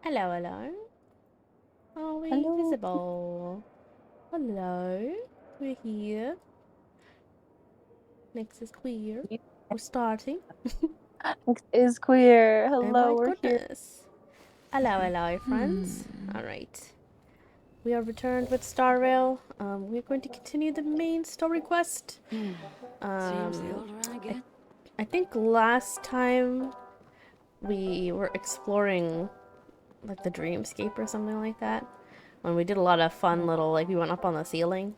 Hello, hello. Are we Hello. visible? Hello. We're here. Next is queer. We're starting. Next is queer. Oh my Hello, we're here. goodness. Hello, hello, friends. Alright. We are returned with Star Rail. We're going to continue the main story quest. Seems the older I get. I think last time we were exploring like the dreamscape or something like that. When we did a lot of fun little, like we went up on the ceiling.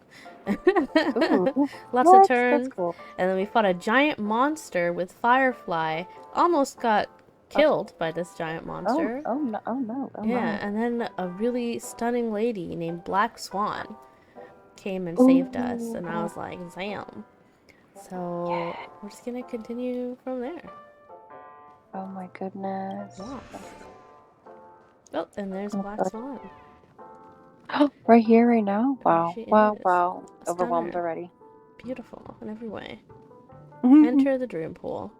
Ooh, Lots of what? That's turns. cool. And then we fought a giant monster with Firefly. Almost got Oh, killed by this giant oh, monster. oh no, oh no, oh Yeah, my. and then a really stunning lady named Black Swan came and saved us. And I Ooh, was like, Zam. So yeah. we're just gonna continue from there. Oh my goodness. Yeah. Oh, and there's Oh, Black God. Swan. Right here, right now? There Wow, she wow, is. wow. Overwhelmed Stunner. already. Beautiful in every way. Here Enter the dream pool.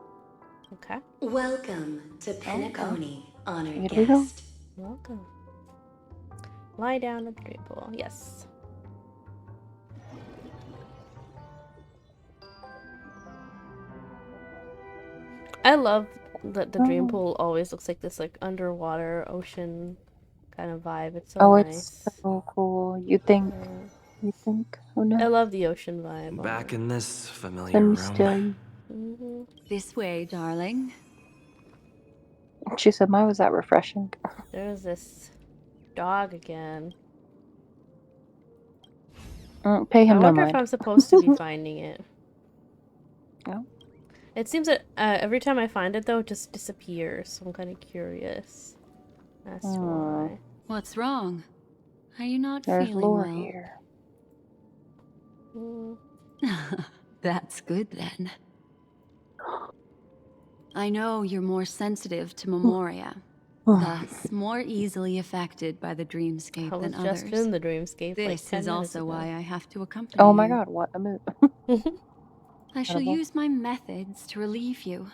Okay. Welcome to oh, Penacony, honored we go. guest. Welcome. Lie down in the dream pool. Yes. I love that the dream Oh, pool always looks like this like underwater ocean kind of vibe. It's so oh, it's nice. so cool. You think, Yeah. oh I no. love the ocean vibe on Back it. in this familiar Stand room. still. This way, darling. She said, "My was that refreshing." There's this dog again. Pay I him no wonder if mind. I'm supposed to be finding it. Oh. It seems that every time I find it though, it just disappears. So I'm kind of curious as to why. What's wrong? Are you not There's feeling lore well? here. Mm. That's good then. I know you're more sensitive to Memoria, thus more easily affected by the I dreamscape than was just others. in the dreamscape like This is 10 minutes also ago. why I have to accompany Oh my you. god, what a move. I shall Incredible. use my methods to relieve you.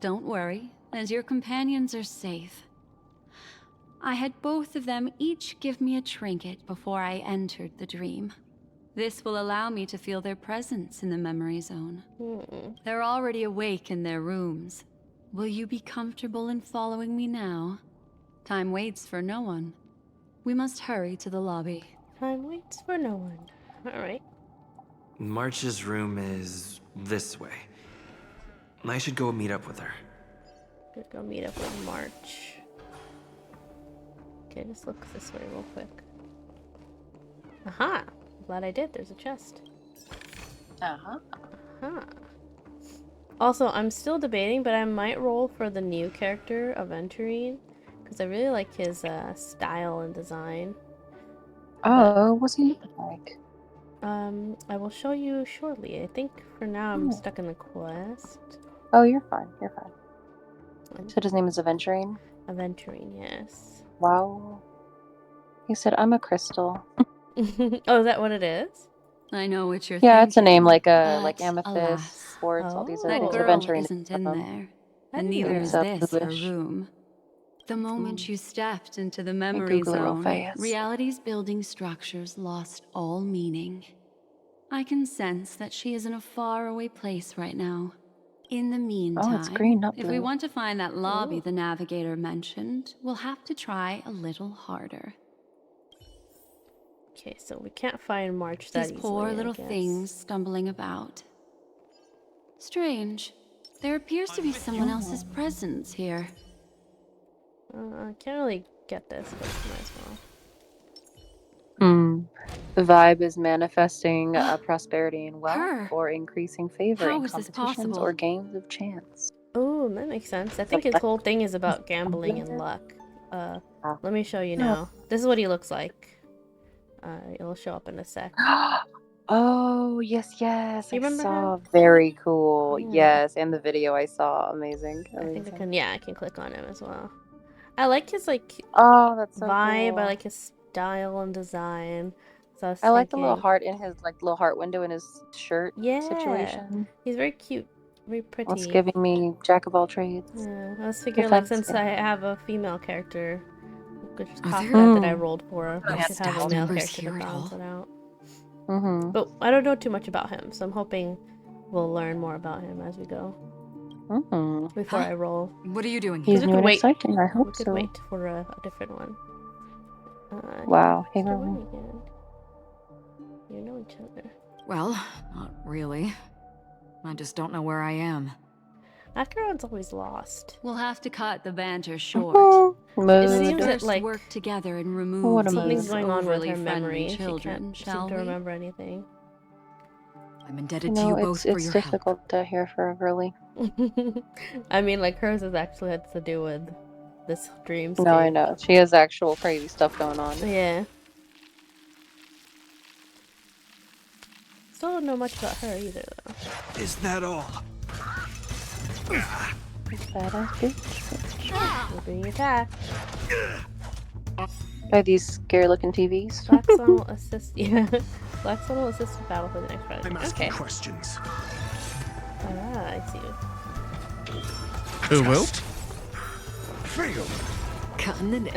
Don't worry, as your companions are safe. I had both of them each give me a trinket before I entered the dream. This will allow me to feel their presence in the memory zone. They're already awake in their rooms. Will you be comfortable in following me now? Time waits for no one. We must hurry to the lobby. Time waits for no one. Alright. March's room is this way. I should go meet up with her. Gonna go meet up with March. Okay, just look this way real quick. Aha! Glad I did. There's a chest. Uh-huh. Aha. Also, I'm still debating, but I might roll for the new character, Aventurine, because I really like his style and design. Oh, what's he looking like? I will show you shortly. I think for now I'm Oh, stuck in the quest. oh, you're fine. You're fine. So his name is Aventurine? Aventurine, yes. Wow. He said, I'm a crystal. Oh, is that what it is? I know what you're Yeah, it's a thinking, name like but amethyst, alas, quartz, all these other that Oh, things. girl Aventurine is isn't one of in them. there, I and didn't know neither It's is that. this her bluish. room. The moment you stepped into the Let me memory Google it real zone, fast. reality's building structures lost all meaning. I can sense that she is in a faraway place right now. In the Oh, it's meantime, green, not if we blue. want to find that lobby Oh. the navigator mentioned, we'll have to try a little harder. Okay, so we can't find March that These easily, poor little I guess. things stumbling about. Strange. There appears to be someone else's presence here. I can't really get this, but might as well. The vibe is manifesting prosperity and wealth, Her! or increasing favor How in is this competitions possible? or games of chance. Oh, that makes sense. I It's a think his black whole thing is about gambling and tumbler. luck. Ah. Let me show you Oh. now. This is what he looks like. It'll show up in a sec. Oh, yes, yes. You I remember him? saw. Very cool. Yeah. Yes, and the video I saw. Amazing. I think I Amazing. can, yeah, I can click on him as well. I like his, like, Oh, that's so vibe. I cool. like his style and design. So I was I like the little thinking, heart in his, like, little heart window in his shirt yeah, situation. he's very cute, very Well, it's pretty. giving me jack of all trades. Yeah, I was figuring, like, Defense. since I have a female character, could just Are copy there that I rolled for. I no should have a staff male members character to here at balance all? it out. Mm-hmm. But I don't know too much about him, so I'm hoping we'll learn more about him as we go Mm-hmm. before Huh? I roll. What are you doing He's here? we new could and wait. exciting. I We hope could so. wait for a different one. Wow. Hey, Mr. girl. Winnigan. You know each other. Well, not really. I just don't know where I am. Acheron's always lost. We'll have to cut the banter short. Mhm. It Let's seems Mood. that, first like, work together and What remove a something's these going on with overly her friendly memory. She children, can't shall seem to we? remember anything. I'm You indebted to know, you both for it's your help. difficult to hear for a girly. I mean, like, hers has actually had to do with this dream No, I state. know. She has actual crazy stuff going on. Yeah. Still don't know much about her either, though. Is that all? Badass bitch. We're being attacked. Are these scary looking TVs? Black Swan will assist. Yeah. Black Swan will assist with battle for the next round. I'm asking Okay. questions. Ah, I see. Who will? Fail. Cut in the net.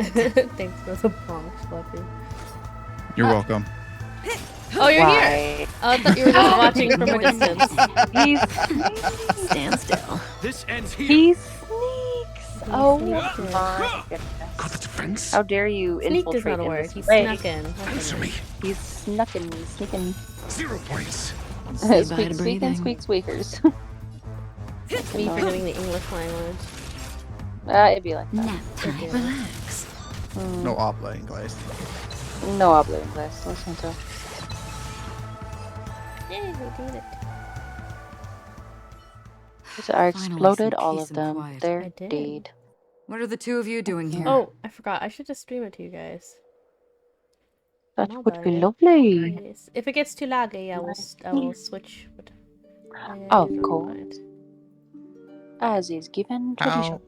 Thanks for the bonk, Fluffy. You're welcome. Oh, you're here! Why? Oh, I thought you were just watching from a distance. He's Stand still. This ends here. he sneaks. Oh sneaked in. my goodness! Got the defense. How dare you Sneaked is infiltrate not a in word. this He way? snuck in. That's Answer what it me. He's snucking, sneaking. 0 points. Say bye to Squeak, squeak, breathing. and squeak, squeakers. is. Me forgetting the English language. It'd be like that. Nap time. Okay. Relax. No habla inglés. No hablo inglés. Listen to. Yay, we did it. So I Finally, exploded some all peace of and them. quiet. They're I did. dead. What are the two of you doing here? Oh, I forgot. I should just stream it to you guys. That How would about be it? lovely. Yes. If it gets too laggy, I will switch. But Of don't course. mind. As is given How tradition.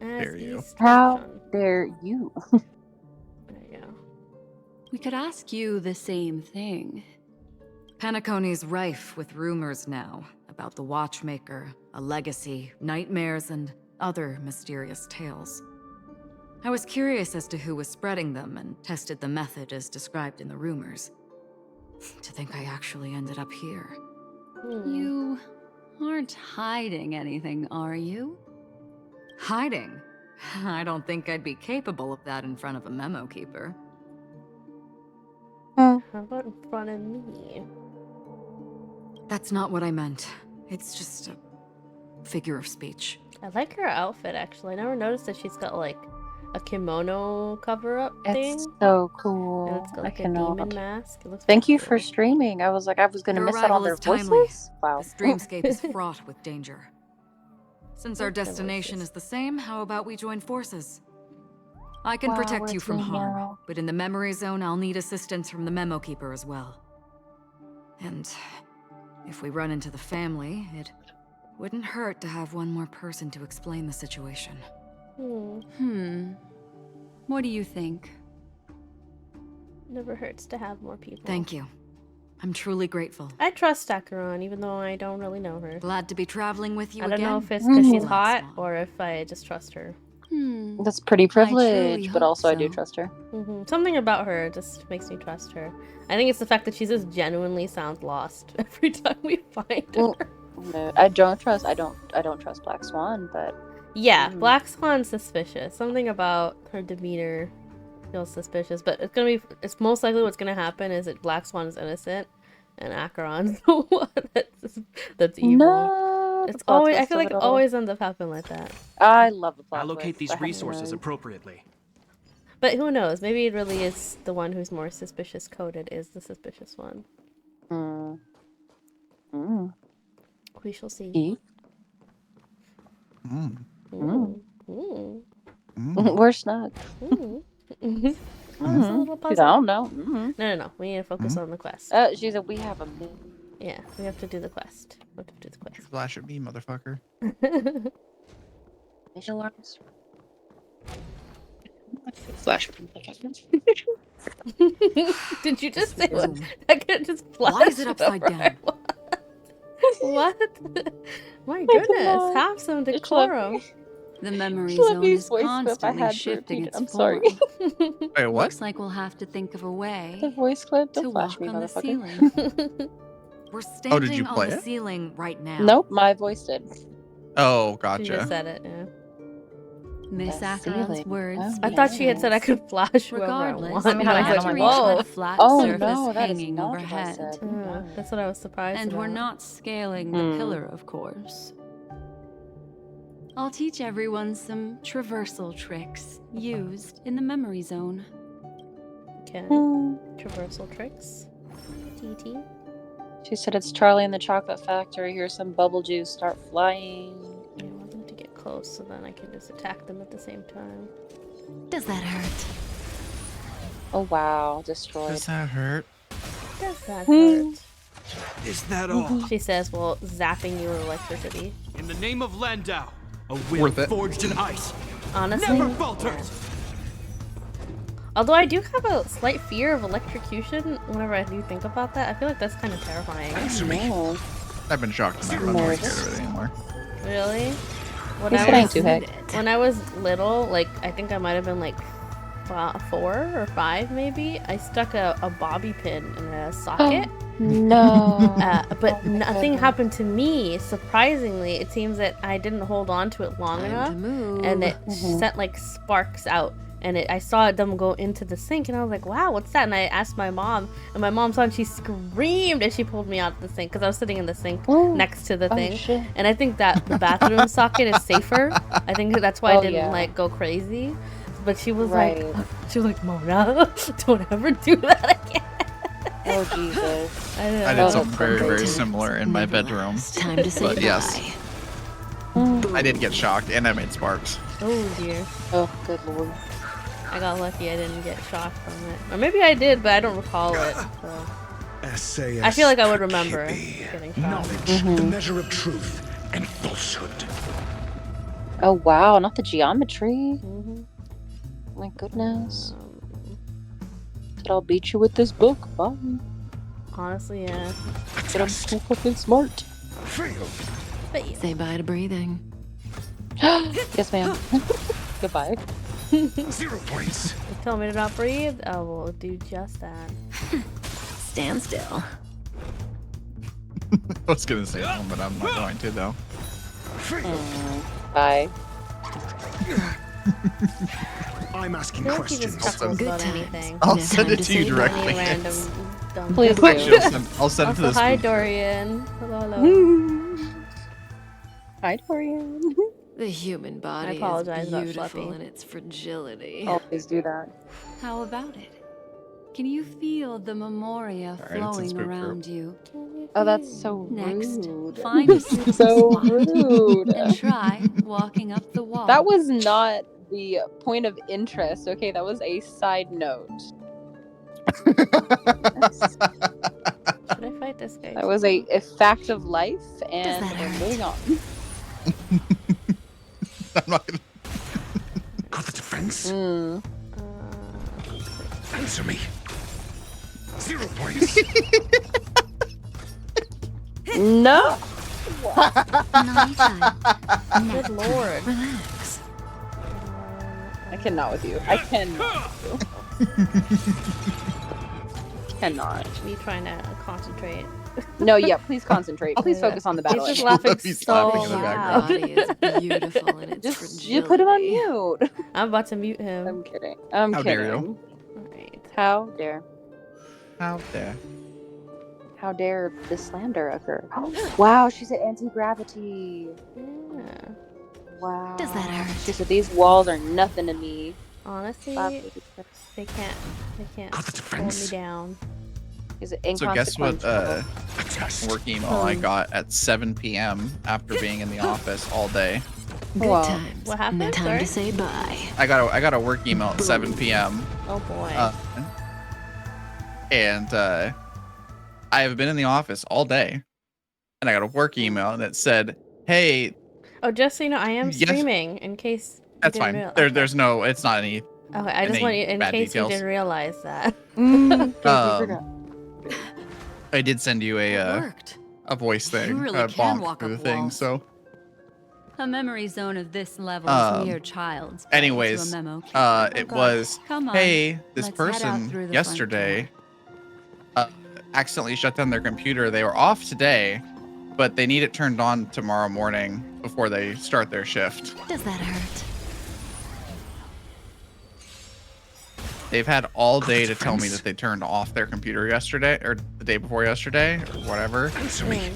As dare you. is How tradition. dare you? There you go. We could ask you the same thing. Penacony's rife with rumors now about the Watchmaker, a legacy, nightmares, and other mysterious tales. I was curious as to who was spreading them and tested the method as described in the rumors. To think I actually ended up here. You aren't hiding anything, are you? Hiding? I don't think I'd be capable of that in front of a memo keeper. How about in front of me? That's not what I meant. It's just a figure of speech. I like her outfit actually. I never noticed that she's got like a kimono cover-up thing. It's so And cool. it's got I like a cannot. demon mask. It looks Thank pretty you for cool. streaming. I was like, I was gonna Your miss out on arrival their is timely. voices. Wow. This dreamscape is fraught with danger. Since our What's the destination voices? is the same, how about we join forces? I can Wow, protect you it's from me harm, now. but in the memory zone, I'll need assistance from the memo keeper as well. And if we run into the family, it wouldn't hurt to have one more person to explain the situation. What do you think? Never hurts to have more people. Thank you. I'm truly grateful. I trust Acheron, even though I don't really know her. Glad to be traveling with you I don't again. know if it's because she's Black hot Swan. or if I just trust her. That's pretty truly privilege, but hope also I do so. trust her. Something about her just makes me trust her. I think it's the fact that she just genuinely sounds lost every time we find her. Well, no, I don't trust. I don't trust Black Swan, but Yeah, Black Swan's suspicious. Something about her demeanor feels suspicious. But it's most likely what's gonna happen is that Black Swan is innocent and Acheron's the one that's evil. no. It's the plot always I twist feel of like it it all. always ends up happening like that. I love the plot Allocate twist. these I haven't resources even- appropriately. But who knows? Maybe it really is the one who's more suspicious coded is the suspicious one. Mm. Mm. We shall see. E? Mm. Ooh. Ooh. Mm. We're snug. Ooh. That's a little I puzzle. don't know. Mm-hmm. No. We need to focus on the quest. She said we have a minute. Yeah, we have to do the quest. We have to do the quest. Flash at me, motherfucker. Mission alarms. Flash. Did you just say what? room. I could just flash. Why is it upside over. down? What? My I goodness, cannot. have some It's decorum. The memory Let zone me is voice clip I constantly had to shifting repeat it. its I'm sorry. form. Wait, what? Looks like we'll have to think of a The way voice clip. to Don't flash walk me, on the motherfucker. ceiling. We're Oh, did you standing on play the it? ceiling right now. Nope, my voice did. Oh, She gotcha. just said it, yeah. Miss The Acheron's ceiling. words Oh, I made thought she had said I sense. could flash whoever I Regardless, want. I mean, how we'll I have handle to my reach for Whoa. the flat Oh surface no, that is hanging not what I overhead. said. Yeah, No. that's what I was surprised And we're about. not scaling the Hmm. pillar, of course. I'll teach everyone some traversal tricks used in the memory zone. Okay. Hmm. Traversal tricks. TT. She said it's Charlie in the Chocolate Factory. Here's some bubble juice. Start flying. Yeah, I want them to get close so then I can just attack them at the same time. Does that hurt? Oh wow, destroyed. Does that hurt? Does that Hmm. hurt? Is that all? She says, well, zapping you with electricity. In the name of Landau, a will Worth it. forged in ice Honestly, never falters. although I do have a slight fear of electrocution whenever I do think about that. I feel like that's kind of terrifying. Answer me. No. I've been shocked enough. I'm not scared of it anymore. Really? When He I said I ain't was too heck. when I was little, like I think I might have been like 4 or 5 maybe. I stuck a bobby pin in a socket. No. But Oh my nothing goodness. happened to me. Surprisingly, it seems that I didn't hold on to it long Time enough, to move. and it Mhm. sent like sparks out. And I saw them go into the sink, and I was like, "Wow, what's that?" And I asked my mom, and my mom saw it, and she screamed, and she pulled me out of the sink because I was sitting in the sink Oh. next to the Oh thing. shit. And I think that the bathroom socket is safer. I think that's why I Oh, didn't yeah. like go crazy. But she was Right. like, Mona, don't ever do that again. Oh Jesus. I know. I Oh, did something very, something. very similar in my Never bedroom. last. Time to say But yes. goodbye. I did get shocked, and I made sparks. Oh dear. Oh good lord. I got lucky I didn't get shocked from it. Or maybe I did, but I don't recall it. So. SAS I feel like I would remember Kippy. getting shocked. Knowledge, the measure of truth and falsehood. Oh wow, not the geometry. Hmm. My goodness. Said I'll beat you with this book. Bye. Honestly, yeah. But I'm so fucking smart. Failed. But yeah. Say bye to breathing. Yes, ma'am. Goodbye. 0 points. You tell me to not breathe, I will do just that. Stand still. I was gonna say something, but I'm not going to though. Failed. Bye. I'm I asking feel like he just questions. chuckles Good about times. anything. I'll No send time it to to you say directly. Any random dumb Please thing. do. Actually, I'll send it to Also, this. hi Dorian. Hello, hello. Hi, Dorian. The human body apologize is about beautiful Schleppy. in its fragility. Always do that. How about it? Can you feel the memoria Alright, it's in flowing spook group. around you? Oh, that's so Next, rude. find a suitable So spot rude. and try walking up the wall. That was not the point of interest. Okay, that was a side note. That's- Should I fight this guy? That was a fact of life, and that we're hurt? moving on. I'm not gonna. Got the defense? Mm. Answer me. 0 points. No. Naughty time. Good lord. Relax. I cannot with you. I cannot with you. Cannot. Me trying to concentrate. No, yeah, please concentrate. Please Yeah. focus on the He's battle. just laughing He's so laughing in the loud. Body is beautiful in its Just you put him on fragility. mute. I'm about to mute him. I'm kidding. I'm How kidding. dare you. Alright. How dare? Out there. How dare this slander occur? Wow, she said anti-gravity. Yeah. Wow. Does that hurt? She said these walls are nothing to me. Honestly, they can't Got the hold me defense? down. Is it So guess what inconsequential? A test. work email I got at 7 p.m. after being in the office all day. Good Wow. times. What happened? No time Sorry? to say bye. I got a work email at 7 p.m. Oh boy. And I have been in the office all day, and I got a work email and it said, "Hey, Oh, just so you know, I am Yes. streaming in case. You that's didn't fine. real- There's no, it's not any." Okay, I just any want you in bad case details. you didn't realize that. I did send you It a worked. voice thing, You really a can bonk walk through up the thing. walls. So A memory zone of this level is mere child's play to anyways, a memo keeper. it was, Come on, hey, this let's head out person through the front yesterday accidentally shut down their computer. They were off today, but they need it turned on tomorrow morning before they start their shift. Does that hurt? They've had all Got the day to tell me defense? that they turned off their computer yesterday, or the day before yesterday, or whatever. Answer me.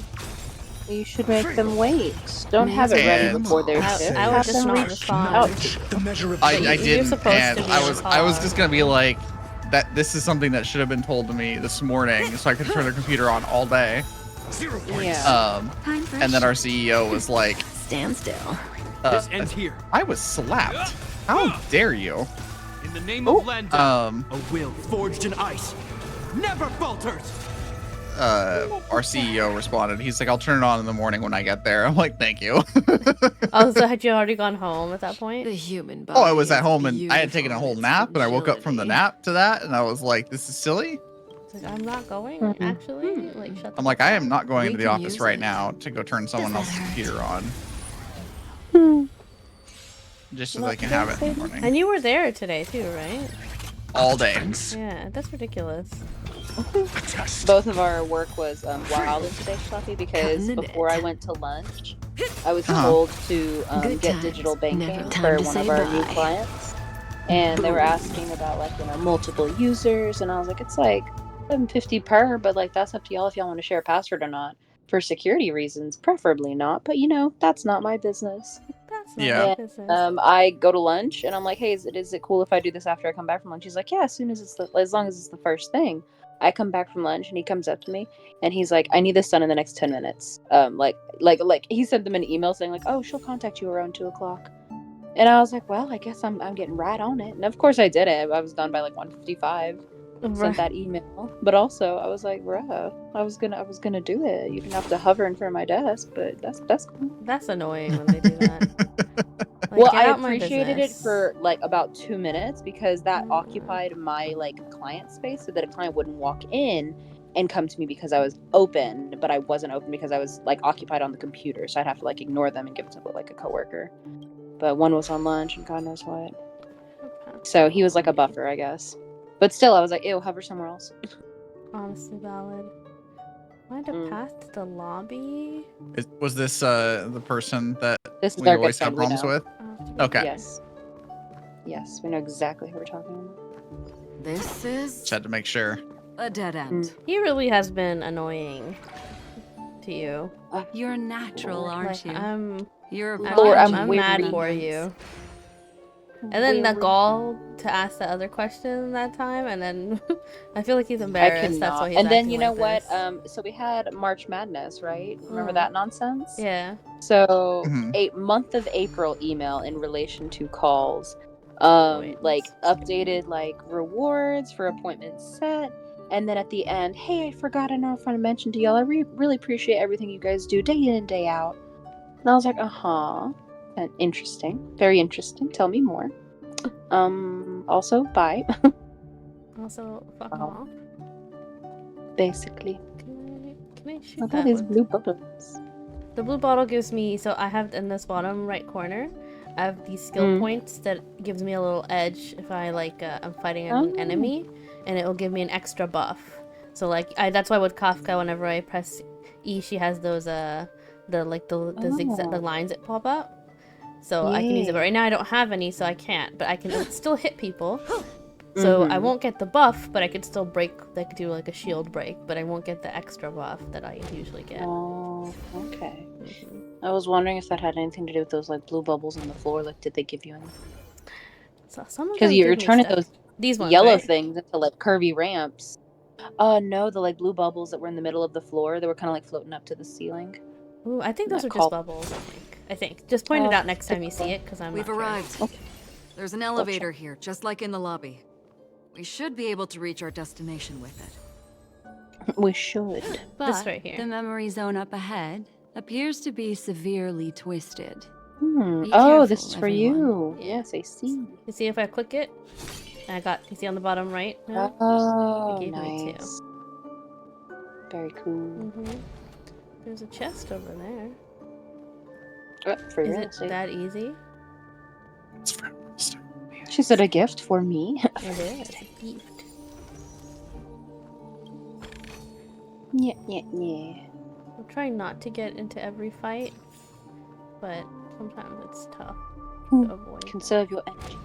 You should make them wait. Don't have it ready And- before their I, shift. I would Have just them not reach respond. out. The measure of I You're didn't, supposed and to be I on was call. just gonna be like, that this is something that should have been told to me this morning, so I could turn the computer on all day. 0 points. Yeah. Time for And then our CEO was like, Stand still. This ends here. I was slapped. How dare you? In the name of Landa, a will forged in ice never falters. Our CEO responded. He's like, I'll turn it on in the morning when I get there. I'm like, thank you. Oh, so had you already gone home at that point? The human body. Oh, I was at is home and I had taken a beautiful whole in its nap, and I woke up from the fragility. nap to that, and I was like, this is silly. It's like, I'm not going, Mhm. actually. Like, shut the I'm like, fuck I up. am not going We into the can office use right it. now to go turn someone that else's hurt? computer on. Just so What they can did have they it in the say? morning. And you were there today, too, right? All day. Yeah, that's ridiculous. A test. Both of our work was wild in today, Fluffy, because Cutting it. before I went to lunch, I was Uh-huh. told to Good get times. digital banking Never time for to one say of our new bye. clients. And they were asking about, like, multiple users. And I was like, it's like $7.50 per, but, like, that's up to y'all if y'all want to share a password or not. For security reasons, preferably not. But, that's not my business. That's not Yeah. my business. I go to lunch and I'm like, hey, is it cool if I do this after I come back from lunch? He's like, yeah, as long as it's the first thing. I come back from lunch and he comes up to me and he's like, I need this done in the next 10 minutes. Like he sent them an email saying like, oh, she'll contact you around 2:00. And I was like, well, I guess I'm getting right on it. And of course I did it. I was done by like 1:55. Right. Sent that email, but also I was like, bruh, I was gonna do it. You didn't have to hover in front of my desk, but that's cool. That's annoying when they do that. Like, Well, get I out my appreciated it business. for like about 2 minutes because that occupied my like client space so that a client wouldn't walk in and come to me because I was open, but I wasn't open because I was like occupied on the computer, so I'd have to like ignore them and give it to like a coworker. But one was on lunch and God knows what. So he was like a buffer, I guess. But still, I was like, ew, hover somewhere else. Honestly valid. I had to Mm. pass to the lobby. Was this the person that This is we our good always have friend, we problems know. with? I'll have to go Okay. Yes. Yes, we know exactly who we're talking about. This is Just had to make sure. a dead end. He really has been annoying to you. You're natural, aren't Like, you? I'm You're a Lord, prodigy I'm I'm of mad weary. for convenience. you. And then the Weary. gall to ask the other question that time, and then I feel like he's I embarrassed. That's cannot. why he's And then acting you know like what? this. So we had March Madness, right? Remember Mm. that nonsense? Yeah. So Mhm. a month of April email in relation to calls. Wait. Like updated like rewards for appointments set. And then at the end, hey, I forgot, I don't know if I mentioned to y'all, I really appreciate everything you guys do day in and day out. And I was like, uh-huh. And interesting. Very interesting. Tell me more. Also, bye. Also, fuck Wow. off. Basically. Can I shoot Look that at these with- blue bubbles. The blue bottle gives me, so I have in this bottom right corner, I have these skill points that gives me a little edge if I like I'm fighting an Oh. enemy, and it will give me an extra buff. So like that's why with Kafka, whenever I press E, she has those the zigzag, the lines that pop up. So I can use it, but Yay. right now I don't have any, so I can't. But I can still hit people. So I Mhm. won't get the buff, but I could still break, like do like a shield break, but I won't get the extra buff that I usually get. Oh, okay. Mhm. I was wondering if that had anything to do with those like blue bubbles on the floor. Like, did they give you any? So some of Because them you're give me turning stuff. those These ones, yellow right? things into like curvy ramps. No, the like blue bubbles that were in the middle of the floor. They were kind of like floating up to the ceiling. Ooh, I think those That are call- just bubbles. I think. Just point it Oh, out next time you see it, because I'm We've not sure. arrived. Okay. There's an elevator here, just like in the lobby. We should be able to reach our destination with it. We should. But This right here. the memory zone up ahead appears to be severely twisted. Be Oh, this careful, is for everyone. you. Yeah. Yes, I see. You see if I click it? You see on the bottom right? now? Oh, It gave me two. nice. Very cool. There's a chest over there. For Is real it estate. that easy? It's for She said a gift for me. It is a gift. Yeah, yeah, yeah. I'm trying not to get into every fight, but sometimes it's tough to avoid. Conserve your energy.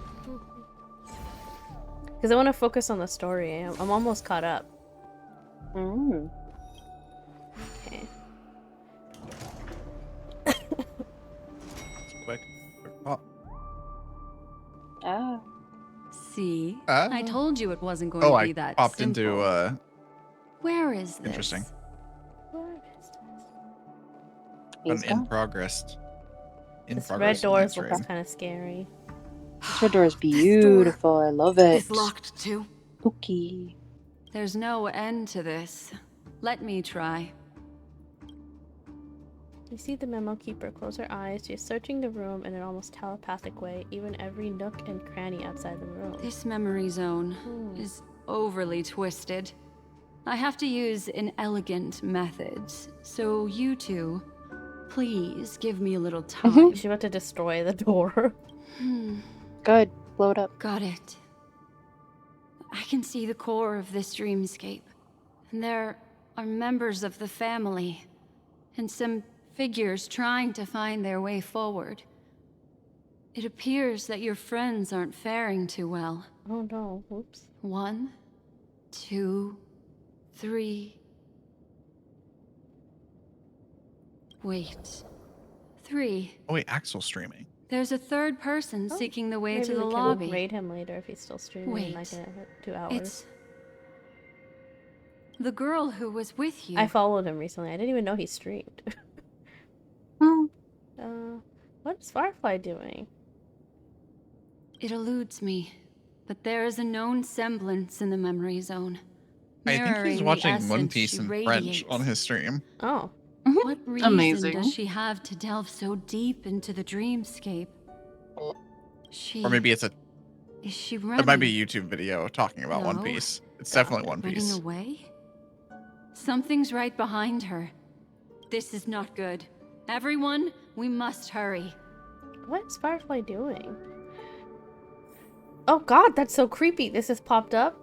Because I want to focus on the story. I'm almost caught up. Mm. Okay. quick. Oh. Ah. See? Ah. I told you it wasn't going Oh, to I be that popped simple. into Where is this? interesting. What is this? He's In gone. progress. In This progress. red doors next looks raid. kind of scary. This red door is beautiful. I love it. It's locked too. Spooky. There's no end to this. Let me try. You see the memo keeper close her eyes. She's searching the room in an almost telepathic way, even every nook and cranny outside the room. This memory zone is overly twisted. I have to use an elegant method. So you two, please give me a little time. She's about to destroy the door. Good. Blow it up. Got it. I can see the core of this dreamscape. And there are members of the family. And some figures trying to find their way forward. It appears that your friends aren't faring too well. Oh no, whoops. 1, 2, 3. Wait. 3. Oh wait, Axel's streaming. There's a third person seeking the way Maybe to the we lobby. can raid him later if he's still streaming in like Wait. 2 hours. It's the girl who was with you. I followed him recently. I didn't even know he streamed. What is Firefly doing? It eludes me, but there is a known semblance in the memory zone. I think he's mirroring the watching One essence Piece she in French radiates. on his stream. Oh. What reason Amazing. does she have to delve so deep into the dreamscape? Or maybe it's Is she running? it might be a YouTube video talking about One No. Piece. It's definitely One Running Piece. away? Something's right behind her. This is not good. Everyone, we must hurry. What is Firefly doing? Oh god, that's so creepy. This has popped up.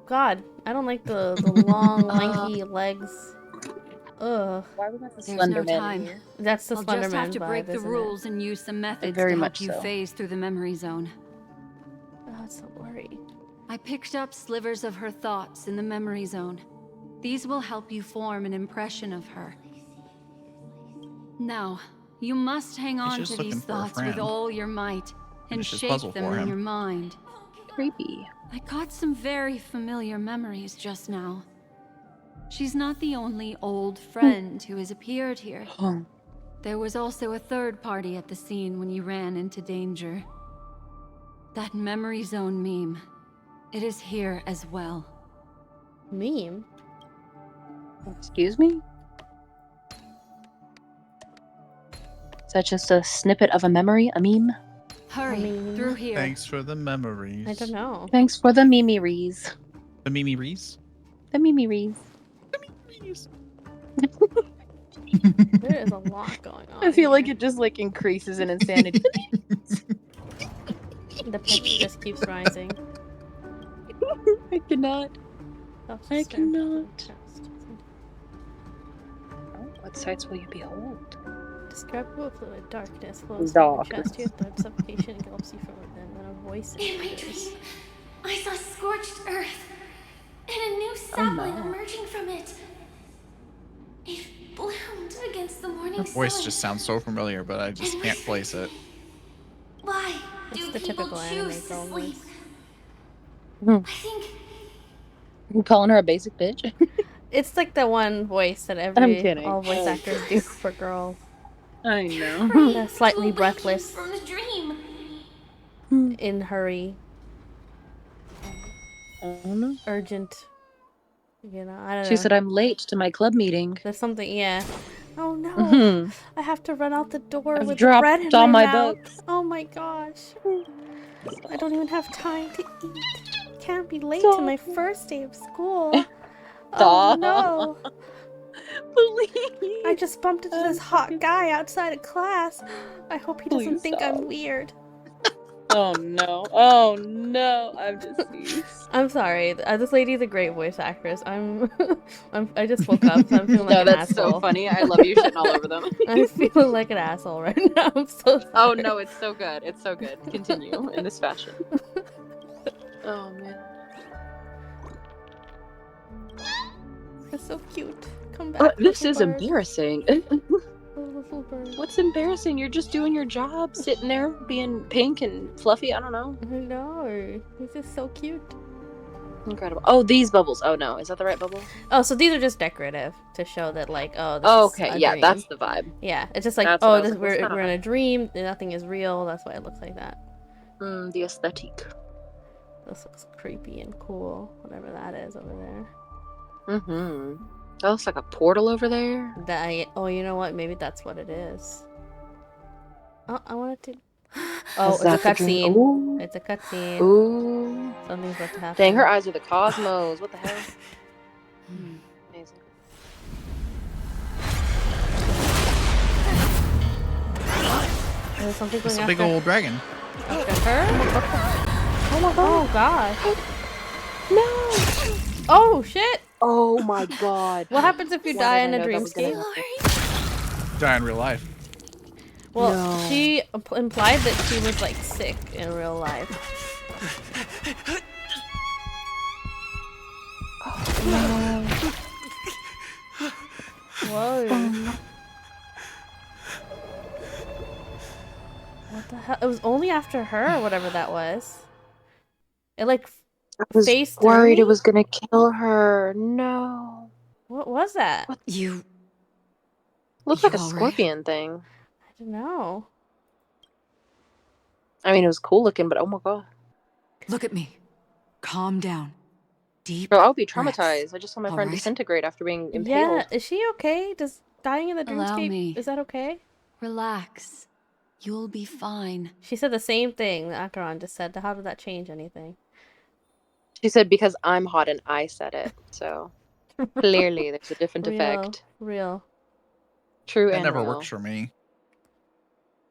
God, I don't like the long, lanky legs. Ugh. Why was that the There's Slender no Man time. here? That's the I'll Slender just have Man to vibe, break the isn't it? rules and use some methods Very to help much you so. phase through the memory zone. Oh, it's so blurry. I picked up slivers of her thoughts in the memory zone. These will help you form an impression of her. Now, you must hang on just to looking these for a thoughts with friend. all your might and Finish his shape puzzle them for in him. your mind. Creepy. I got some very familiar memories just now. She's not the only old friend who has appeared here. Oh. There was also a third party at the scene when you ran into danger. That memory zone meme. It is here as well. Meme? Excuse me? Is that just a snippet of a memory? A meme? Hurry, meme. through here. Thanks for the memories. I don't know. Thanks for the Mimi-rees. The Mimi Reese? The Mimi-rees. There is a lot going on. I feel like here. it just like increases in insanity. The pitch just keeps rising. I cannot. I cannot. What sights will you behold? Describable fluid, darkness flows Dark. through your chest, your throat, suffocation engulfs you from within, then a voice In my enters. dream, I saw scorched earth and a new sapling no. emerging from it. It bloomed against the morning Her voice sun. just sounds so familiar, but I just And can't whispered, place it. Why It's do the people typical choose anime to girl sleep? voice. I think You calling her a basic bitch? It's like the one voice that I'm kidding. all voice actors do for girls. I know. pray They're slightly to awaken breathless. from the dream. In hurry, I don't know. urgent. You know, I don't know. She said I'm late to my club meeting. There's something, yeah. Oh no! Mhm. I have to run out the door I've with dropped bread in all my my mouth. books. Oh my gosh! I don't even have time to eat. Can't be late to my first day of school. Oh Stop. no! Please. I just bumped into this hot guy outside of class. I hope he doesn't Please think stop. I'm weird. Oh no. Oh no. I'm deceased. I'm sorry. This lady's a great voice actress. I just woke up, so I'm feeling like No, an that's asshole. so funny. I love you shitting all over them. I'm feeling like an asshole right now. I'm so sorry. Oh no, it's so good. It's so good. Continue in this fashion. Oh man. That's so cute. Come back. This little is bird. embarrassing. Little bird. What's embarrassing? You're just doing your job, sitting there being pink and fluffy. I don't know. I know. He's just so cute. Incredible. Oh, these bubbles. Oh no, is that the right bubble? Oh, so these are just decorative to show that, like, oh, this Okay, is a yeah, dream. that's the vibe. Yeah, it's just like, That's what I oh, was this, like, what's that we're in on? a dream. Nothing is real. That's why it looks like that. The aesthetic. This looks creepy and cool. Whatever that is over there. Mm-hmm. That looks like a portal over there. Oh, you know what? Maybe that's what it is. Oh, I wanted to. Oh, Is it's a that the dream? cutscene. Ooh. It's a cutscene. Ooh. Something's about to happen. Dang, her eyes are the cosmos. What the hell? Amazing. There's something It's going a big after old dragon. her. Oh my god. Oh god. No. Oh shit. Oh my god. What happens if you Why die did in I a know that was gonna dreamscape? happen? Die in real life. Well, No. she implied that she was like sick in real life. No. Whoa. Oh, What the hell? It was only after her, or whatever that was. It like I was phased through worried me? it was gonna kill her. No. What was that? What? You Looked You like a all right? scorpion thing. I don't know. I mean, it was cool looking, but oh my god. look at me. Calm down. Deep. Bro, I would be breaths. traumatized. I just saw my friend Alright. disintegrate after being impaled. Yeah, is she okay? Does dying in the Allow dreamscape, me. is that okay? Relax. You'll be fine. She said the same thing that Acheron just said. How did that change anything? She said because I'm hot and I said it. So clearly there's a different effect. Real. True That and never real. works for me.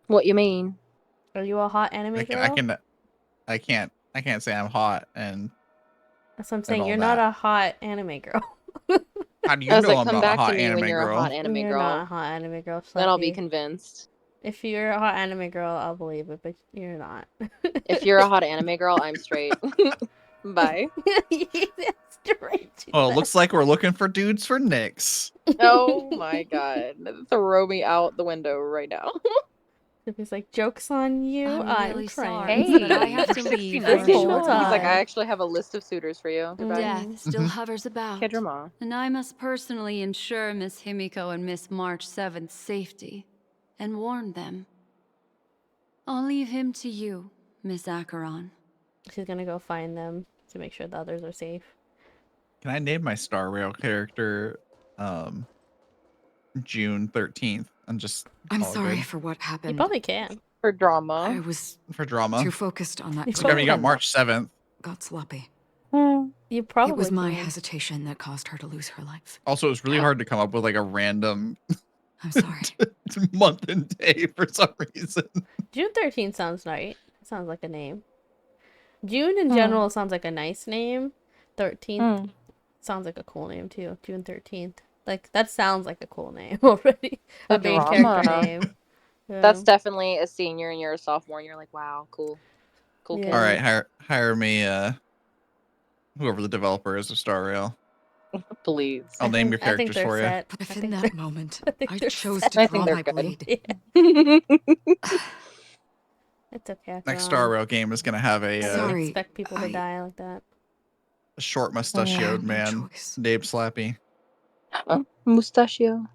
What you mean? Are you a hot anime girl? I can't say I'm hot. And That's what I'm saying. all You're not that. a hot anime girl. how do you I was know like, I'm come not a back hot to me when anime you're a hot girl? anime You're girl. not a hot anime girl. Then I'll be Slappy. convinced. If you're a hot anime girl, I'll believe it, but you're not. If you're a hot anime girl, I'm straight. Bye. Straight to Oh, it that. looks like we're looking for dudes for Nyx. Oh my god. Throw me out the window right now. If he's like, joke's on you, I'm really I'm sorry trans. that I have to leave This for a whole short time. He's like, I while. actually have a list of suitors for you. Goodbye. Death still hovers about. Kedrima. And I must personally ensure Miss Himiko and Miss March 7th's safety and warn them. I'll leave him to you, Miss Acheron. She's gonna go find them to make sure the others are safe. Can I name my Star Rail character June 13th? And just I'm call it sorry good? for what You happened. probably can. For I drama. was For drama. too focused on that. You So, I mean, you got can. March 7th. Got sloppy. You probably It was my can. hesitation that caused her to lose her life. Also, it was really hard to come up with like a random I'm sorry. month and day for some reason. June 13th sounds right. Sounds like a name. June in general sounds like a nice name. 13th sounds like a cool name too. June 13th. Like, that sounds like a cool name already. The A main drama. character name. Yeah. That's definitely a senior and you're a sophomore and you're like, wow, cool. Cool Yeah. kid. All right, hire me, whoever the developer is of Star Rail. Please. I'll name your I think characters they're for you. set. But if I in think that moment I think I they're chose set. to I draw think they're my good. blade, It's okay. Next Star Rail game is gonna have I a don't Sorry, expect people to I- die like that. short I mustachioed had no man choice. named Slappy. Mustachio.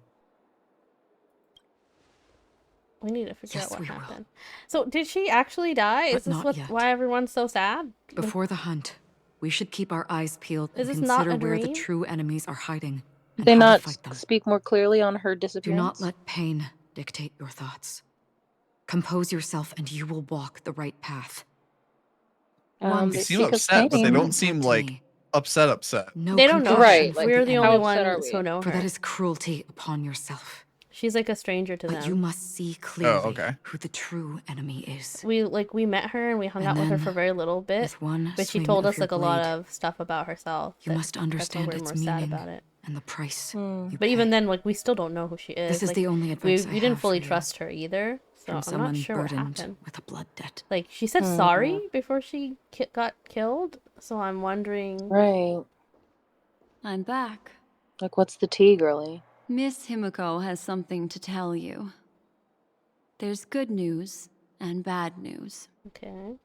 We need to figure Yes, out what we will. happened. So, did she actually die? But Is this not yet. why everyone's so sad? Before the hunt, we should keep our eyes peeled Is and this not consider a where the dream? true enemies are hiding and Did they how not to fight them. speak more clearly on her Do disappearance? not let pain dictate your thoughts. Compose yourself and you will walk the right path. They They Once seem speak of upset, but they pain. don't someone seem said to like me, upset. No They don't know. Right, compassion like, for We're the the enemy, only upset are ones we? who know for her. that is cruelty upon yourself. She's like a stranger to But you them. must see clearly okay. who the true enemy is. We met her and we hung And out with her then, for very little bit, With one but she swing told of us your like a lot blade, of stuff about herself. you that- must that's why understand we're its more sad meaning about it. and the price. Hmm. You But even pay. then, like we still don't know who she is. This is like, the only advice I we didn't have fully for you, trust her either, so from I'm someone not sure what burdened happened. with a blood debt. Like she said Mhm. sorry before she got killed, so I'm wondering. Right. I'm back. Like, what's the tea, girly? Miss Himiko has something to tell you. There's good news and bad news. Okay.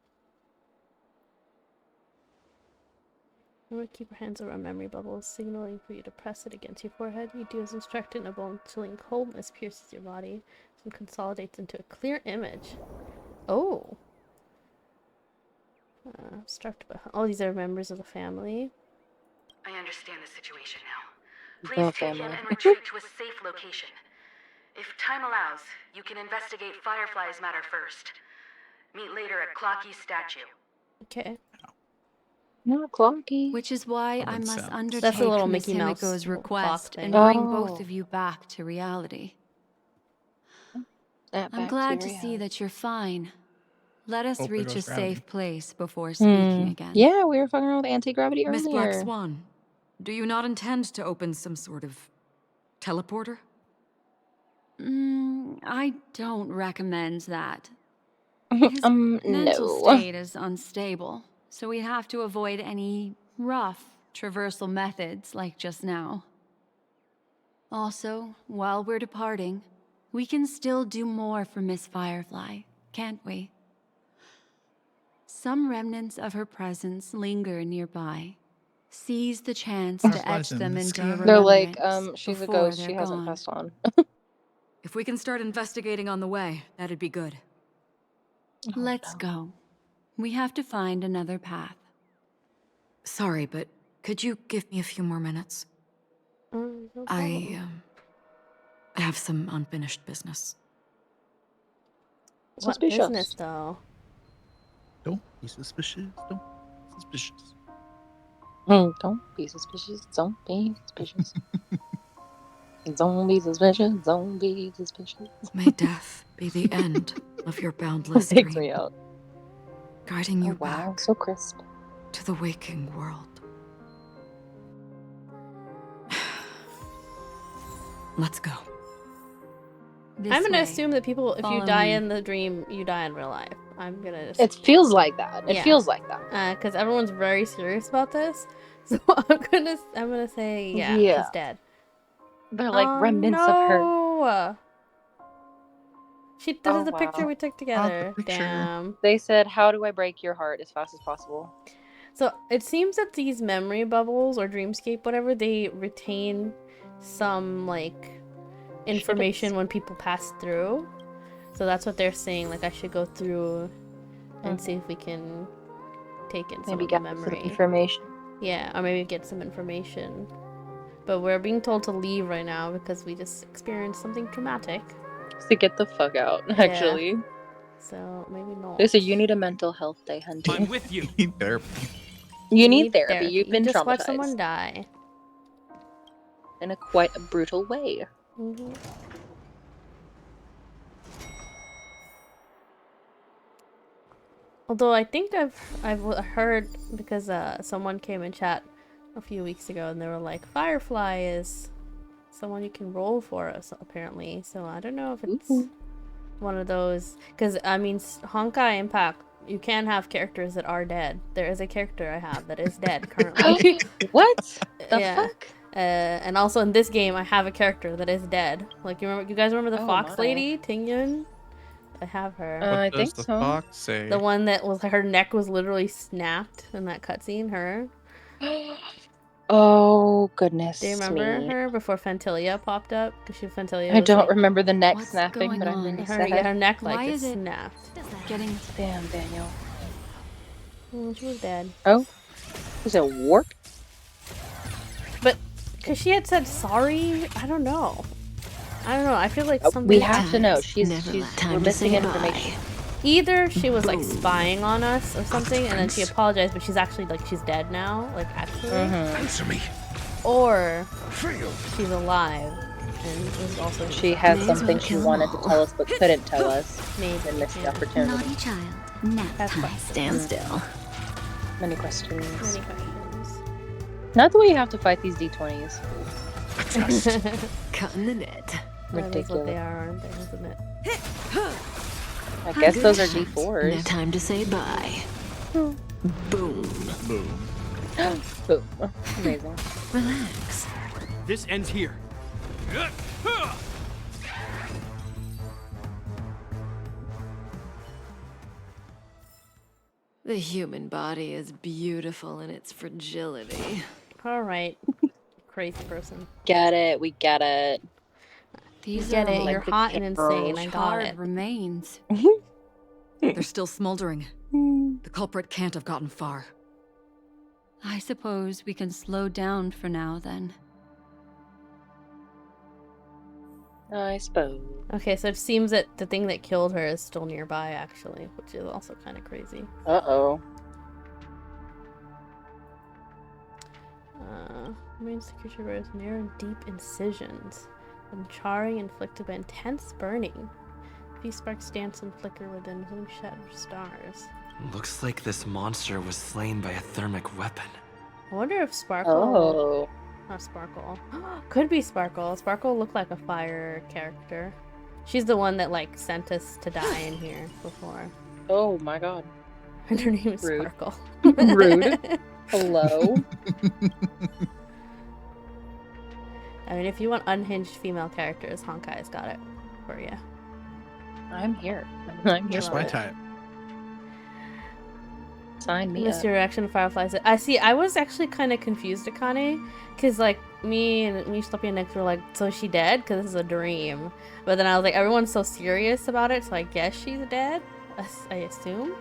Remember, keep your hands around memory bubbles, signaling for you to press it against your forehead. You do as instructed, and a bone-chilling coldness pierces your body and consolidates into a clear image. Oh. Struck by... Oh, these are members of the family. I understand the situation now. The Please take him family. and retreat to a safe location. If time allows, you can investigate Firefly's matter first. Meet later at Clocky Statue. Okay. Not clocky. Which is why That I makes must sense. undertake That's the little Miss Mickey Mouse Himiko's little request clock and thing. bring Oh. both of you back to reality. That I'm glad to bacteria. see that you're fine. Let us Hopefully reach a there's gravity. safe place before speaking Hmm. again. Yeah, we were fucking around with anti-gravity Miss Black earlier. Swan, do you not intend to open some sort of teleporter? I don't recommend that. His mental No. state is unstable, so we have to avoid any rough traversal methods like just now. Also, while we're departing, we can still do more for Miss Firefly, can't we? Some remnants of her presence linger nearby. Seize the chance to Fireflies etch them in the into your sky. They're like, remembrance she's a before ghost. they're She hasn't gone. passed on. If we can start investigating on the way, that'd be good. Let's go. We have to find another path. Sorry, but could you give me a few more minutes? No problem. I have some unfinished business. What Suspicious. business though? Don't be suspicious. Don't be suspicious. Don't be suspicious. Don't be suspicious. Don't be suspicious. Don't be suspicious. May death be the end of your boundless Takes dream, me out. guiding you Oh, wow, back so crisp. to the waking world. Let's go. This I'm gonna way. assume that people, if you Follow die me. in the dream, you die in real life. I'm gonna just... It feels like that. It Yeah. feels like that. because everyone's very serious about this. So I'm gonna say yeah, Yeah. she's dead. They're like Oh, remnants of her. no! This Oh, is the picture wow. we took together. picture. Damn. They said, "How do I break your heart as fast as possible?" So it seems that these memory bubbles or dreamscape, whatever, they retain some like information when people pass through. So that's what they're saying. Like I should go through and see if we can take in some Maybe of the get some memory. information. Yeah, or maybe get some information. But we're being told to leave right now because we just experienced something traumatic. To get the fuck out, actually. So maybe not. They said you need a mental health day, hunty. I'm with you. Need therapy. You need therapy. You've been you just watched someone traumatized die. in a quite a brutal way. Mhm. Although I think I've heard, because someone came in chat a few weeks ago and they were like, Firefly is someone you can roll for us apparently. So I don't know if it's one of those, because I mean Honkai Impact, you can have characters that are dead. There is a character I have that is dead currently. What the Yeah. fuck? And also in this game I have a character that is dead. Like you guys remember the Oh fox my. lady, Tingyun? I have her. I What think does the so. fox say? The one that was, her neck was literally snapped in that cutscene, her. Oh goodness Do you remember me! her before Fantilia popped up? Because Fantilia I was, don't like, remember the neck What's snapping, but I'm going really on? her, yeah, her neck like Why just is it- snapped. Getting Damn, Daniel. She was dead. Oh, was it warp? But because she had said sorry, I don't know. I feel like something. We have to know. Never She's let time we're to missing say information. Either she was like spying on us or something, and then she apologized, but she's actually like she's dead now, like actually. Answer me. Or Fail. she's alive, and was also She had something she wanted to tell us but couldn't tell us. maybe. And missed the opportunity. Naughty child. Nap That's time. fine. Stand still. Many questions. Many questions. Not the way you have to fight these D20s. Cutting the net. That is what they Ridiculous. are, aren't they? Isn't it? I guess those are Now D4s. time to say bye. Boom. Boom. Boom. Amazing. Relax. This ends here. The human body is beautiful in its fragility. All right, crazy person. Get it. We get it. These Get are it? all You're hot and insane. I got charred it. remains. They're still smoldering. The culprit can't have gotten far. I suppose we can slow down for now then. I suppose. Okay, so it seems that the thing that killed her is still nearby, actually, which is also kind of crazy. Uh-oh. Remains the creature wears narrow and deep incisions, and charring inflicted by intense burning. A few sparks dance and flicker within some shattered stars. Looks like this monster was slain by a thermic weapon. I wonder if Sparkle... Oh. Not Sparkle. Could be Sparkle. Sparkle looked like a fire character. She's the one that, like, sent us to die in here before. Oh my god. And her name is Rude. Sparkle. Rude. Hello? I mean, if you want unhinged female characters, Honkai's got it for you. I'm here. I'm here. Just for my it. type. Sign me Missed up. your reaction to Fireflies. I see. I was actually kind of confused, Akane, because like me and Sleepy and Nick were like, "So is she dead?" Because this is a dream. But then I was like, everyone's so serious about it, so I guess she's dead. I assume.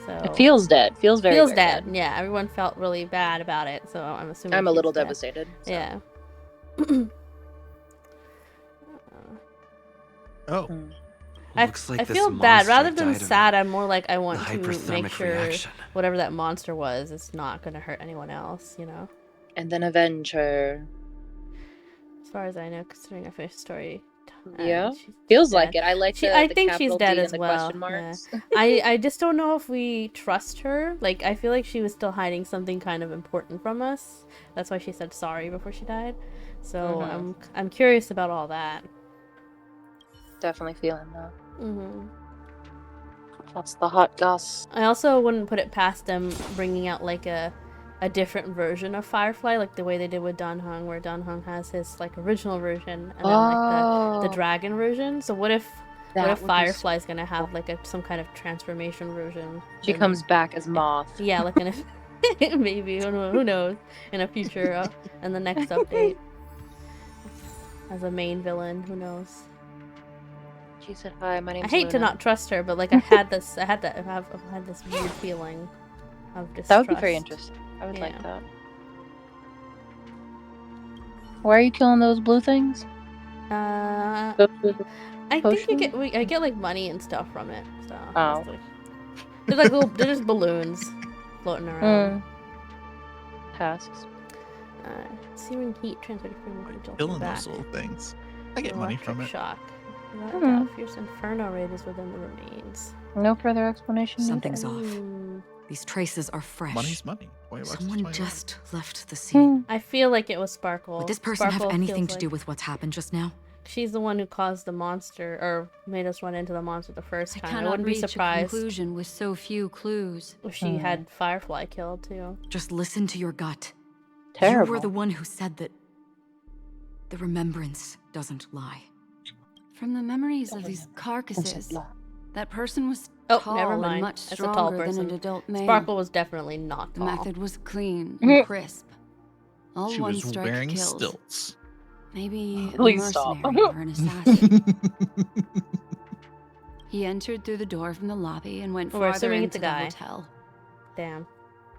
So It feels dead. Feels very, feels very dead. Yeah, everyone felt really bad about it, so I'm assuming I'm a she's little dead. devastated. So. Yeah. Oh. Looks like I this feel bad. monster Rather than died of sad, I'm more like I want the to make hyperthermic sure reaction. whatever that monster was is not going to hurt anyone else, you know? And then avenge her. As far as I know, considering I finished the story. Yeah. she's Feels dead. like it. I like the I think she's capital dead D as and the well. question marks. Yeah. I just don't know if we trust her. Like, I feel like she was still hiding something kind of important from us. That's why she said sorry before she died. So I'm curious about all that. Definitely feeling that. Mm-hmm. That's the hot goss. I also wouldn't put it past them bringing out like a different version of Firefly, like the way they did with Dan Heng, where Dan Heng has his like original version and then like the dragon version. So what if Firefly's gonna have like some kind of transformation version? She comes back as Moth. Yeah, like in a maybe who knows in a future in the next update as a main villain. Who knows? She said hi. My name's I hate to Luna. not trust her, but like I've had this weird feeling of distrust. That would be very interesting. I would like Yeah. that. Why are you killing those blue things? I Potion? think I get like money and stuff from it. So Oh. they're like they're just balloons floating around. Tasks. Searing heat transmitted from the angel Killing back. those little things. I get money from it. Shock. Fierce inferno rages within the remains. No further explanation. Something's needed? off. These traces are fresh. Money's money. $20 is Someone $20. just left the scene. I feel like it was Sparkle. Would this person Sparkle have anything feels to do like with what's happened just now? She's the one who caused the monster, or made us run into the monster the first I time. I cannot wouldn't be reach a surprised conclusion with so few clues. if she had Firefly killed too. Just listen to your gut. Terrible. You were the one who said that the remembrance doesn't lie. From the memories of these carcasses, that person was Oh, tall never and mind. much That's a tall stronger than person. an adult male. Sparkle was definitely not The tall. method was clean and crisp. All She one was strike wearing kills. stilts. Maybe a Please stop. mercenary or an assassin. He entered through the door from the lobby and went We're farther assuming it's into a the guy. hotel. Damn.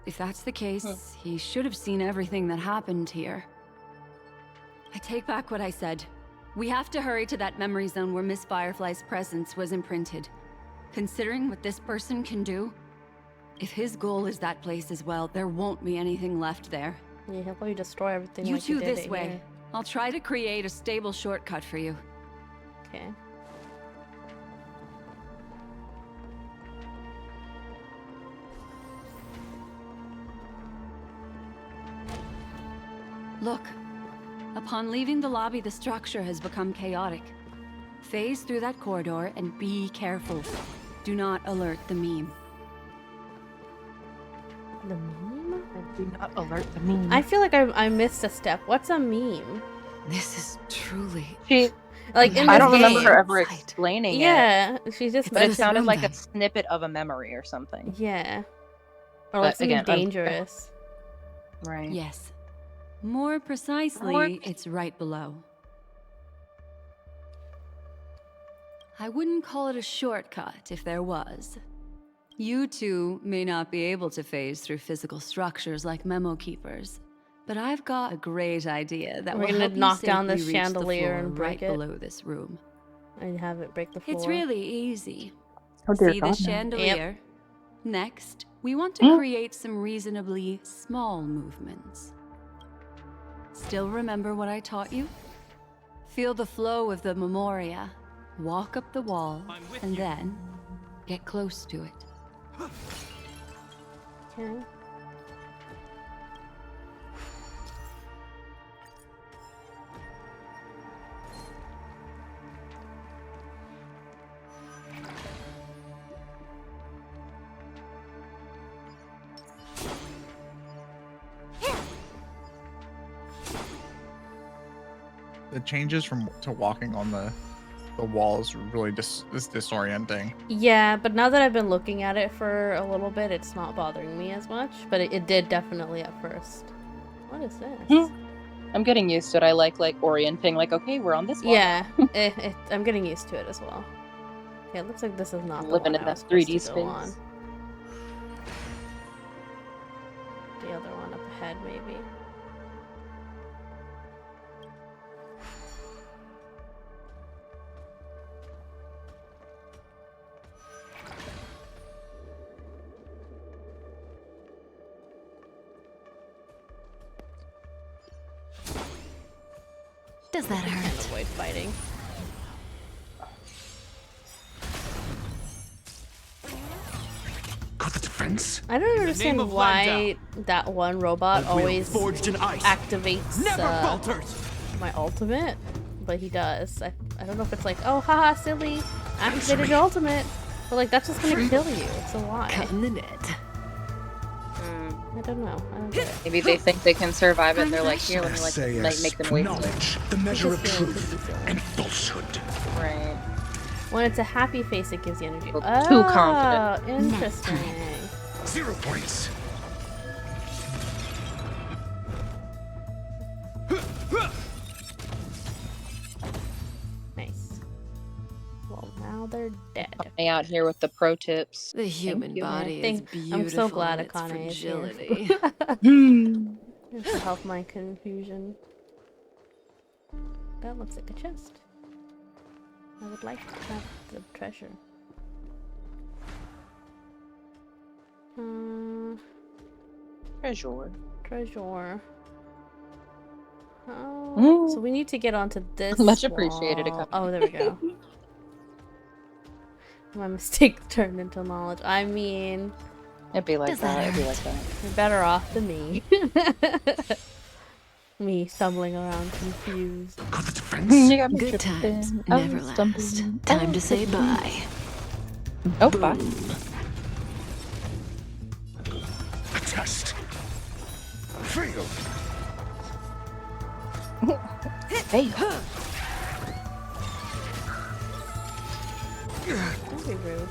If that's the case, he should have seen everything that happened here. I take back what I said. We have to hurry to that memory zone where Miss Firefly's presence was imprinted. Considering what this person can do, if his goal is that place as well, there won't be anything left there. Yeah, he'll probably destroy everything. You like he two did this it way. here. I'll try to create a stable shortcut for you. Okay. Look. Upon leaving the lobby, the structure has become chaotic. Phase through that corridor and be careful. Do not alert the meme. The meme? Do not alert the meme. I feel like I missed a step. What's a meme? This is truly. Like in I this don't remember game. her ever explaining it. Yeah, she just But it mentioned. sounded like a then. snippet of a memory or something. Yeah. Or like But something again, dangerous. Right. Yes. More precisely, it's right below. I wouldn't call it a shortcut if there was. You two may not be able to phase through physical structures like memo keepers, but I've got a great idea that We're will gonna help knock you down safely this reach the chandelier floor and break right it. below this room. And have it break the floor. It's really easy. Oh dear See God, the no. chandelier? Next, we want to create some reasonably small movements. Still remember what I taught you? Feel the flow of the memoria, walk up the wall, and then get close to it. Okay. The changes to walking on the walls really is disorienting. Yeah, but now that I've been looking at it for a little bit, it's not bothering me as much. But it did definitely at first. What is this? I'm getting used to it. I like orienting, like, okay, we're on this wall. Yeah, I'm getting used to it as well. Yeah, it looks like this is not the Living one in I was that supposed 3D to go on. space. The other one up ahead, maybe. Does that Can't hurt? avoid fighting. Got the defense? I don't name understand of why that one robot A will always forged in ice activates never falters. my ultimate, but he does. I don't know if it's like, oh, haha, silly, activated your ultimate, but like that's just gonna kill you. So why? Cutting the net. I don't know. I don't get it. Maybe they think they can survive it and they're like, here, let me Say make them waste it. knowledge, the measure of Just feeling truth too silly. and falsehood. Right. When it's a happy face, it gives you energy. Too Oh, confident. interesting. 0 points. Nice. Well, now they're dead. Me out here with the pro tips. The human you. body is Thank- beautiful. I'm so glad in its Akane is here. fragility. Just to help my confusion. That looks like a chest. I would like to have the treasure. Treasure. Treasure. Oh, Mm. so we need to get onto this. Much appreciated, wall. Akane. Oh, there we go. My mistake turned into knowledge. I mean, It'd be like Does that that. It'd be hurt? like that. you're better off than me. Me stumbling around confused. Got the defense? You got me Good tripping. times Oh, never last. stumbling. Time to say bye. Oh, bye. A test. Fail. Hey. Don't be rude.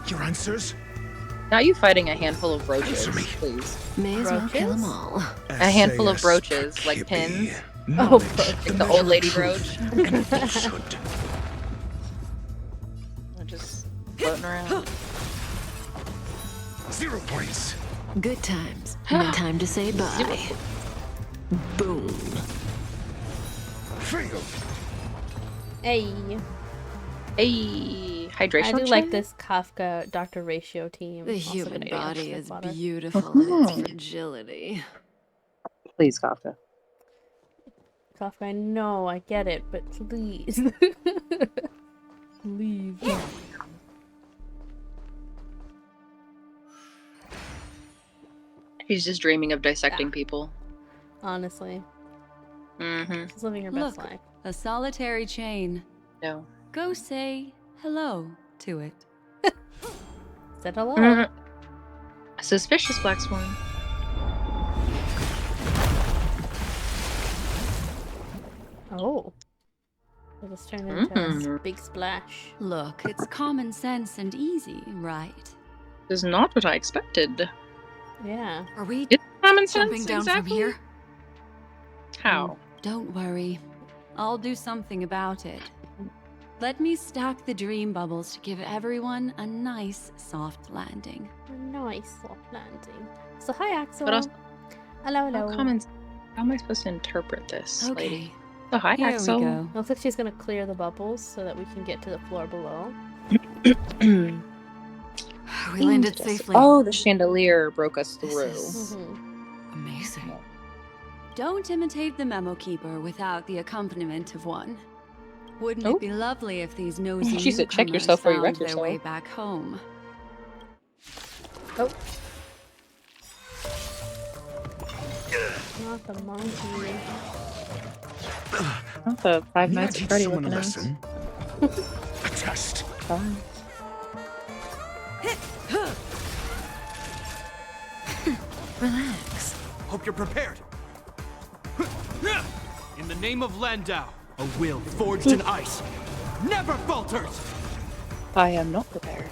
Your answers? Now you fighting a handful of roaches, Answer me. please. May as well kill them Roaches? all. A handful of SAS roaches, like Akibi. pins. Knowledge, Like the measure old of lady truth roach. and falsehood. They're just floating around. 0 points. Good times. No time to say bye. Boom. Hey. Hey, hydration. I do like this Kafka Dr. Ratio team. The Also human gonna body get is fodder. beautiful in its fragility. Please, Kafka. Kafka, I know, I get it, but please. Please. He's just dreaming of dissecting Yeah. people. Honestly. Mm-hmm. She's living her best Look, life. a solitary chain. No. Go say hello to it. Said hello. Suspicious, Black Swan. Oh. It just turned into a big splash. Look, it's common sense and easy, right? This is not what I expected. Yeah. Are we It's common sense, jumping down exactly. from here? How? Don't worry. I'll do something about it. Let me stack the dream bubbles to give everyone a nice, soft landing. A nice soft landing. So hi, Axel. But also, Hello, hello. how am I supposed to interpret this, Okay. lady? So hi, Here Axel. we go. Looks like she's gonna clear the bubbles so that we can get to the floor below. We landed safely. Oh, the chandelier broke us This through. is Mm-hmm. amazing. Don't imitate the memo keeper without the accompaniment of one. Wouldn't Oh. it be lovely if these nosy She said, "Check newcomers yourself before you found wreck their way yourself." back home? Oh. Not the monkey. Not the Five Can I Nights at teach Freddy someone a looking ass. lesson? A test. Fine. Relax. Hope you're prepared. In the name of Landau, a will forged in ice never falters! I am not prepared.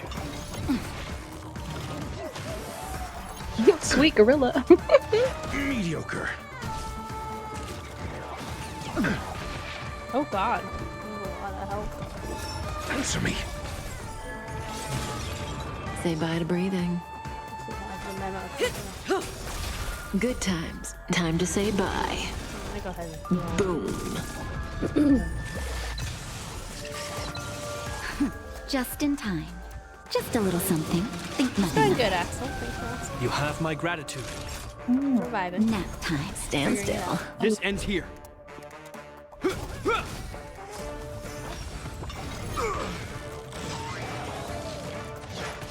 Sweet gorilla. Mediocre. Oh god. Need a lot of help. Answer me. Say bye to breathing. She has the memo. Good times. Time to say bye. I'm gonna go ahead and Boom. Just in time. Just a little something. Think Doing nothing of good, it. Axel. Thanks for asking. You have my gratitude. Surviving. Nap time. Stand Figuring it still. out. This ends here.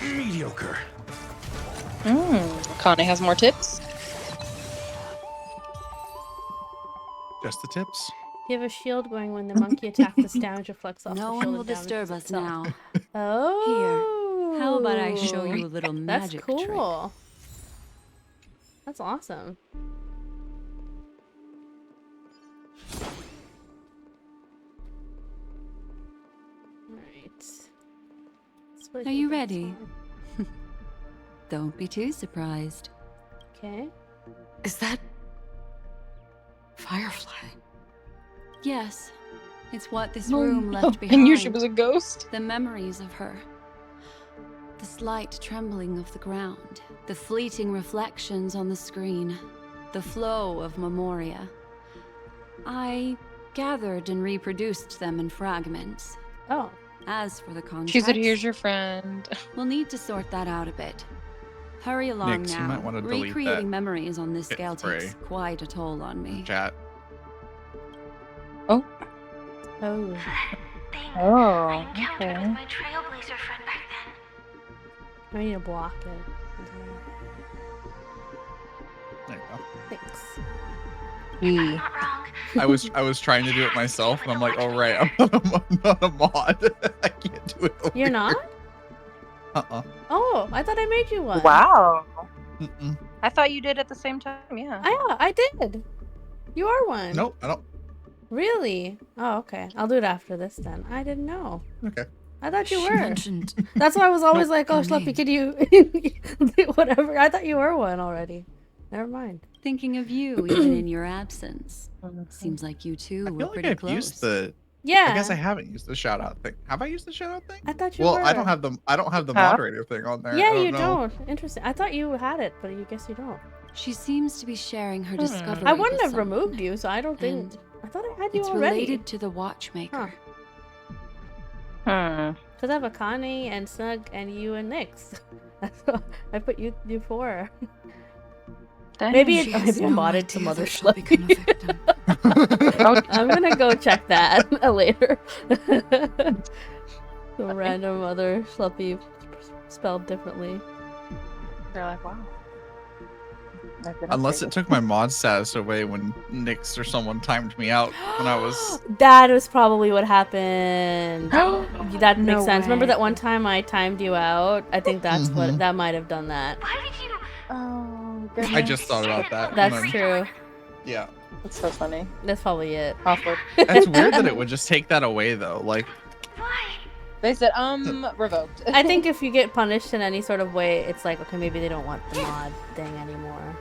Mediocre. Connie has more tips. Just the tips. You have a shield going when the monkey attacks. This damage reflects off No the one shield will and damages disturb us itself. now. Oh. How about I show you a little That's magic cool. trick? That's awesome. Alright. Are you ready? Don't be too surprised. Okay. Is that Firefly? Yes, it's what this room left I behind. knew she was a ghost. The memories of her. The slight trembling of the ground. The fleeting reflections on the screen. The flow of memoria. I gathered and reproduced them in fragments. Oh. As for the context, She said, "Here's your friend." we'll need to sort that out a bit. Hurry along Nix, you now. might wanna delete Recreating that memories on this hit scale takes spray. quite a toll on me. Chat. Oh. Oh, I encountered okay. with my trailblazer friend back then. I need to block it. There you go. Thanks. I'm not wrong. I was trying to do it myself, and I'm like, oh right, I'm not a mod. I can't do it. over You're not? here. Uh-uh. Oh, I thought I made you one. Wow. Mm-mm. I thought you did at the same time. Yeah. I did. You are one. Nope, I don't. Really? Oh, okay. I'll do it after this then. I didn't know. Okay. I thought you She were. mentioned That's why I was always like, oh, Your Schleppy, name. could you whatever. I thought you were one already. Never mind. Thinking of you even in your absence. Seems like you two I were feel like pretty I've close. used the. Yeah. I guess I haven't used the shout out thing. Have I used the shout out thing? I thought you Well, were. I don't have the Huh? moderator thing on there. Yeah, I you know. don't. Interesting. I thought you had it, but I guess you don't. She seems to be sharing her discovery. I wouldn't with have removed someone. you, so I don't think. And I thought I had you It's already. related to the Watchmaker. Hmm. Because I have Akane and Snug and you and Nyx. I put you four. Maybe Dang. it, maybe I modded some other she'll stuff. become a victim. I'm gonna go check that later. Some random other Schleppy spelled differently. They're like, wow. Unless it took my mod status away when Nyx or someone timed me out when I was. That was probably what happened. That makes No sense. Remember way. that one time I timed you out? I think that's what Mhm. that might have done that. Why did you? Oh, goodness. I just thought about that. That's and then- true. Yeah. That's so funny. That's probably it. Awkward. That's weird that it would just take that away though. Like, Why? They said, revoked. I think if you get punished in any sort of way, it's like, okay, maybe they don't want the mod thing anymore.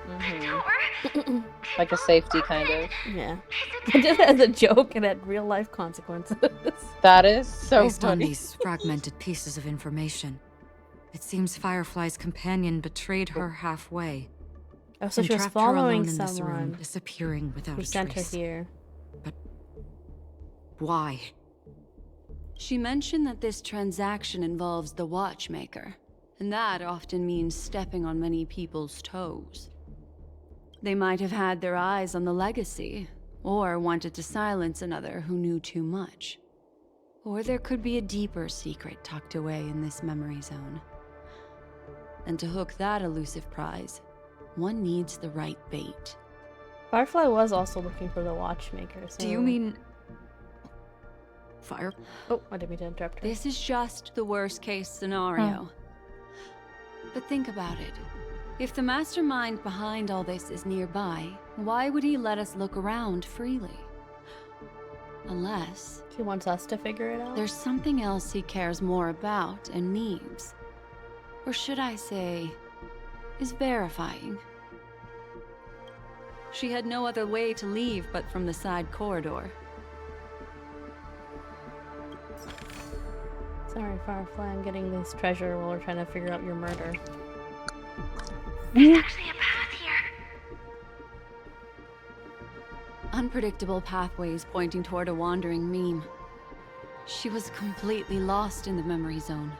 Mhm. Like a safety kind of. Yeah. I did it as a joke and had real life consequences. That is so Based on funny. these fragmented pieces of information, it seems Firefly's companion betrayed her halfway. Oh, so and she was trapped her alone following in this room, someone disappearing without who a sent her trace. here. Why? She mentioned that this transaction involves the Watchmaker, and that often means stepping on many people's toes. They might have had their eyes on the legacy, or wanted to silence another who knew too much. Or there could be a deeper secret tucked away in this memory zone. And to hook that elusive prize, one needs the right bait. Firefly was also looking for the Watchmaker. So... Do you mean... Fire? Oh, I didn't mean to interrupt her. This is just the worst case scenario. But think about it. If the mastermind behind all this is nearby, why would he let us look around freely? Unless He wants us to figure it out. there's something else he cares more about and needs. Or should I say, is verifying. She had no other way to leave but from the side corridor. Sorry, Firefly, I'm getting this treasure while we're trying to figure out your murder. There's actually a path here. Unpredictable pathways pointing toward a wandering meme. She was completely lost in the memory zone.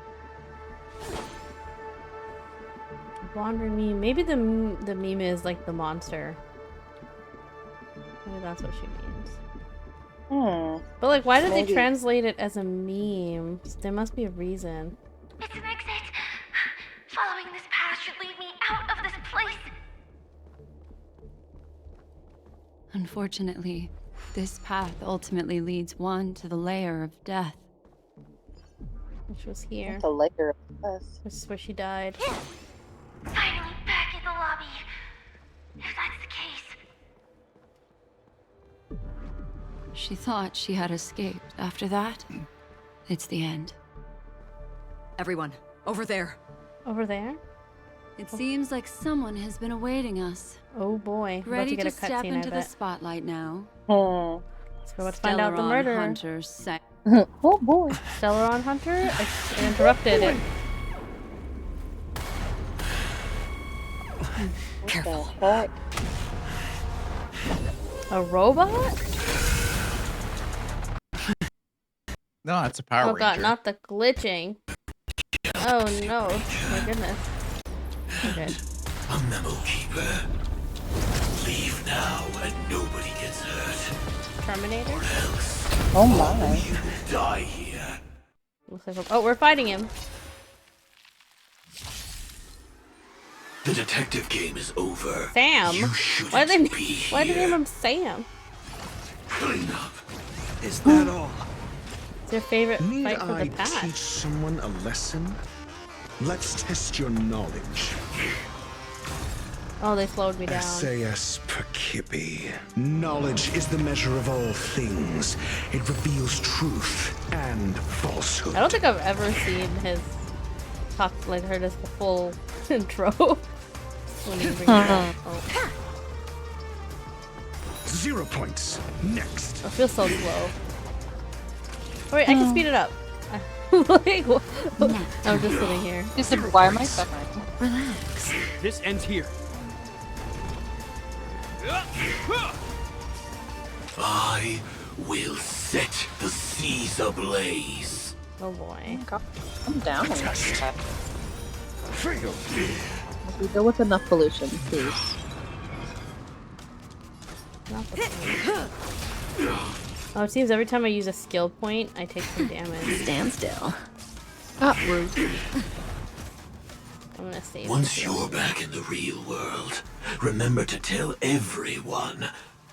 Wandering meme. Maybe the meme is like the monster. Maybe that's what she means. But like, why did they Maybe. translate it as a meme? There must be a reason. It's an exit. Following this path should lead me out of this place. Unfortunately, this path ultimately leads one to the lair of death. Which was here. The layer of us. This is where she died. Finally back in the lobby. If that's the case. She thought she had escaped. After that, it's the end. Everyone, over there. Over there? It seems like someone has been awaiting us. Oh boy. About Ready to get to a step cutscene, into I the bet. spotlight now. Let's find out the Stellaron murderer. Hunter sec- Oh boy. Stellaron Hunter? I interrupted it. Careful. What A robot? no, it's a Power Oh god, Ranger. not the glitching. Oh no. My goodness. Okay. A memo keeper. Leave now and nobody gets hurt. Terminator? Else Oh my. you will die here. Looks like oh, we're fighting him. The detective game is over. Sam? You shouldn't Why did be they here. name him Sam? Clean up. Is that all? It's your favorite Need fight for I the past. teach someone a lesson? Let's test your knowledge. Oh, they slowed me down. SAS Perkipi. Knowledge is the measure of all things. It reveals truth and falsehood. I don't think I've ever seen his talk, like heard his full intro. When he brings it up. Oh, 0 points. Next. it feels so slow. Oh, wait, I can speed it up. Like, I'm just sitting here. She said, why am I suffering? Relax. This ends here. I will set the seas ablaze. Oh boy. I'm down. Test. Fail. We go with enough pollution, please. Not the same. Oh, it seems every time I use a skill point, I take some damage. Stand still. Rude. I'm gonna save Once it. you're back in the real world, remember to tell everyone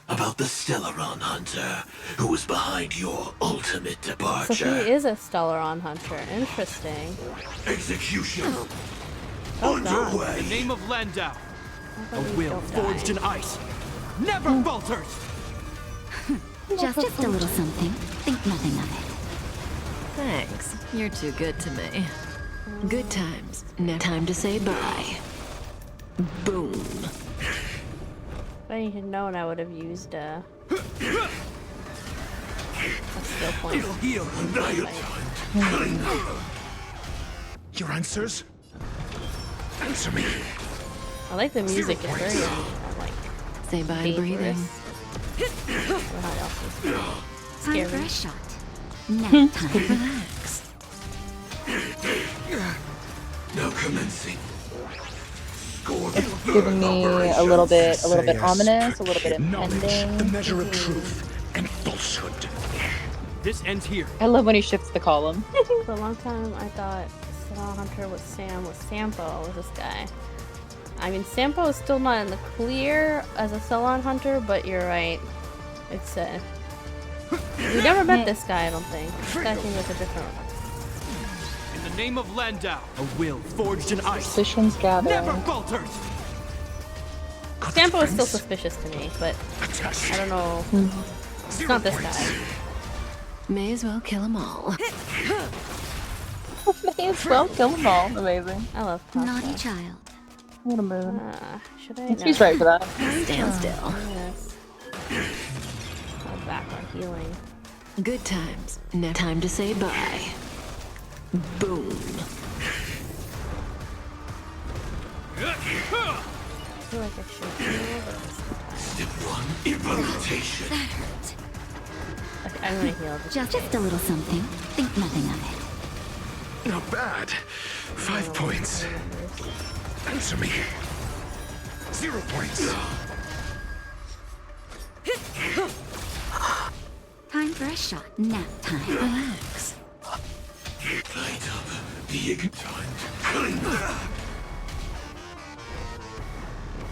about the Stellaron Hunter who was behind your ultimate So departure. he is a Stellaron hunter. Interesting. Execution Oh god. underway. In the name of Landau, I a thought we will don't forged die. in ice never falters. Just a little something. Think nothing of it. Thanks. You're too good to me. Good times. Now time to say bye. Boom. If I had known, I would have used a skill point. It'll heal the night. Your answers? Answer me. I like the music. It's very like Say bye to breathing. dangerous. Or how else is Time for scary. a shot. Nap time. Relax. Now commencing. Score It's giving me a little bit ominous, a little bit Knowledge, the impending. measure of truth and falsehood. This ends here. I love when he shifts the column. For a long time, I thought Stellaron Hunter was Sampo was this guy. I mean, Sampo is still not in the clear as a Stellaron Hunter, but you're right. It's we never met this guy, I don't think. This guy seems like a different one. In the name of Landau, a will forged in ice Suspicions gathering. never falters. Sampo is still suspicious to me, but I don't know. It's not this guy. May as well kill them all. May as well kill them all. Amazing. I love Naughty Kafka. child. What a moon. Should I? She's right for that. Stand still. Yes. I'm back on healing. Good times. Now time to say bye. Boom. I feel like I should heal, but it's fine. Step 1, implementation. Okay, I'm gonna heal. Just a little something. Think nothing of it. Not bad. 5 points. Answer me. 0 points. Time for a shot. Nap time. Relax. Light up the time.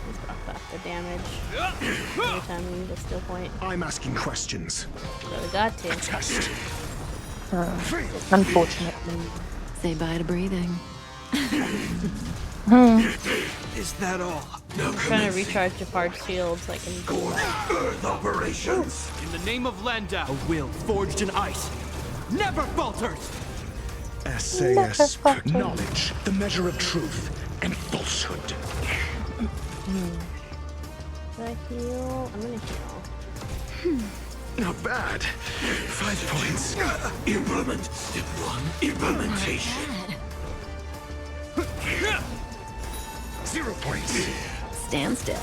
Let's brought back the damage. Every time we use a skill point. I'm asking questions. So we got to. Test. Unfortunately. Say bye to breathing. Is that all? Now I'm trying to recharge Jafard's shield so I can do that. Earth operations. In the name of Landau, a will forged in ice never falters. SAS. Knowledge, the measure of truth and falsehood. Should I heal? I'm gonna heal. Not bad. 5 points. Implement. Step 1, implementation. 0 points. Stand still.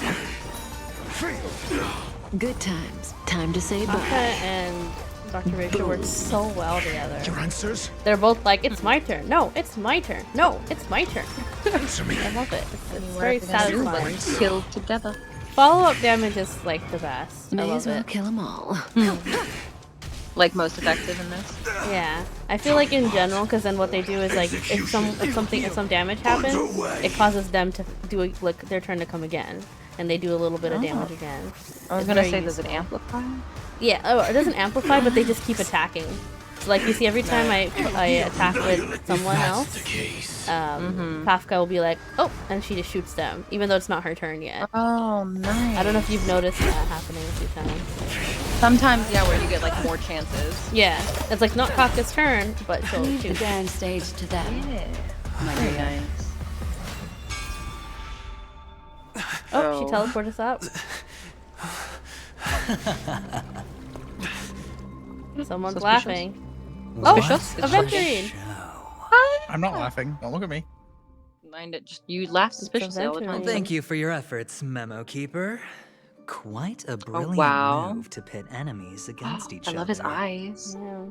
Good times. Time to say Kafka bye. and Dr. Rachel work so well together. Your answers? They're both like, it's my turn. No, it's my turn. No, it's my turn. Answer me. I love it. It's very satisfying. Killed together. Follow-up damage is like the best. I May love as well it. kill them all. Like most effective in this. Yeah, I feel like in general, because then what they do is like, if some damage happens, it causes them to do like their turn to come again, and they do a little bit of damage again. I was It's gonna very say, does it useful. amplify? Yeah, oh, it doesn't amplify, but they just keep attacking. So like you see, every time I attack with someone else, Kafka will be like, oh, and she just shoots them, even though it's not her turn yet. Oh, nice. I don't know if you've noticed that happening a few times. Sometimes, yeah, where you get like more chances. Yeah, it's like not Kafka's turn, but she'll Leave the shoot. grand stage to them. Yeah. Very nice. Oh, she So- teleported us out. Someone's Suspicious? laughing. Suspicious? Oh, Aventurine! I'm not laughing. Don't look at me. Mind it, just you laugh suspiciously all the Aventurine. time. Thank you for your efforts, Memo Keeper. Quite a brilliant wow. move to pit enemies against each I other. love his eyes. Yeah.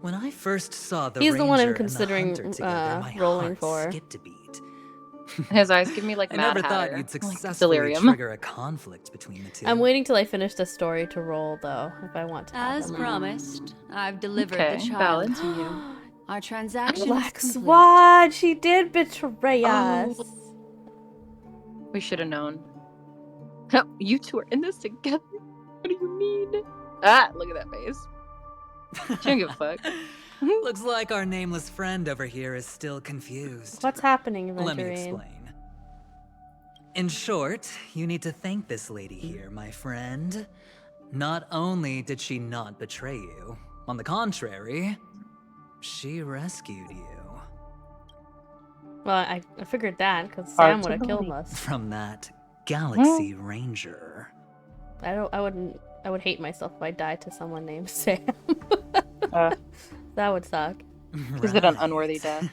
When I first saw the He's the one I'm ranger and the considering hunter together, my rolling heart for. skipped a beat. His eyes give me like I Mad never thought Hatter, you'd like successfully delirium. trigger a conflict between the two. I'm waiting till I finish the story to roll, though, if I want to. As promised, I've delivered Okay, the child valid. to you. Our transaction Black is complete. Swan! She did betray us. We should have known. You two are in this together? What do you mean? Ah, look at that face. She don't give a fuck. Looks like our nameless friend over here is still confused. What's happening, Let me Aventurine? explain. In short, you need to thank this lady here, my friend. Not only did she not betray you, on the contrary, she rescued you. Well, I figured that, because Sam would have killed us. From that Galaxy Ranger. I would hate myself if I died to someone named Sam. That would suck. Is it an unworthy death?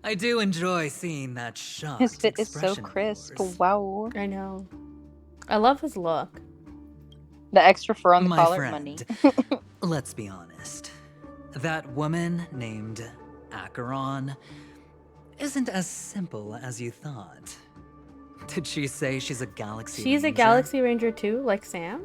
I do enjoy seeing that shocked His fit is so expression of crisp. yours. Wow. I know. I love his look. The extra fur on the My collar, friend, money. let's be honest. That woman named Acheron isn't as simple as you thought. Did she say she's a Galaxy She's Ranger? a Galaxy Ranger too, like Sam?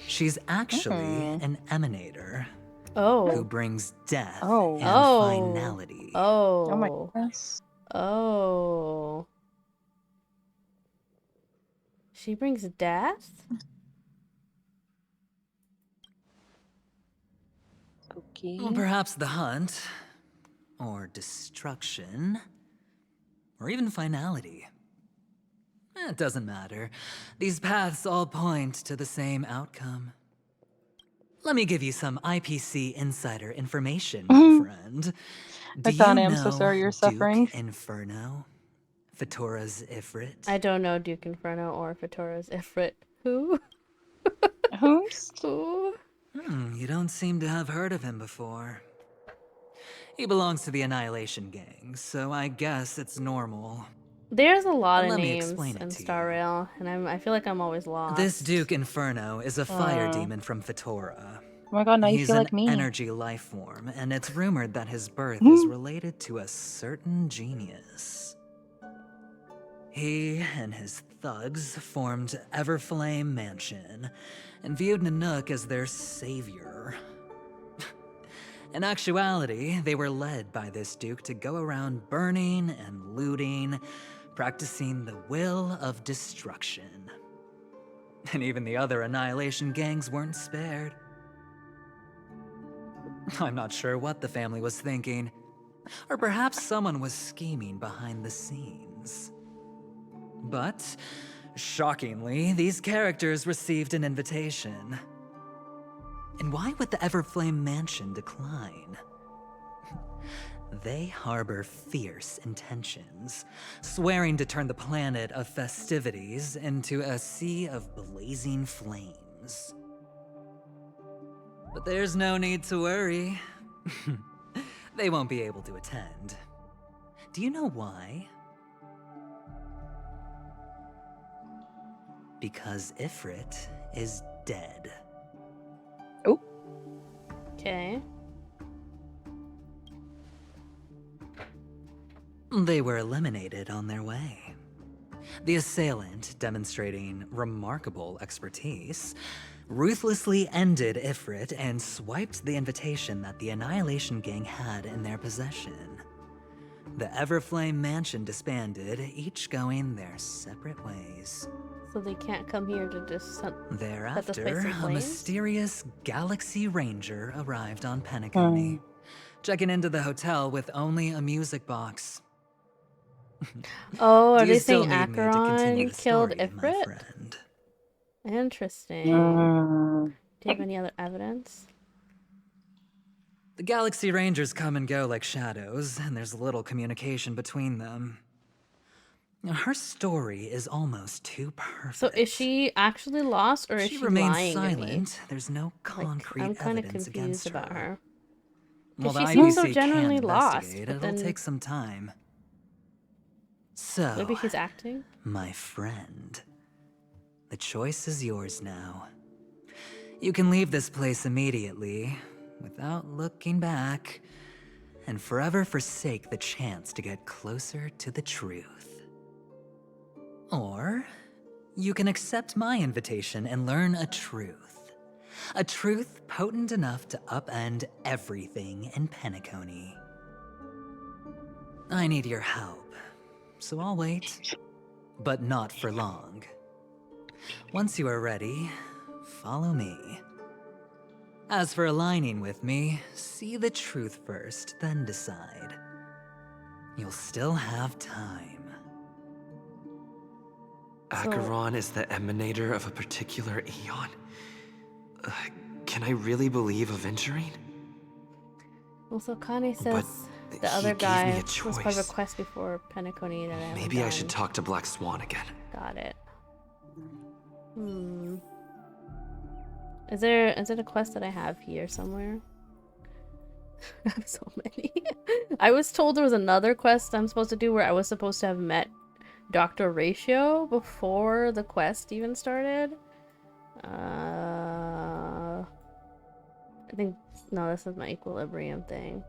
She's actually an Emanator. Oh. Who brings death Oh. and Oh. finality. Oh. Oh my goodness. Oh. She brings death? Okay. Well, perhaps the hunt, or destruction, or even finality. It doesn't matter. These paths all point to the same outcome. Let me give you some IPC insider information, my friend. Do you Akane, I'm know so sorry you're Duke suffering. Inferno? Fatora's Ifrit? I don't know Duke Inferno or Fatora's Ifrit. Who? Who's? Who? You don't seem to have heard of him before. He belongs to the Annihilation Gang, so I guess it's normal. There's a lot of Let me names explain it in to Star Rail, and I feel like I'm always lost. This Duke Inferno is a fire demon from Fatora. Oh my god, now you He's feel an like me. energy life form, and it's rumored that his birth is related to a certain genius. He and his thugs formed Everflame Mansion and viewed Nanook as their savior. In actuality, they were led by this Duke to go around burning and looting, practicing the will of destruction. And even the other Annihilation gangs weren't spared. I'm not sure what the family was thinking, or perhaps someone was scheming behind the scenes. But, shockingly, these characters received an invitation. And why would the Everflame Mansion decline? They harbor fierce intentions, swearing to turn the planet of festivities into a sea of blazing flames. But there's no need to worry. They won't be able to attend. Do you know why? Because Ifrit is dead. Oh. Okay. They were eliminated on their way. The assailant, demonstrating remarkable expertise, ruthlessly ended Ifrit and swiped the invitation that the Annihilation Gang had in their possession. The Everflame Mansion disbanded, each going their separate ways. So they can't come here to just set this place Thereafter, in a flames? mysterious Galaxy Ranger arrived on Penacony, checking into the hotel with only a music box. Oh, are Do you they still saying need me to continue Acheron the killed story, my Ifrit? friend? Interesting. Do you have any other evidence? The Galaxy Rangers come and go like shadows, and there's little communication between them. Her story is almost too perfect. So is she actually lost, or is She she remains lying silent. to me? There's no concrete I'm kind of evidence confused against about her. Well, Because the she seems so IPC genuinely can lost, investigate. but It'll then take some time. So, maybe she's acting. my friend, the choice is yours now. You can leave this place immediately, without looking back, and forever forsake the chance to get closer to the truth. Or, you can accept my invitation and learn a truth. A truth potent enough to upend everything in Penacony. I need your help, so I'll wait, but not for long. Once you are ready, follow me. As for aligning with me, see the truth first, then decide. You'll still have time. Acheron is the emanator of a particular eon. Can I really believe Aventurine? Also, Kane says the other guy was part of a quest before Penacony that I haven't Maybe I done. should talk to Black Swan again. Got it. Is there a quest that I have here somewhere? I have so many. I was told there was another quest I'm supposed to do where I was supposed to have met Dr. Ratio before the quest even started. I think no, this is my equilibrium thing.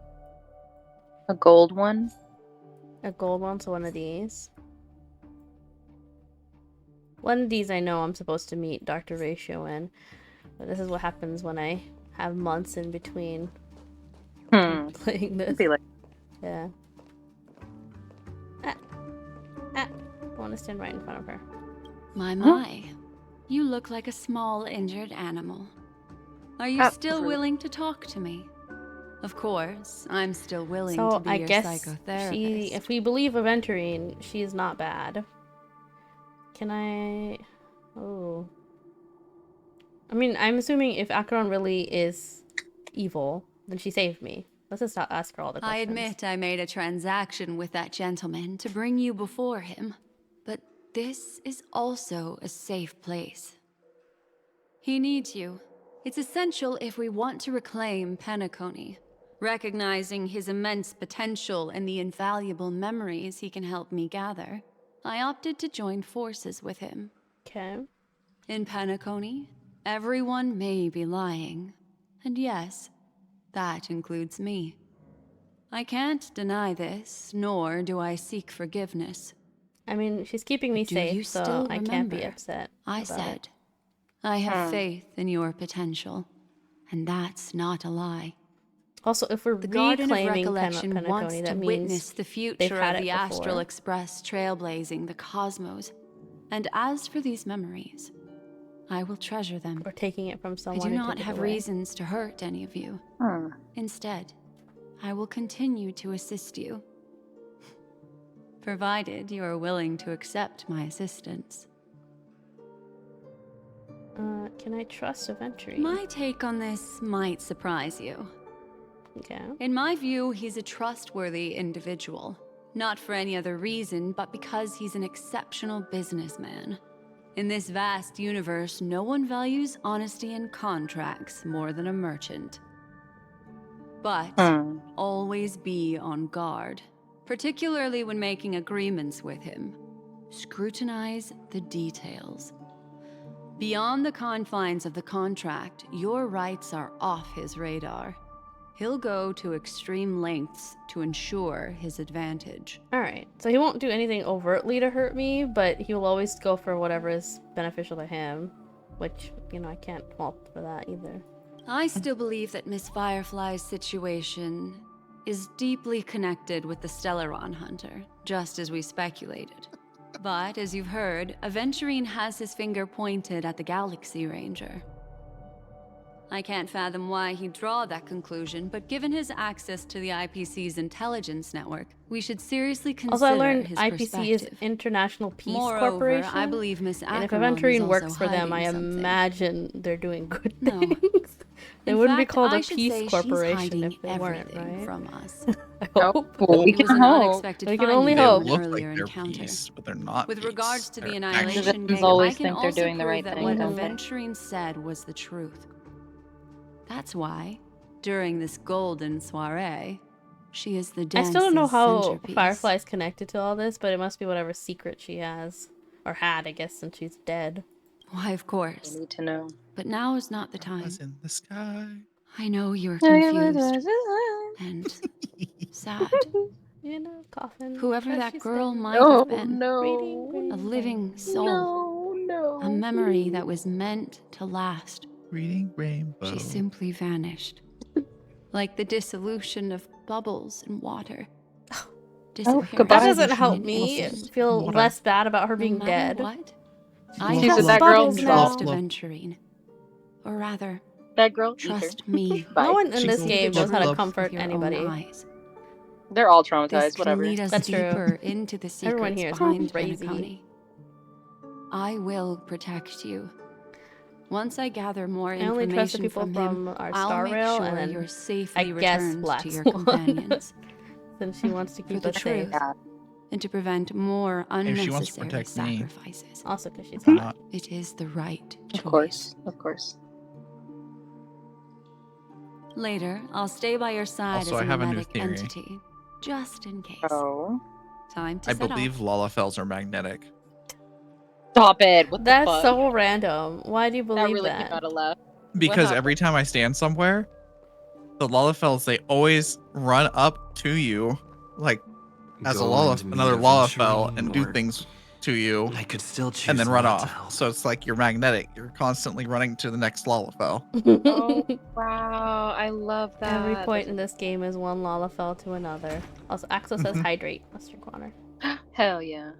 A gold one? A gold one, so one of these. One of these I know I'm supposed to meet Dr. Ratio in. But this is what happens when I have months in between playing this. Yeah. I want to stand right in front of her. My. You look like a small injured animal. Are you still willing to talk to me? Of course, I'm still willing to be your psychotherapist. If we believe Aventurine, she is not bad. Can I... Oh... I mean, I'm assuming if Acheron really is evil, then she saved me. Let's just not ask her all the questions. I admit I made a transaction with that gentleman to bring you before him, but this is also a safe place. He needs you. It's essential if we want to reclaim Penacony. Recognizing his immense potential and the invaluable memories he can help me gather, I opted to join forces with him. Okay. In Penacony, everyone may be lying. And yes, that includes me. I can't deny this, nor do I seek forgiveness. I mean, she's keeping me safe, so I can't be upset. I said, I have faith in your potential, and that's not a lie. Also, if we're the Garden of reclaiming Recollection Penacony, wants that to means witness the future had of the it before. Astral Express trailblazing the cosmos. And as for these memories, I will treasure them. Or taking it from I someone. do who not took it have away. reasons to hurt any of you. Instead, I will continue to assist you. Provided you are willing to accept my assistance. Can I trust Aventurine? My take on this might surprise you. Okay. In my view, he's a trustworthy individual. Not for any other reason, but because he's an exceptional businessman. In this vast universe, no one values honesty and contracts more than a merchant. But always be on guard, particularly when making agreements with him. Scrutinize the details. Beyond the confines of the contract, your rights are off his radar. He'll go to extreme lengths to ensure his advantage. Alright, so he won't do anything overtly to hurt me, but he will always go for whatever is beneficial to him. Which, you know, I can't fault for that either. I still believe that Miss Firefly's situation is deeply connected with the Stellaron Hunter, just as we speculated. But, as you've heard, Aventurine has his finger pointed at the Galaxy Ranger. I can't fathom why he'd draw that conclusion, but given his access to the IPC's intelligence network, we should seriously consider Also, I learned his IPC is perspective. International Peace Moreover, Corporation. I believe Miss and if Acheron is Aventurine also works for them, I hiding something. imagine they're doing good No. things. They In wouldn't be fact, called I a should say Peace she's Corporation hiding if they weren't, everything right? from us. I hope. We It was can an hope. unexpected We can finding only from hope. an Look earlier like they're encounter. peace, but they're not With peace. regards to the They're Annihilation actually- Gate, always I can think they're also doing the prove right that thing, what don't they? Aventurine said was the truth. That's why, during this golden soiree, she is the I dance's still don't know how centerpiece. Firefly is connected to all this, but it must be whatever secret she has. Or had, I guess, since she's dead. Why, of course. I need to know. But now is not the time. Was in the sky. I know you're confused and sad. You know, coffin. Whoever as that she's girl saying. might have been, Reading a rainbow. living soul, No. a memory that was meant to last. Reading rainbow. She simply vanished, like the dissolution of bubbles in water. goodbye. That doesn't help in me innocence. feel Water. less bad about her No being matter dead. what, She's I just have that girl bubbles the now. trust of Venturine. Or rather, That girl, trust me. Bye. No one in She this goes, game knows how to "Love." comfort With your own anybody. eyes. They're all This traumatized. can Whatever. lead us That's true. deeper into the Everyone secrets here is behind crazy. Penacony. I will protect you. Once I gather more I only trust the information people from from him, our I'll Star make Rail sure and then you're safely I guess returned Black to your Swan. companions. Since she wants to For keep the us safe. truth, and to prevent more If she wants to unnecessary protect me. sacrifices. Also because she's Why hot. not? It is the right choice. Of course. Later, I'll stay by your side Also, as I a have a new magnetic theory. entity, just in case. Oh. Time to I set believe off. Lalafels are magnetic. Stop it. What the That's fuck? so random. Why do you That believe really that? came out of left. Because happened? every time I stand somewhere, the Lalafels, they always run up to you, like as Go and meet another a Lalafell, Venturine, and do or things to you, I could still choose and then run not to off. help. So it's like you're magnetic. You're constantly running to the next Lalafell. Oh, wow. I love that. Every point in this game is one Lalafell to another. Also, Axel says hydrate, Mr. Connor. Hell yeah.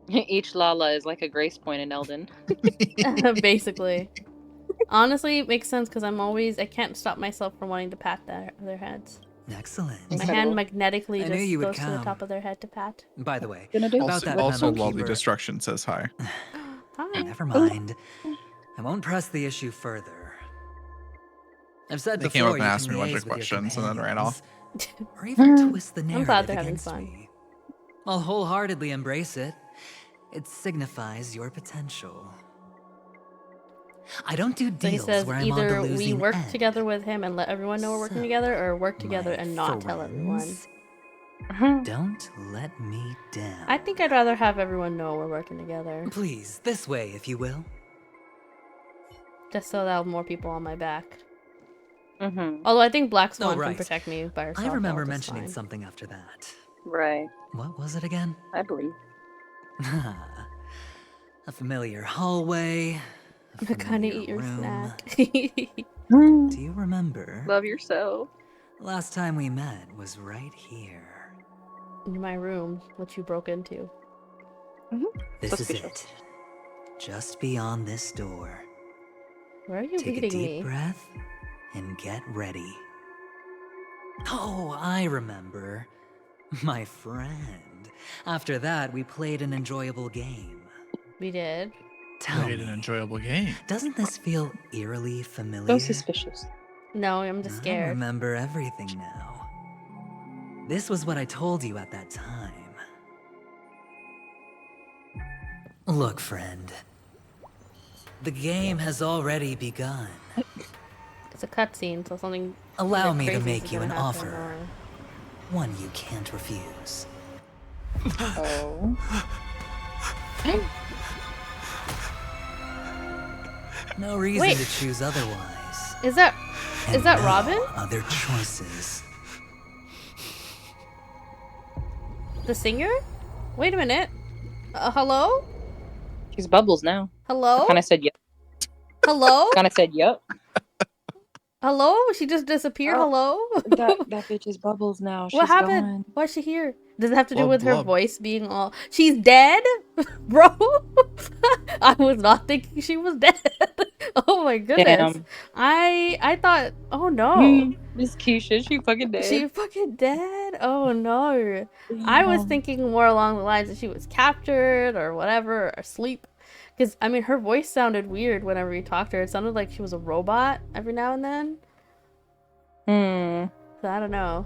Each Lala is like a grace point in Elden. Basically. Honestly, it makes sense because I can't stop myself from wanting to pat their heads. Excellent. My hand magnetically I knew just you would goes to the come. top of their head to pat. By the way, Gonna do? about Also, that also memo Lovely keeper- Destruction says hi. Hi. Never mind. I won't press the issue further. I've said They before came up and you asked can me a bunch liaise of with your questions and then ran off. companions, or even twist the I'm narrative glad they're having against fun. me. I'll wholeheartedly embrace it. It signifies your potential. I don't do So he deals says where I'm on the either we losing work end. together with him and let everyone know we're working So, together, or work together my and not tell everyone. friends, don't let me down. I think I'd rather have everyone know we're working together. Please, this way, if you will. Just so that more people on my back. Mm-hmm. Although I think Black Swan right. can protect me by herself. I remember all just mentioning fine. something after that. Right. What was it again? I believe. A familiar hallway. A Kinda familiar eat your room. snack. Do you remember? Love yourself. Last time we met was right here. In my room, which you broke into. This is Suspicious. it. Just beyond this door. Where are you Take a leading deep me? breath and get ready. Oh, I remember. My friend. After that, we played an enjoyable game. We did. Tell Played me, an enjoyable game. doesn't this feel eerily familiar? So suspicious. No, I'm just I scared. remember everything now. This was what I told you at that time. Look, friend. The game has already begun. It's a cutscene, so something. Allow either me to crazy make is you gonna an happen, offer. or- One you can't refuse. Oh. No reason Wait. to choose otherwise. Is that And that no Robin? Other choices. The singer? Wait a minute. Hello? She's Bubbles now. Hello? I kind of said yep. Hello? Kind of said yep. Hello? She just disappeared. Hello? That bitch is Bubbles now. She's What happened? gone. Why's she here? Does it have to do Blub, with her blub. voice being all... She's dead? Bro? I was not thinking she was dead. Oh my goodness. Damn. I thought... Oh no. Miss Keisha, she fucking dead. She fucking dead? Oh no. I was thinking more along the lines that she was captured or whatever, or asleep. Because, I mean, her voice sounded weird whenever you talked to her. It sounded like she was a robot every now and then. So I don't know.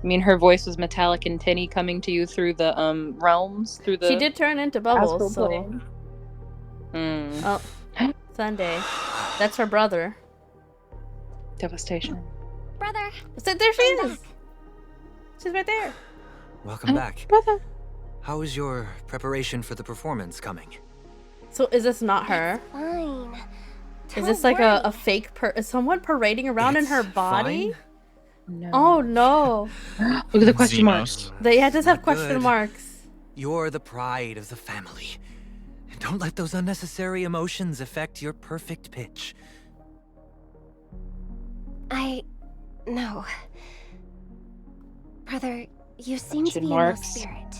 I mean, her voice was metallic and tinny coming to you through the realms, through the. She did turn into astral Bubbles, so... plane. Oh, Sunday. That's her brother. Devastation. Brother. There she is! She's right there. Welcome back. Brother. How is your preparation for the performance coming? So is this not her? Fine. Is this like a fake is someone parading around in her body? Fine? No. Oh no. Look at the question marks. They just have Not question good. marks. You're the pride of the family. Don't let those unnecessary emotions affect your perfect pitch. No. Brother, you seem to Question be in low marks. spirit.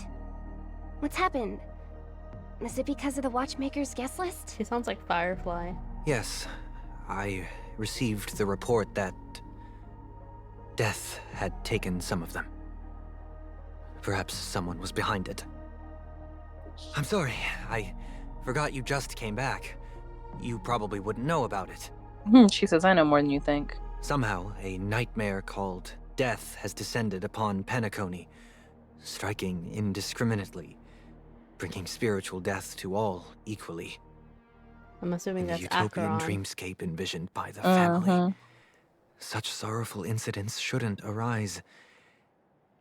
What's happened? Is it because of the Watchmaker's guest list? She sounds like Firefly. Yes, I received the report that death had taken some of them. Perhaps someone was behind it. I'm sorry, I forgot you just came back. You probably wouldn't know about it. She says, I know more than you think. Somehow, a nightmare called death has descended upon Penacony, striking indiscriminately, bringing spiritual death to all equally. I'm assuming In the that's utopian Acheron. dreamscape envisioned by the family. Such sorrowful incidents shouldn't arise.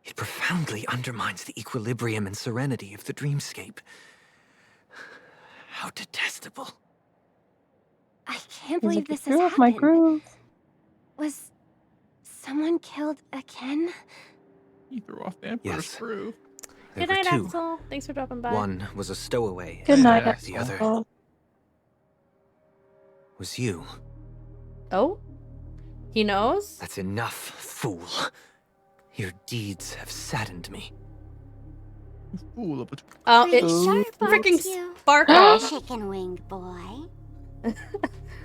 It profoundly undermines the equilibrium and serenity of the dreamscape. How detestable. I can't believe this has Threw off my happened. groove. Was someone killed again? He threw off the Emperor's Yes. groove. There Good were night, two. Axel. Thanks for dropping by. One was a stowaway. Good night, and Axel. the other was you. Oh? He knows? That's enough, fool. Your deeds have saddened me. Fool of a Oh, it Sharp freaking on you. sparkles. Chicken wing boy.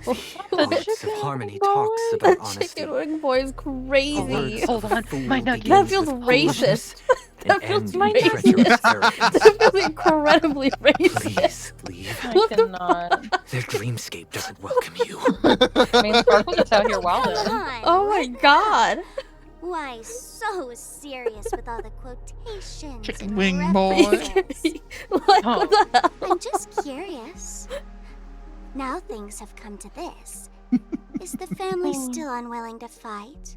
Poets of harmony talks about honesty. Chicken wing boy is crazy. Words Hold of a on, fool my nugget. That begins feels with racist. foolishness That and feels ends in racist. treacherous arrogance. That feels incredibly racist. Please leave. I What the cannot. Their dreamscape doesn't welcome you. I mean, Sparkle's just out here Come wilding. on. Oh my god. Why so serious with all the quotations? Chicken and wing boy. references? Like, what the hell? I'm just curious. Now things have come to this. Is the family still unwilling to fight?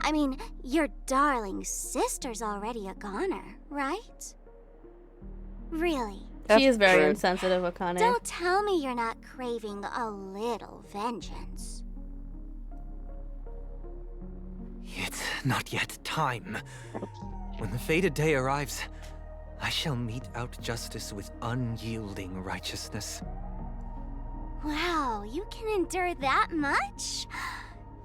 I mean, your darling sister's already a goner, right? Really? She is very rude. insensitive, Akane. Don't tell me you're not craving a little vengeance. It's not yet time. When the fated day arrives, I shall mete out justice with unyielding righteousness. Wow, you can endure that much?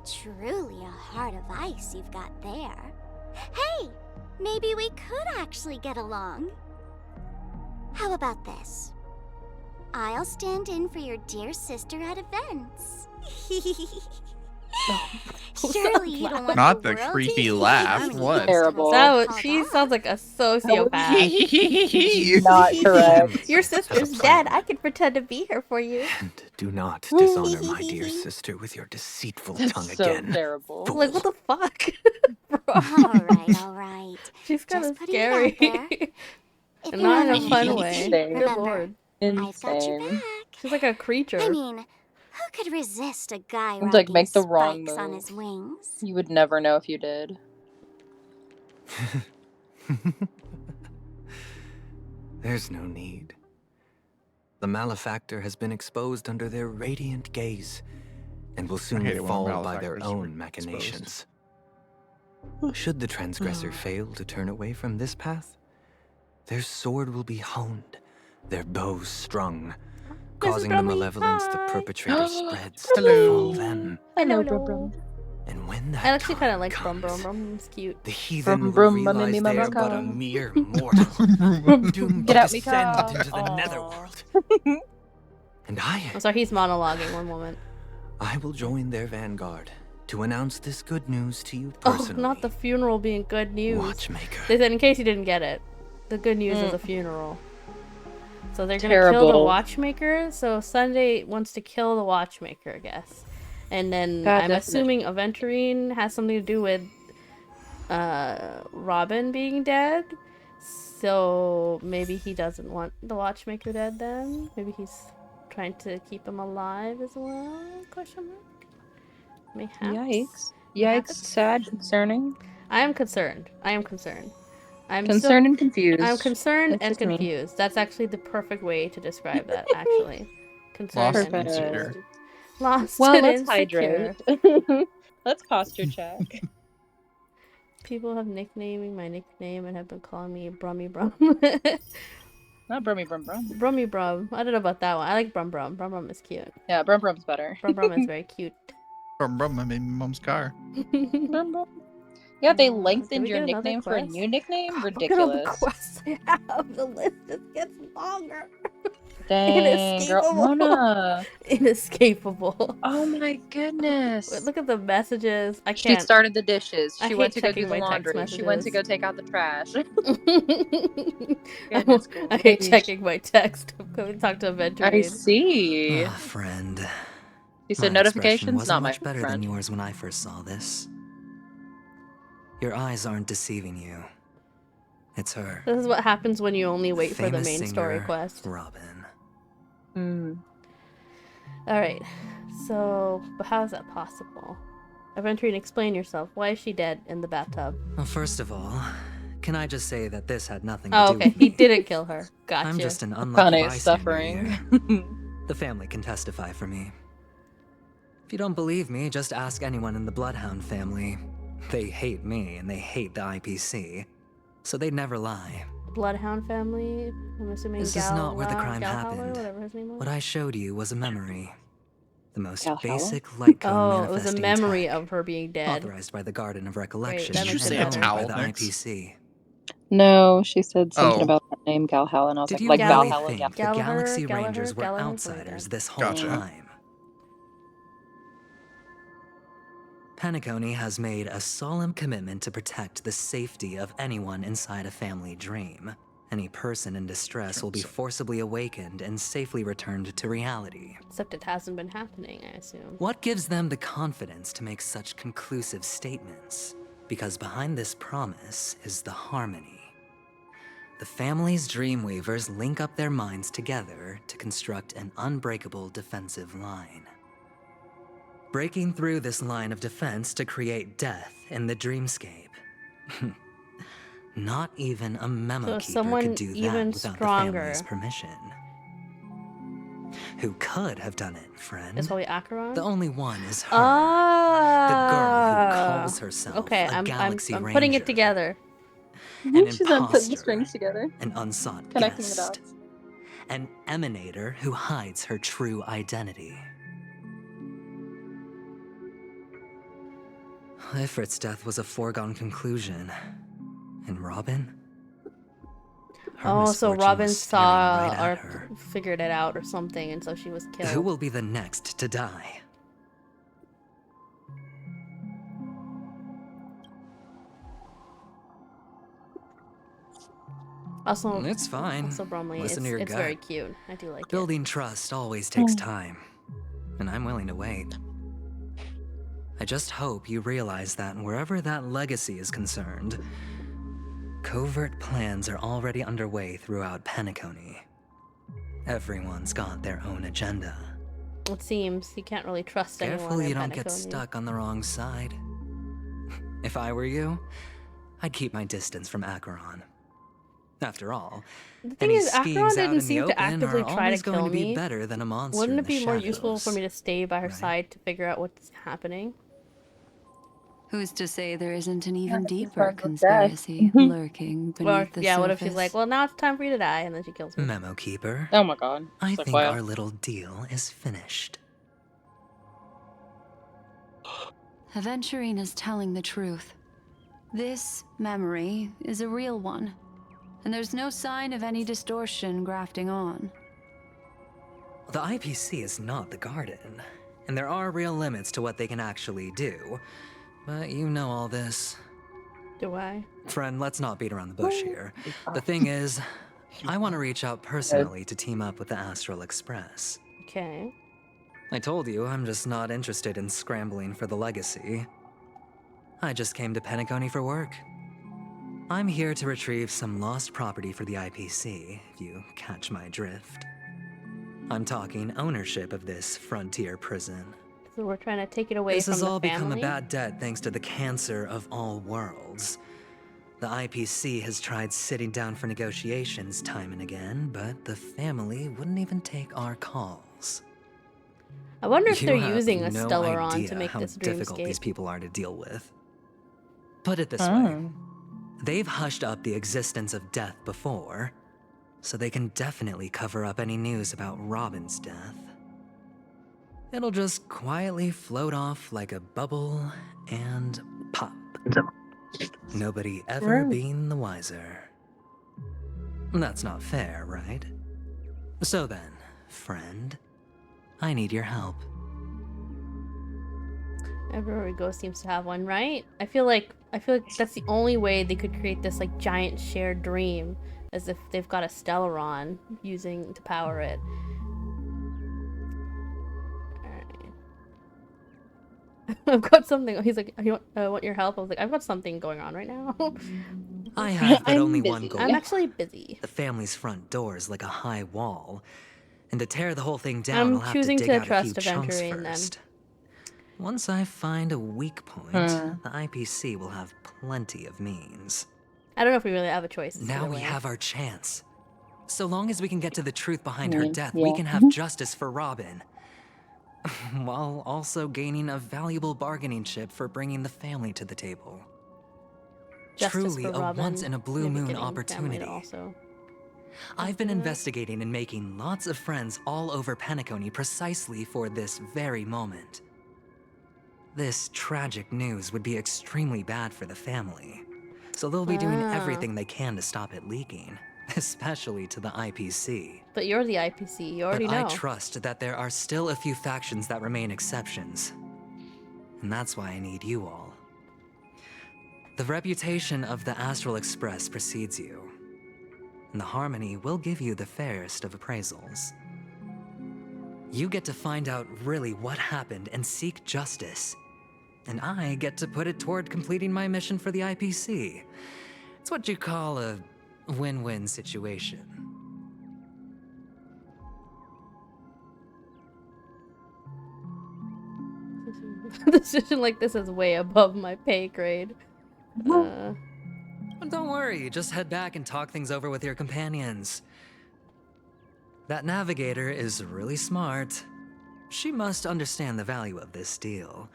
Truly a heart of ice you've got there. Hey, maybe we could actually get along. How about this? I'll stand in for your dear sister at events. Surely you don't want Not the the world creepy to laugh, I mean, what? Terrible. She sounds like a sociopath. Not correct. Your sister's dead. I can pretend to be here for you. And do not dishonor my dear sister with your deceitful tongue So again. terrible. Like, what the fuck? All right. She's kind of Just putting it out scary. there. If And you not in ever a need fun me, way. Insane. Good remember, lord. I've got your Insane. back. She's like a creature. I mean, who could resist a guy It's like, rocking make the wrong spikes on move. his wings? You would never know if you did. There's no need. The malefactor has been exposed under their radiant gaze, and will hate soon it when fall by their malefactors are own machinations. Should the transgressor fail to turn away from this path, their sword will be honed, their bows strung, causing the malevolence the perpetrator spreads to befall them. Hello, Brum. And when that I actually kind of time like comes, Brum Brum. Brum's cute. the heathen Brum, will brum, realize mimmy, they are mama, but a come. mere mortal, doomed Get to out me descend car. into the Aw. netherworld. And I'm sorry, he's monologuing one moment. I will join their vanguard to announce this good news to you Oh, personally. not the funeral being good news. Watchmaker. They said, in case you didn't get it, the good news is a funeral. So they're gonna kill the Terrible. watchmaker. So Sunday wants to kill the watchmaker, I guess. And then God, I'm definitely. assuming Aventurine has something to do with Robin being dead. So maybe he doesn't want the watchmaker dead then. Maybe he's trying to keep him alive as well? Question mark. Mayhaps. Yikes. Mayhaps. Yikes. Sad. Concerning. I am concerned. I'm concerned still- and confused. I'm concerned That's and just me. confused. That's actually the perfect way to describe that, actually. concerned Lost and and Perfect. secure. lost Well, and let's insecure. hydrate. Let's posture check. People have nicknaming my nickname and have been calling me Brummy Brum. Not Brummy Brum Brum. Brummy Brum. I don't know about that one. I like Brum Brum. Brum Brum is cute. Yeah, Brum Brum's better. Brum Brum is very cute. Brum, brum, I made mom's car. Brum Brum. Yeah, they Did lengthened we your get another nickname for a quest? new nickname? Look at all the Ridiculous. quests I have. The list just gets longer. Dang, girl. Inescapable. Mona. Inescapable. Oh my goodness. Look at the messages. I She can't. started the dishes. I She went hate to go do checking the my text laundry. She went to messages. go take out the trash. I hate checking my text. I'm going to talk to a vendor. I see. Friend. He said My expression notifications, wasn't not my much better than friend. yours when I first saw this. Your eyes aren't deceiving you. It's her. This is what happens when you only wait for the Famous main story singer, quest. Robin. Alright, so, but how is that possible? Aventurine, explain yourself. Why is she dead in the bathtub? Well, first of all, can I just say that this had nothing to Oh, do okay. with me? He didn't kill her. Gotcha. I'm just an unlucky Akane is bystander suffering. here. The family can testify for me. If you don't believe me, just ask anyone in the Bloodhound family. They hate me and they hate the IPC, so they'd never lie. Bloodhound family? I'm assuming This is not where the crime Galhalla, happened. whatever his name was. What I showed you was a memory. The most Galhalla? basic light cone Oh, it was a manifesting memory tech, of her being dead. authorized by the Garden of Recollection that Did you makes say it a better. by towel the next? IPC. No, she said something Oh. about that name Galhalla, and I was Did like, you like really Valhalla. think Yeah. the Gallagher, Galaxy Gallagher, Rangers were Gallagher, outsiders this whole Gotcha. time? Penacony has made a solemn commitment to protect the safety of anyone inside a family dream. Any person in distress will be forcibly awakened and safely returned to reality. Except it hasn't been happening, I assume. What gives them the confidence to make such conclusive statements? Because behind this promise is the harmony. The family's Dreamweavers link up their minds together to construct an unbreakable defensive line. Breaking through this line of defense to create death in the dreamscape. Not even a memo So keeper someone could do that even without stronger. the family's permission. Who could have done it, friend? Is probably Acheron? The only one is her. Ah! The girl who calls herself okay, a I'm Galaxy Ranger. putting it together. An She's not putting the imposter, strings together. an unsought Connecting the guest, dots. an emanator who hides her true identity. Ifrit's death was a foregone conclusion. And Robin? Her Oh, so misfortune Robin was staring saw right at or her. figured it out or something, and so she was killed. Who will be the next to die? Also, It's fine. Also, Bromley, Listen to your it's gut. very cute. I do like it. Building trust always takes time, and I'm willing to wait. I just hope you realize that wherever that legacy is concerned, covert plans are already underway throughout Penacony. Everyone's got their own agenda. It seems you can't really trust anyone. Careful you in don't get Penacony. stuck on the wrong side. If I were you, I'd keep my distance from Acheron. After all, The thing any is, schemes Acheron out didn't in the seem to open actively are try always to going kill to be me. better than a monster Wouldn't in it the be more useful for shadows. me to stay by her side to figure out what's happening? Who's to say there isn't an even deeper friends with conspiracy lurking beneath Or, the yeah, surface? what if she's like, well, now it's time for you to die, and then she kills me. Memo Keeper. Oh my god. I It's like, think wow. our little deal is finished. Aventurine is telling the truth. This memory is a real one, and there's no sign of any distortion grafting on. The IPC is not the Garden, and there are real limits to what they can actually do. But you know all this. Do I? Friend, let's not beat around the bush here. The thing is, I want to reach out personally to team up with the Astral Express. Okay. I told you I'm just not interested in scrambling for the legacy. I just came to Penacony for work. I'm here to retrieve some lost property for the IPC, if you catch my drift. I'm talking ownership of this frontier prison. So we're trying to take it away This from has the all become a family? bad debt thanks to the cancer of all worlds. The IPC has tried sitting down for negotiations time and again, but the family wouldn't even take our calls. I wonder if You they're have using a no Stellaron idea to make how this difficult these dreamscape. people are to deal with. Put it this way. They've hushed up the existence of death before, so they can definitely cover up any news about Robin's death. It'll just quietly float off like a bubble and pop. Nobody ever being the wiser. That's not fair, right? So then, friend, I need your help. Everywhere we go seems to have one, right? I feel like that's the only way they could create this like giant shared dream, as if they've got a Stellaron using to power it. I've got something. He's like, "You want your help?" I was like, "I've got something going on right now." I have but only one goal. I'm actually busy. The family's front door is like a high wall, and to tear the whole thing down, I'm I'll have to choosing dig to out a few trust chunks Aventurine then. first. Once I find a weak point, the IPC will have plenty of means. I don't know if we really have a choice. Now either we way. have our chance. So long as we can get to the truth behind her death, yeah. we can have justice for Robin. While also gaining a valuable bargaining chip for bringing the family to the table. Justice Truly for a Robin, once-in-a-blue maybe moon getting opportunity. family also. I've been investigating and making lots of friends all over Penacony precisely for this very moment. This tragic news would be extremely bad for the family, so they'll be doing everything they can to stop it leaking, especially to the IPC. But you're the IPC, you already But know. I trust that there are still a few factions that remain exceptions, and that's why I need you all. The reputation of the Astral Express precedes you, and the Harmony will give you the fairest of appraisals. You get to find out really what happened and seek justice, and I get to put it toward completing my mission for the IPC. It's what you call a win-win situation. A decision like this is way above my pay grade. But don't worry, just head back and talk things over with your companions. That navigator is really smart. She must understand the value of this deal.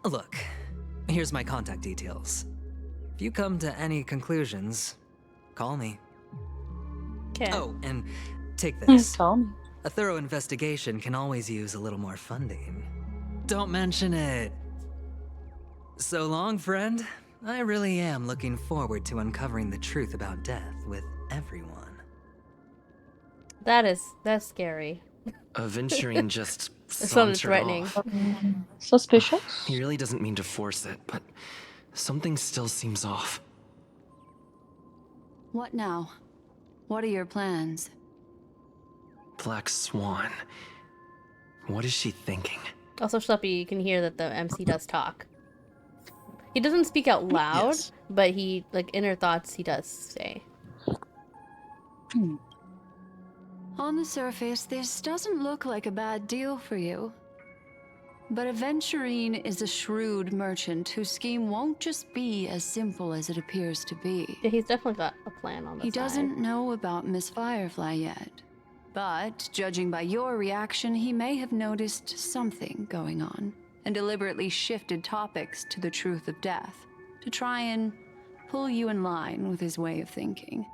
Look, here's my contact details. If you come to any conclusions, call me. Okay. Oh, and take this. Call me. A thorough investigation can always use a little more funding. Don't mention it. So long, friend. I really am looking forward to uncovering the truth about death with everyone. That's scary. Aventurine just It sounded sauntered threatening. off. Suspicious? He really doesn't mean to force it, but something still seems off. What now? What are your plans? Black Swan. What is she thinking? Also, Schleppy, you can hear that the MC does talk. He doesn't speak out loud, but he, like, inner thoughts he does say. On the surface, this doesn't look like a bad deal for you. But Aventurine is a shrewd merchant whose scheme won't just be as simple as it appears to be. Yeah, he's definitely got a plan on the He side. doesn't know about Miss Firefly yet. But, judging by your reaction, he may have noticed something going on and deliberately shifted topics to the truth of death to try and pull you in line with his way of thinking.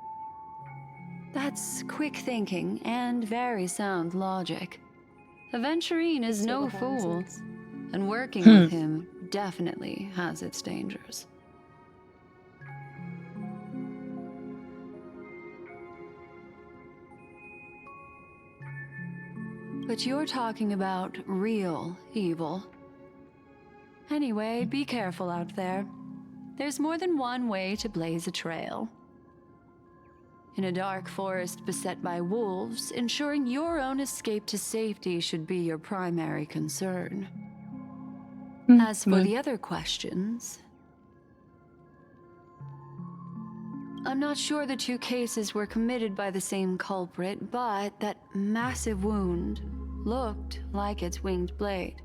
That's quick thinking and very sound logic. Aventurine is no fool, and working with him definitely has its dangers. But you're talking about real evil. Anyway, be careful out there. There's more than one way to blaze a trail. In a dark forest beset by wolves, ensuring your own escape to safety should be your primary concern. As for the other questions, I'm not sure the two cases were committed by the same culprit, but that massive wound looked like its winged blade.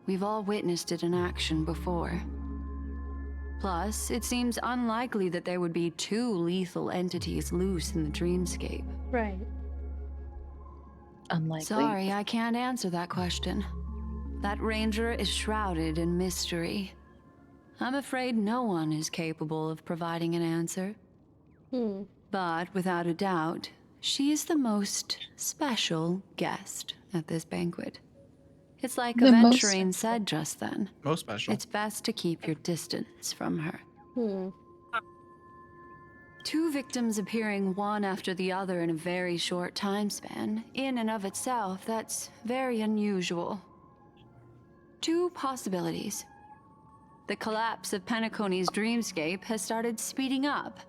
We've all witnessed it in action before. Plus, it seems unlikely that there would be two lethal entities loose in the dreamscape. Right. Unlikely. Sorry, I can't answer that question. That ranger is shrouded in mystery. I'm afraid no one is capable of providing an answer. But without a doubt, she is the most special guest at this banquet. It's like The most Aventurine said just then. Most special. It's best to keep your distance from her. 2 victims appearing one after the other in a very short time span, in and of itself, that's very unusual. 2 possibilities. The collapse of Penacony's dreamscape has started speeding up,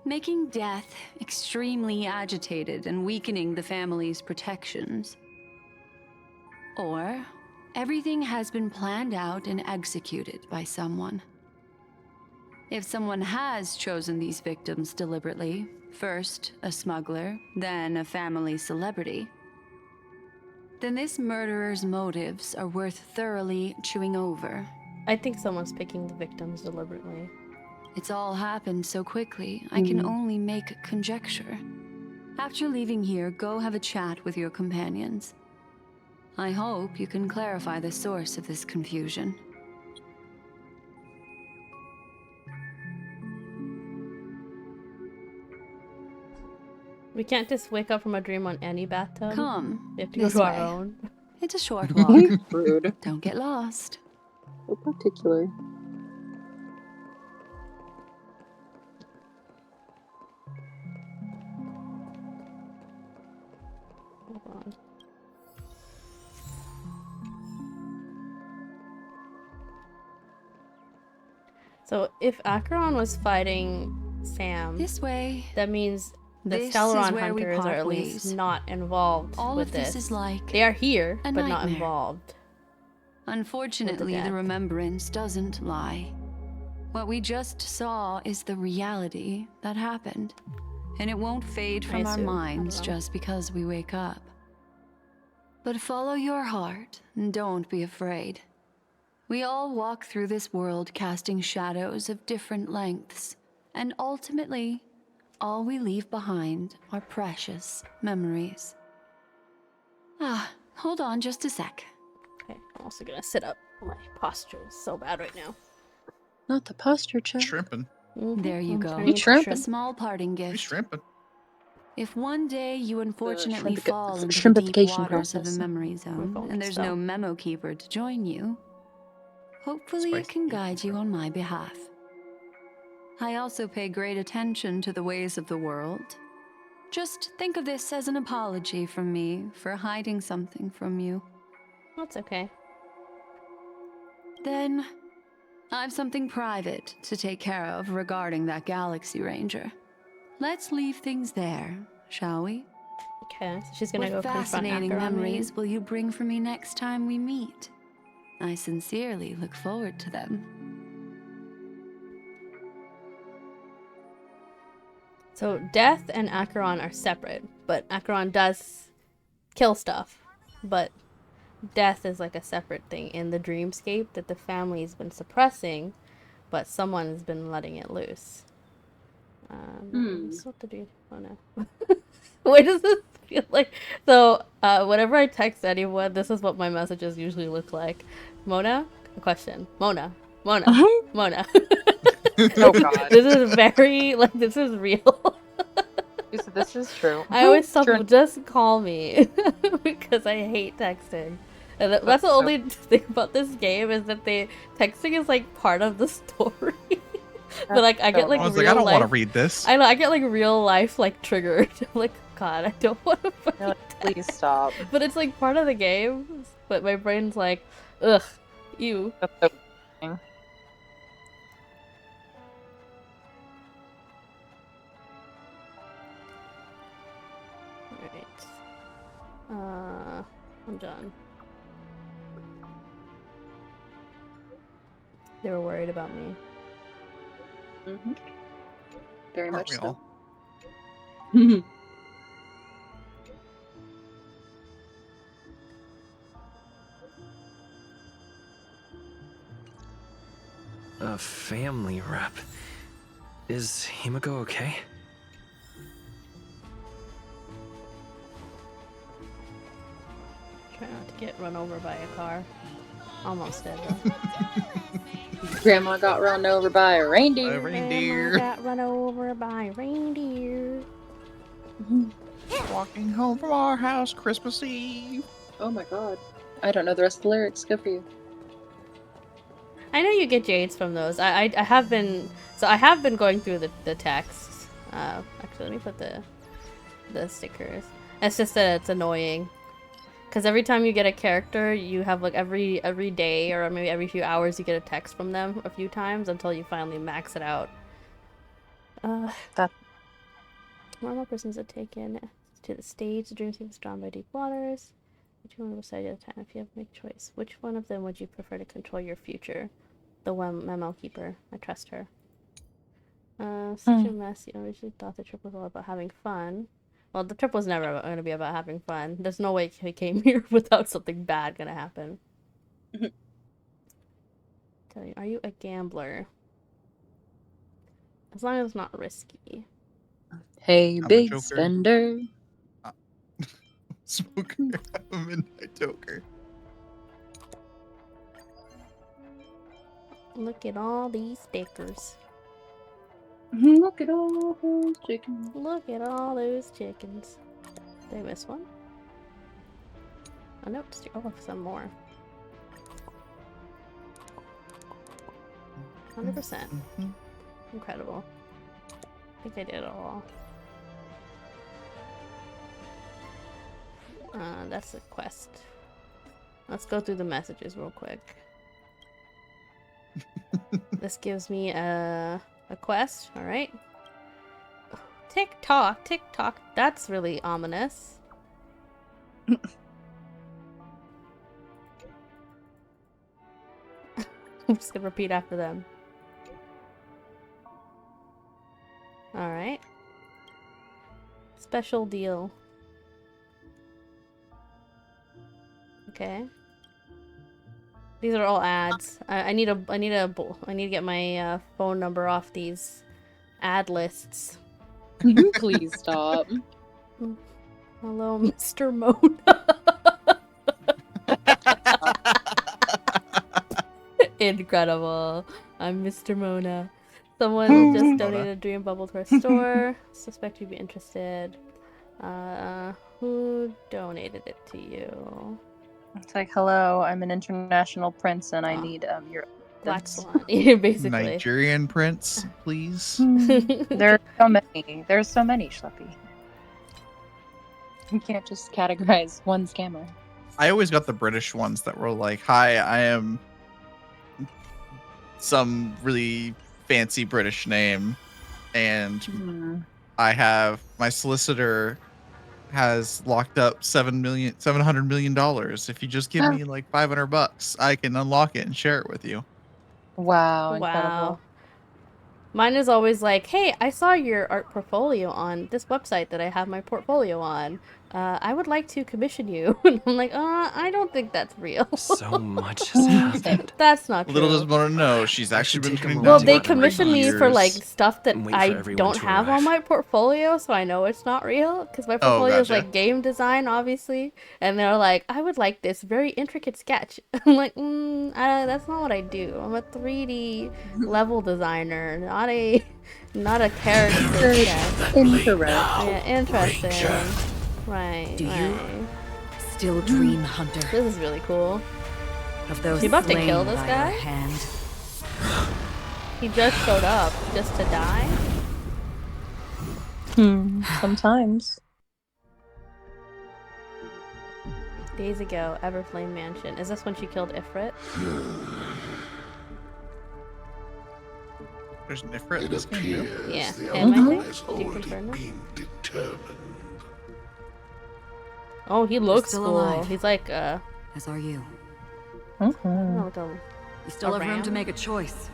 making death extremely agitated and weakening the family's protections. Or everything has been planned out and executed by someone. If someone has chosen these victims deliberately, first a smuggler, then a family celebrity, then this murderer's motives are worth thoroughly chewing over. I think someone's picking the victims deliberately. It's all happened so quickly, I can only make conjecture. After leaving here, go have a chat with your companions. I hope you can clarify the source of this confusion. We can't just wake up from a dream on any bathtub. Come, We have to go this to our way. own. It's a short walk. Rude. Don't get lost. So particular. Hold on. So if Acheron was fighting Sam, This way. that means the This Stellaron is where we hunters are part at least ways. not involved All with of this is like They are here, a but not nightmare. involved. Unfortunately, death. the remembrance doesn't lie. What we just saw is the reality that happened. And it won't fade from our assume. I minds don't know. just because we wake up. But follow your heart and don't be afraid. We all walk through this world casting shadows of different lengths. And ultimately, all we leave behind are precious memories. Hold on just a sec. Okay, I'm also gonna sit up. My posture is so bad right now. Not the posture check. Shrimping. There you I'm go. turning You into shrimp? A small parting You gift. shrimping. If one day you unfortunately fall into the deep shrimpification waters of the process. memory zone, phone and there's spell. no memo keeper to join you, hopefully it Spicy. can guide you on my behalf. I also pay great attention to the ways of the world. Just think of this as an apology from me for hiding something from you. That's okay. Then, I've something private to take care of regarding that Galaxy Ranger. Let's leave things there, shall we? Okay, so she's gonna What go confront fascinating Acheron, memories maybe? will you bring for me next time we meet? I sincerely look forward to them. So Death and Acheron are separate, but Acheron does kill stuff. But Death is like a separate thing in the dreamscape that the family's been suppressing, but someone has been letting it loose. What to do? Oh no. Why does this feel like? So, whenever I text anyone, this is what my messages usually look like. Mona, a question. Mona, Mona. Oh god. This is very like this is real. This is true. I always tell Sure. people, just call me because I hate texting. And that's the only thing about this game is that texting is like part of the story. But like I get like I was real like, I don't life. want to read this. I know I get like real life like triggered. I'm like, God, I don't want to. You're like, please stop. But it's like part of the game. But my brain's like, ugh, you. That's so annoying. Alright. I'm done. They were worried about me. Mm-hmm. Very Aren't much we so. all? A family rep. Is Himiko okay? Not to get run over by a car. Almost dead though. Grandma got run over by a reindeer. Grandma got run over by a reindeer. Walking home from our house Christmas Eve. Oh my god. I don't know the rest of the lyrics. Good for you. I know you get jades from those. I have been going through the texts. Actually, let me put the stickers. It's just that it's annoying. Because every time you get a character, you have like every day or maybe every few hours you get a text from them a few times until you finally max it out. Normal persons are taken to the stage. The dream seems drawn by deep waters. Which one will decide at a time if you have to make a choice? Which one of them would you prefer to control your future? The one memo keeper. I trust her. Such a mess. You originally thought the trip was all about having fun. Well, the trip was never going to be about having fun. There's no way we came here without something bad going to happen. Tell you, are you a gambler? As long as it's not risky. Hey, I'm a big joker. spender. Smoker. I'm a midnight joker. Look at all these stickers. Look at all those chickens. Look at all those chickens. Did I miss one? Oh, nope. Oh, some more. 100%. Incredible. I think I did it all. That's a quest. Let's go through the messages real quick. This gives me a quest. All right. Tick tock, tick tock. That's really ominous. I'm just gonna repeat after them. All right. Special deal. Okay. These are all ads. I need to get my phone number off these ad lists. Please stop. Hello, Mr. Mona. Incredible. I'm Mr. Mona. Someone just donated a dream bubble to our store. Suspect you'd be interested. Who donated it to you? It's like, hello, I'm an international prince and I need your Black Swan. Basically. Nigerian prince, please. There's so many. There's so many, Schleppy. You can't just categorize one scammer. I always got the British ones that were like, hi, I am some really fancy British name, and I have my solicitor has locked up $700 million. If you just give me like $500, I can unlock it and share it with you. Wow, incredible. Mine is always like, hey, I saw your art portfolio on this website that I have my portfolio on. I would like to commission you. And I'm like, I don't think that's real. So much has happened. That's not true. Little does Mona know, she's actually been turning Well, down they work for commission me for like years. stuff that I don't have on my portfolio, so I know it's not real. Because my portfolio is like game design, obviously. And they're like, I would like this very intricate sketch. I'm like, that's not what I do. I'm a 3D level designer, not a character sketch. Incorrect. Yeah, interesting. Right. Do you still dream, Hunter? This is really cool. Of those You about to slain kill this by guy? your hand? He just showed up just to die? Sometimes. Days ago, Everflame Mansion. Is this when she killed Ifrit? There's an Ifrit in this game, too. Yeah, him, I think. Do you confirm that? Oh, he looks still cool. alive. He's like, As are you. like You still a have room to ram? make a choice.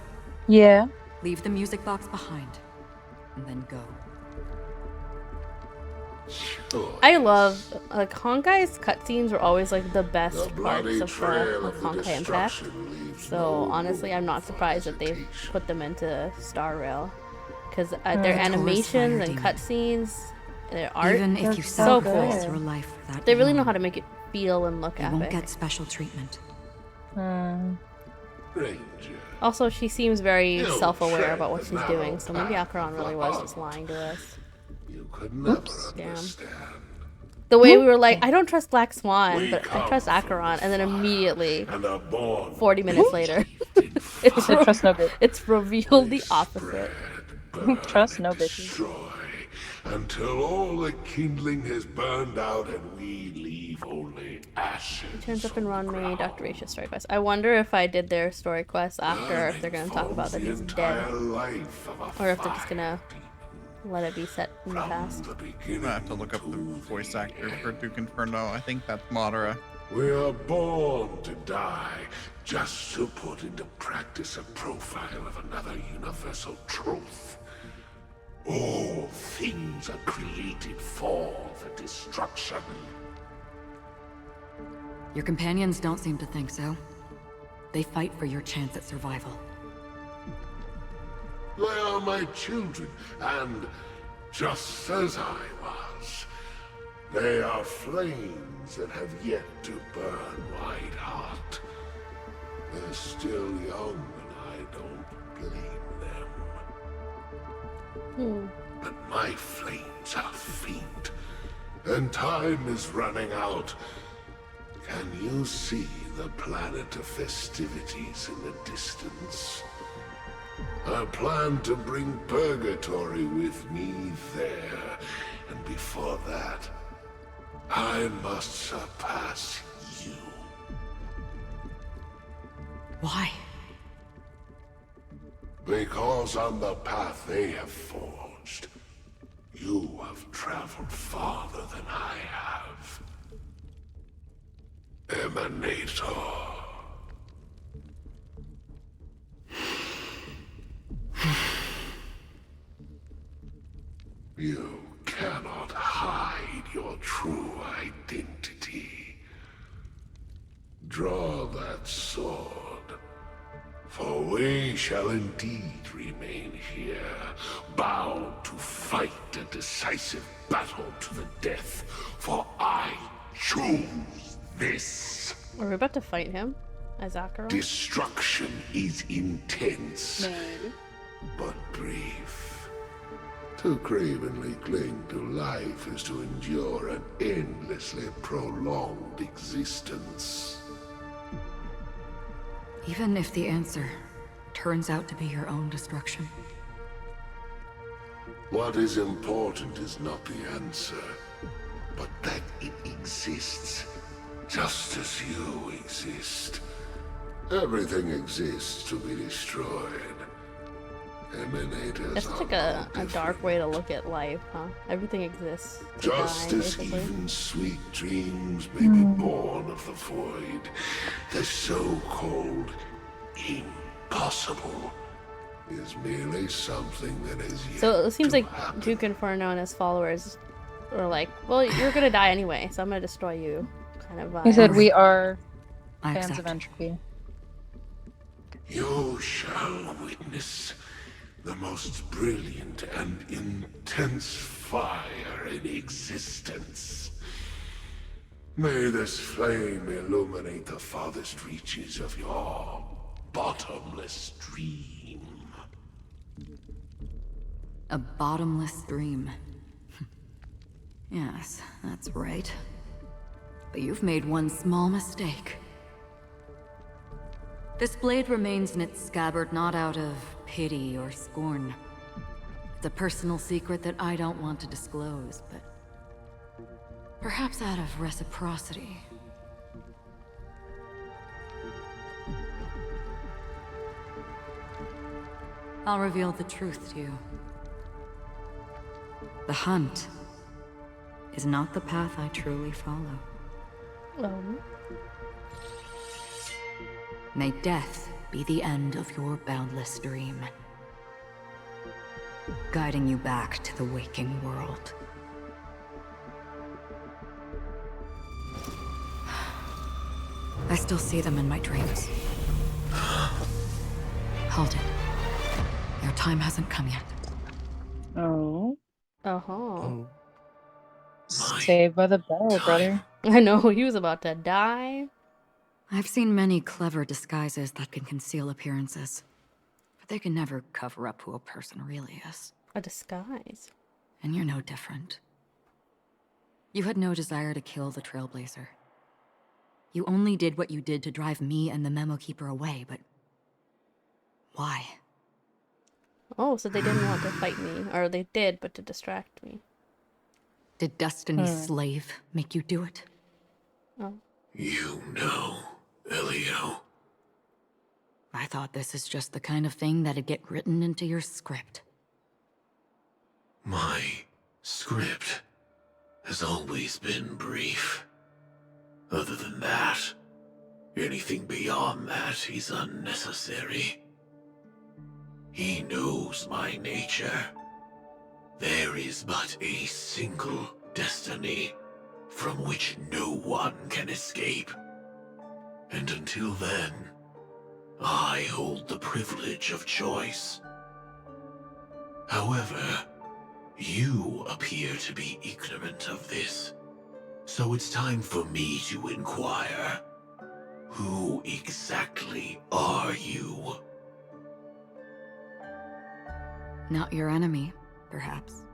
Yeah. Leave the music box behind, and then go. I love, like, Honkai's cutscenes are always, like, the best parts of Honkai Impact. So, honestly, I'm not surprised that they put them into Star Rail. Because their animations and cutscenes, their art, Even if you so cool. sacrifice your life for that They really know young, how to make it feel and look You epic. won't get special treatment. Also, she seems very self-aware about what she's doing, so maybe Acheron really was just lying to us. Damn. The way we were like, I don't trust Black Swan, but I trust Acheron, and then immediately, 40 minutes later, it's revealed the opposite. Trust no bitches. Until all the kindling has burned out and we leave only ashes. He turns up in Ron May, Dr. Aisha's story quest. I wonder if I did their story quest after, if they're going to talk about that he's dead. Or if they're just going to let it be set in the past. I have to look up the voice actor for Duke Inferno. I think that's Madara. We are born to die, just to put into practice a profile of another universal truth. All things are created for the destruction. Your companions don't seem to think so. They fight for your chance at survival. They are my children, and just as I was, they are flames that have yet to burn white hot. They're still young, and I don't blame them. But my flames are faint, and time is running out. Can you see the planet of festivities in the distance? I plan to bring Purgatory with me there, and before that, I must surpass you. Why? Because on the path they have forged, you have traveled farther than I have. Emanator. You cannot hide your true identity. Draw that sword, for we shall indeed remain here, bound to fight a decisive battle to the death, for I choose this. Are we about to fight him as Acheron? Destruction is intense, but brief. To cravenly cling to life is to endure an endlessly prolonged existence. Even if the answer turns out to be your own destruction. What is important is not the answer, but that it exists, just as you exist. Everything exists to be destroyed. Emanators That's like a dark way to look at life, huh? Everything exists to just die, as basically. even sweet dreams may be born of the void, the so-called impossible is merely something that is yet So it seems to like happen. Duke Inferno and his followers are like, well, you're gonna die anyway, so I'm gonna destroy you. Kind of vibe. He said we are I fans accept. of entropy. You shall witness the most brilliant and intense fire in existence. May this flame illuminate the farthest reaches of your bottomless dream. A bottomless dream. Yes, that's right. But you've made one small mistake. This blade remains in its scabbard not out of pity or scorn. It's a personal secret that I don't want to disclose, but perhaps out of reciprocity. I'll reveal the truth to you. The hunt is not the path I truly follow. May death be the end of your boundless dream, guiding you back to the waking world. I still see them in my dreams. Hold it. Your time hasn't come yet. Oh. Uh-huh. Saved by the bell, brother. I know, he was about to die. I've seen many clever disguises that can conceal appearances, but they can never cover up who a person really is. A disguise? And you're no different. You had no desire to kill the Trailblazer. You only did what you did to drive me and the Memo Keeper away, but... why? Oh, so they didn't want to fight me. Or they did, but to distract me. Did Destiny's slave make you do it? Oh. You know, Elio. I thought this is just the kind of thing that'd get written into your script. My script has always been brief. Other than that, anything beyond that is unnecessary. He knows my nature. There is but a single destiny from which no one can escape. And until then, I hold the privilege of choice. However, you appear to be ignorant of this, so it's time for me to inquire. Who exactly are you? Not your enemy, perhaps.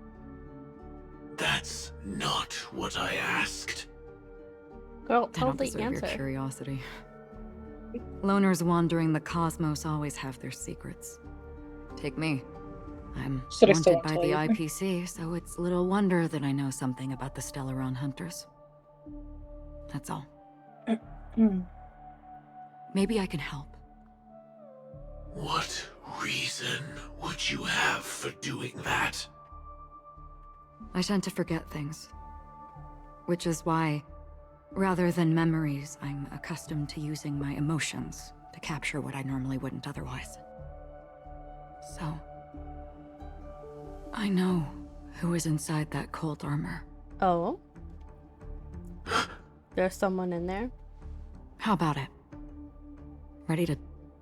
That's not what I asked. Girl, I tell don't the deserve answer. your curiosity. Loners wandering the cosmos always have their secrets. Take me. I'm Should've still wanted by the told you. IPC, so it's little wonder that I know something about the Stellaron Hunters. That's all. Maybe I can help. What reason would you have for doing that? I tend to forget things. Which is why, rather than memories, I'm accustomed to using my emotions to capture what I normally wouldn't otherwise. So, I know who is inside that cold armor. Oh? There's someone in there? How about it? Ready to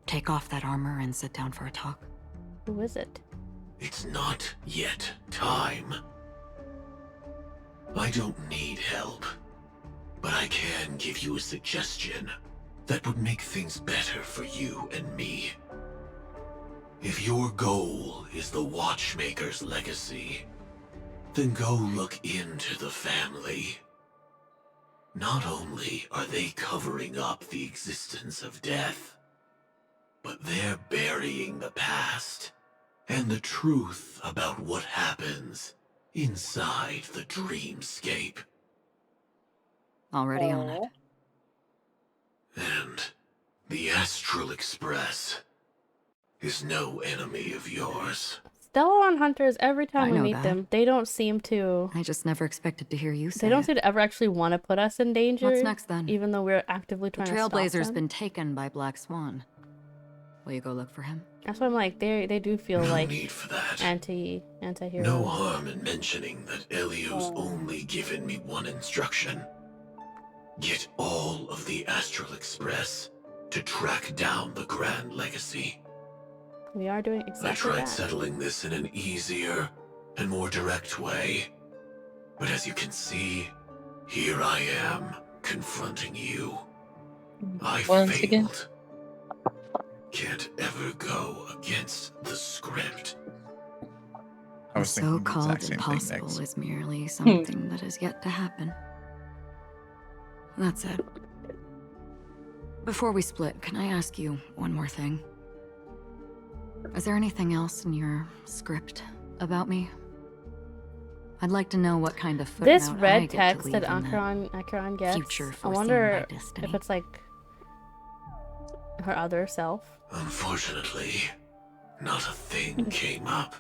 take off that armor and sit down for a talk? Who is it? It's not yet time. I don't need help, but I can give you a suggestion that would make things better for you and me. If your goal is the Watchmaker's legacy, then go look into the family. Not only are they covering up the existence of death, but they're burying the past and the truth about what happens inside the dreamscape. Already on it. And the Astral Express is no enemy of yours. Stellaron Hunters, every I time we know meet that. them, they don't seem to... I just never expected to hear you say They don't it. seem to ever actually want to put us in danger. What's next then? Even though we're actively The trying to stop Trailblazer's them. been taken by Black Swan. Will you go look for him? That's why I'm like, they do feel No like need for that. anti-heroes. No harm in mentioning that Elio's only given me one instruction. Get all of the Astral Express to track down the Grand Legacy. We are doing I exactly tried that. settling this in an easier and more direct way, but as you can see, here I am confronting you. I Once failed. again. Can't ever go against the script. I The was thinking the so-called exact same thing, impossible Nix. is merely something that is yet to happen. That's it. Before we split, can I ask you one more thing? Is there anything else in your script about me? I'd like to know what kind of footnote This I red get to text leave that in the Acheron gets, future I foreseen wonder by destiny. if it's like her other self. Unfortunately, not a thing came up.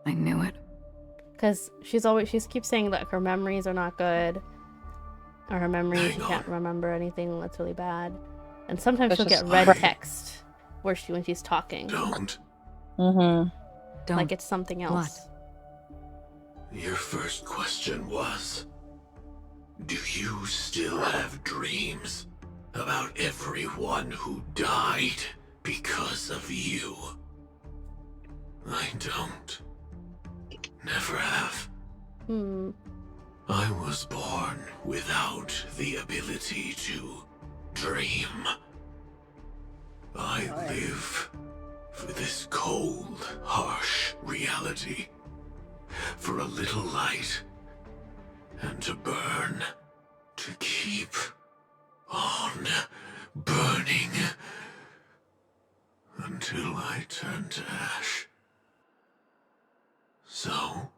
I knew it. Because she keeps saying that her memories are not good. Or her memories, she can't remember anything that's really bad. And sometimes That's she'll get just red hard. text when she's talking. Don't. Mm-hmm. Don't. Like it's something else. Your first question was, do you still have dreams about everyone who died because of you? I don't. Never have. I was born without the ability to dream. I live for this cold, harsh reality. For a little light, and to burn, to keep on burning, until I turn to ash. So,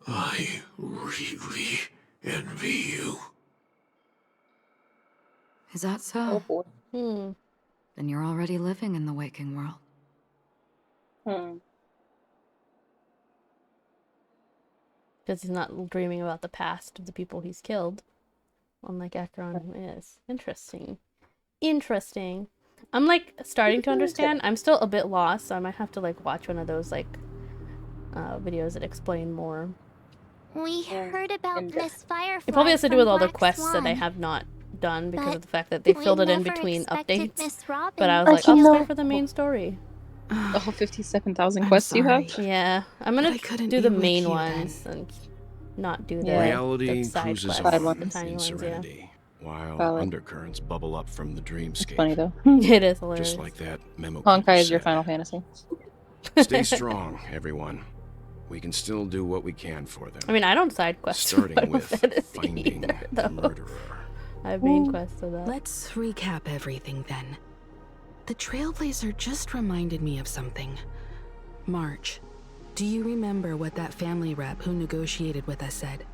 I really envy you. Is that so? Oh, Then you're already living in the waking world. Because he's not dreaming about the past of the people he's killed. Unlike Acheron is. Interesting. Interesting. I'm like starting to understand. I'm still a bit lost, so I might have to like watch one of those like videos that explain more. We heard about Miss Firefly. It probably has to do with all the Black quests that I Swan, have not done because but of the fact that they we filled it in never between expected updates. Miss Robin. But I was like, I'll stay for the main story. The whole 57,000 quests you have? Yeah, I'm gonna do the main ones and not do the, Reality the side cruises quests, on the tiny in ones. serenity, while Valid. undercurrents bubble up from the dreamscape. Funny though. It is hilarious. Just like that memo. Honkai is your Final Fantasy. Stay strong, everyone. We can still do what we can for them. I mean, I don't side quest. Starting with finding either, the murderer. I have main quests of that. Let's recap everything then. The Trailblazer just reminded me of something. March, do you remember what that family rep who negotiated with us said?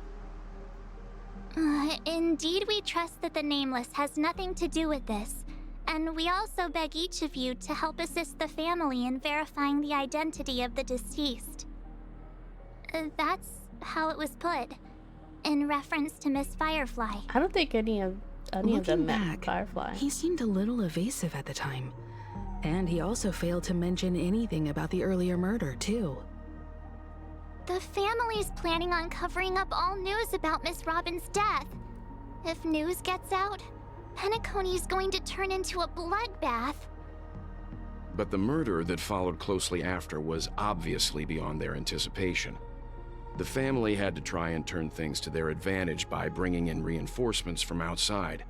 Indeed, we trust that the Nameless has nothing to do with this. And we also beg each of you to help assist the family in verifying the identity of the deceased. That's how it was put, in reference to Miss Firefly. I don't think any of them Looking met back, Firefly. he seemed a little evasive at the time. And he also failed to mention anything about the earlier murder, too. The family's planning on covering up all news about Miss Robin's death. If news gets out, Penacony's going to turn into a bloodbath. But the murder that followed closely after was obviously beyond their anticipation. The family had to try and turn things to their advantage by bringing in reinforcements from outside.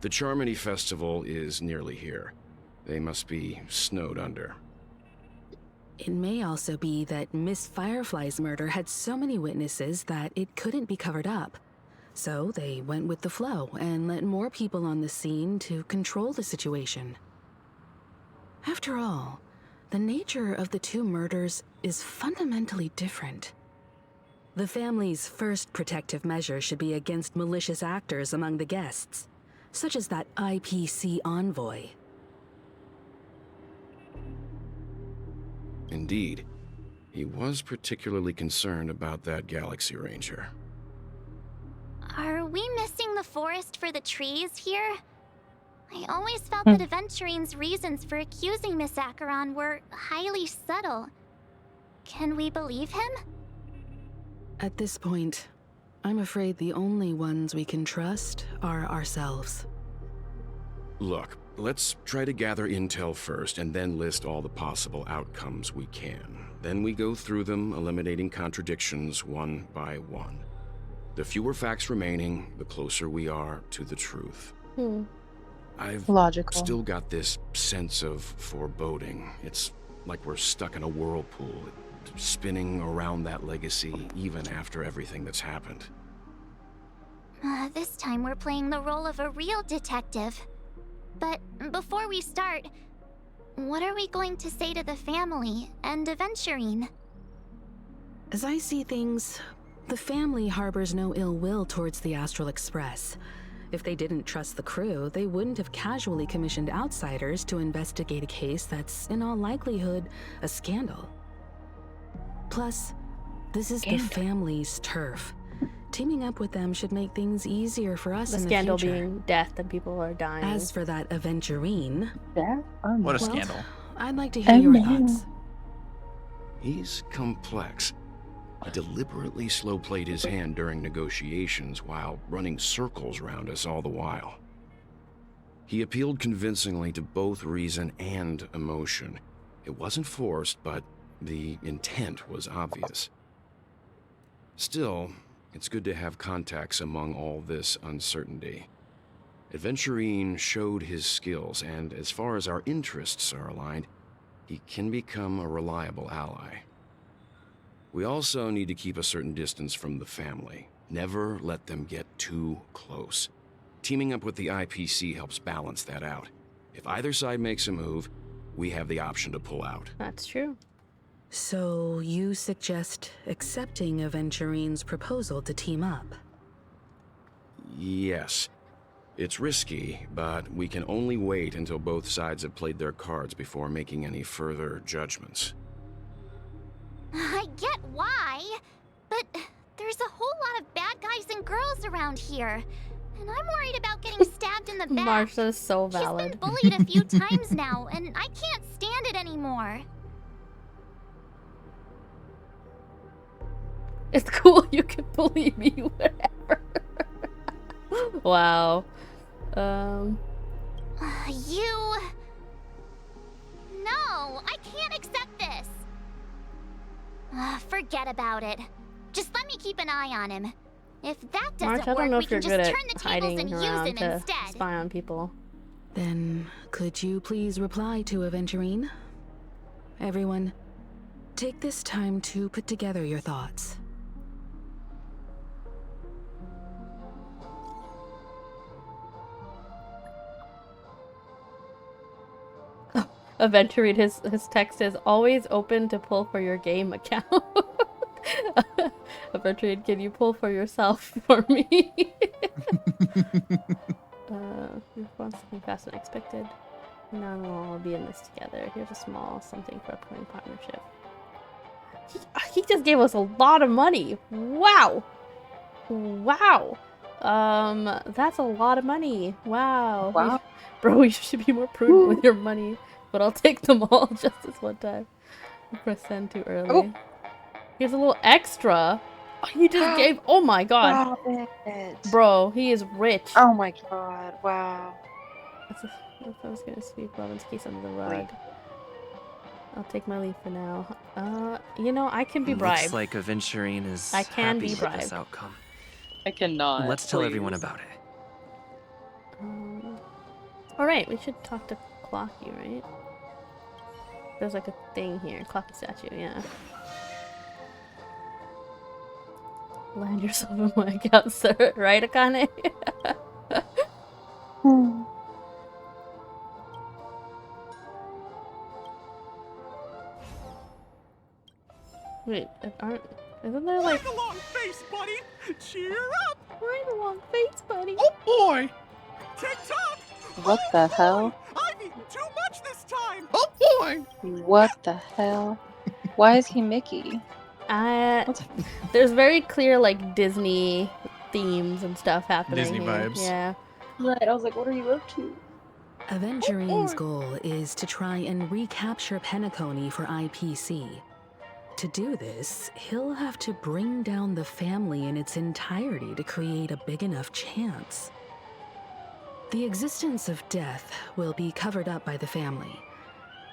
The Charmony Festival is nearly here. They must be snowed under. It may also be that Miss Firefly's murder had so many witnesses that it couldn't be covered up. So they went with the flow and let more people on the scene to control the situation. After all, the nature of the two murders is fundamentally different. The family's first protective measure should be against malicious actors among the guests, such as that IPC envoy. Indeed, he was particularly concerned about that Galaxy Ranger. Are we missing the forest for the trees here? I always felt that Aventurine's reasons for accusing Miss Acheron were highly subtle. Can we believe him? At this point, I'm afraid the only ones we can trust are ourselves. Look, let's try to gather intel first and then list all the possible outcomes we can. Then we go through them, eliminating contradictions one by one. The fewer facts remaining, the closer we are to the truth. I've still got this sense of foreboding. It's like we're stuck in a whirlpool, spinning around that legacy even after everything that's happened. This time we're playing the role of a real detective. But before we start, what are we going to say to the family and Aventurine? As I see things, the family harbors no ill will towards the Astral Express. If they didn't trust the crew, they wouldn't have casually commissioned outsiders to investigate a case that's, in all likelihood, a scandal. Plus, this is the family's turf. Teaming up with them should make things easier for us in the future. The scandal being death and people are dying. As for that Aventurine... What a scandal. I'd like to hear your thoughts. He's complex. He deliberately slow-played his hand during negotiations while running circles around us all the while. He appealed convincingly to both reason and emotion. It wasn't forced, but the intent was obvious. Still, it's good to have contacts among all this uncertainty. Adventurine showed his skills, and as far as our interests are aligned, he can become a reliable ally. We also need to keep a certain distance from the family. Never let them get too close. Teaming up with the IPC helps balance that out. If either side makes a move, we have the option to pull out. That's true. So you suggest accepting Aventurine's proposal to team up? Yes. It's risky, but we can only wait until both sides have played their cards before making any further judgments. I get why, but there's a whole lot of bad guys and girls around here. And I'm worried about getting stabbed in the back. Marsha is so valid. She's been bullied a few times now, and I can't stand it anymore. It's cool, you can bully me wherever. Wow. You... No, I can't accept this. Forget about it. Just let me keep an eye on him. If that doesn't Marsha, I don't know work, we if you're can good just at turn the tables hiding and use around him to instead. spy on people. Then could you please reply to Aventurine? Everyone, take this time to put together your thoughts. Aventurine, his text is always open to pull for your game account. Aventurine, can you pull for yourself for me? Your response something fast and expected. None will all be in this together. Here's a small something for upcoming partnership. He just gave us a lot of money. Wow. Wow. That's a lot of money. Wow. Wow. Bro, you should be more prudent with your money. But I'll take them all just this one time. I pressed send too early. Oh. Here's a little extra. Oh, he just gave. Oh my god. Stop it. Bro, he is rich. Oh my god, wow. If I was gonna sweep Robin's case under the rug. I'll take my leave for now. You know, I can be bribed. Looks like Aventurine is I can happy be with bribed. this outcome. I cannot. Let's tell everyone about it. Alright, we should talk to Clocky, right? There's like a thing here. Clocky statue, yeah. Land yourself in my account, sir. Right, Akane? Wait, isn't there like... Right along face, buddy! Cheer up! Right along face, buddy! Oh boy! Tick-tock! What the hell? I've eaten too much this time! Oh boy! What the hell? Why is he Mickey? There's very clear like Disney themes and stuff happening. Disney here. vibes. Yeah. Right, I was like, what are you up to? Aventurine's goal is to try and recapture Penacony for IPC. To do this, he'll have to bring down the family in its entirety to create a big enough chance. The existence of death will be covered up by the family.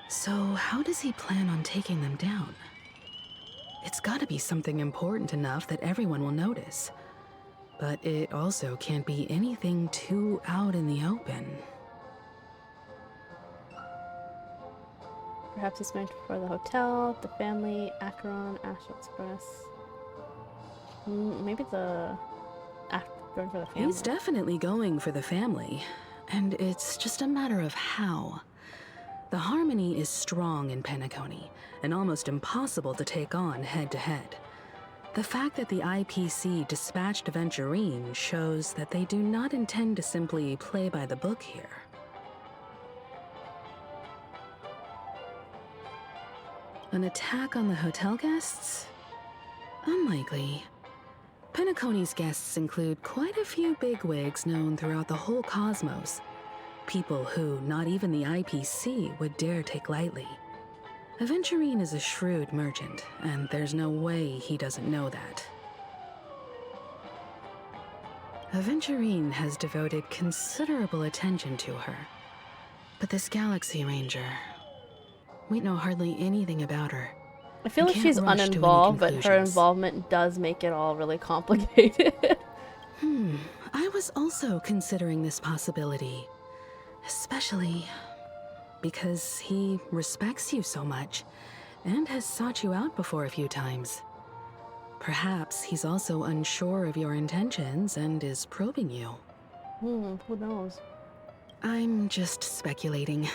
So how does he plan on taking them down? It's gotta be something important enough that everyone will notice. But it also can't be anything too out in the open. Perhaps it's going for the hotel, the family, Acheron, Astral Express. Maybe going for the family. He's definitely going for the family. And it's just a matter of how. The harmony is strong in Penacony, and almost impossible to take on head-to-head. The fact that the IPC dispatched Aventurine shows that they do not intend to simply play by the book here. An attack on the hotel guests? Unlikely. Penacony's guests include quite a few bigwigs known throughout the whole cosmos. People who not even the IPC would dare take lightly. Aventurine is a shrewd merchant, and there's no way he doesn't know that. Aventurine has devoted considerable attention to her. But this Galaxy Ranger, we know hardly anything about her. I feel You like she's can't rush to any uninvolved, but her conclusions. involvement does make it all really complicated. I was also considering this possibility. Especially because he respects you so much and has sought you out before a few times. Perhaps he's also unsure of your intentions and is probing you. Who knows? I'm just speculating.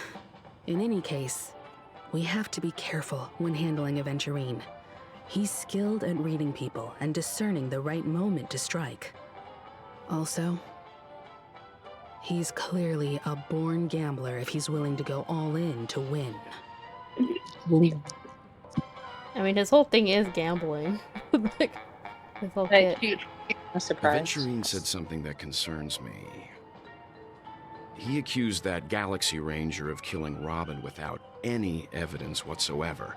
In any case, we have to be careful when handling Aventurine. He's skilled at reading people and discerning the right moment to strike. Also, he's clearly a born gambler if he's willing to go all in to win. I mean, his whole thing is gambling. Like, his whole kit. I'm surprised. Aventurine said something that concerns me. He accused that Galaxy Ranger of killing Robin without any evidence whatsoever,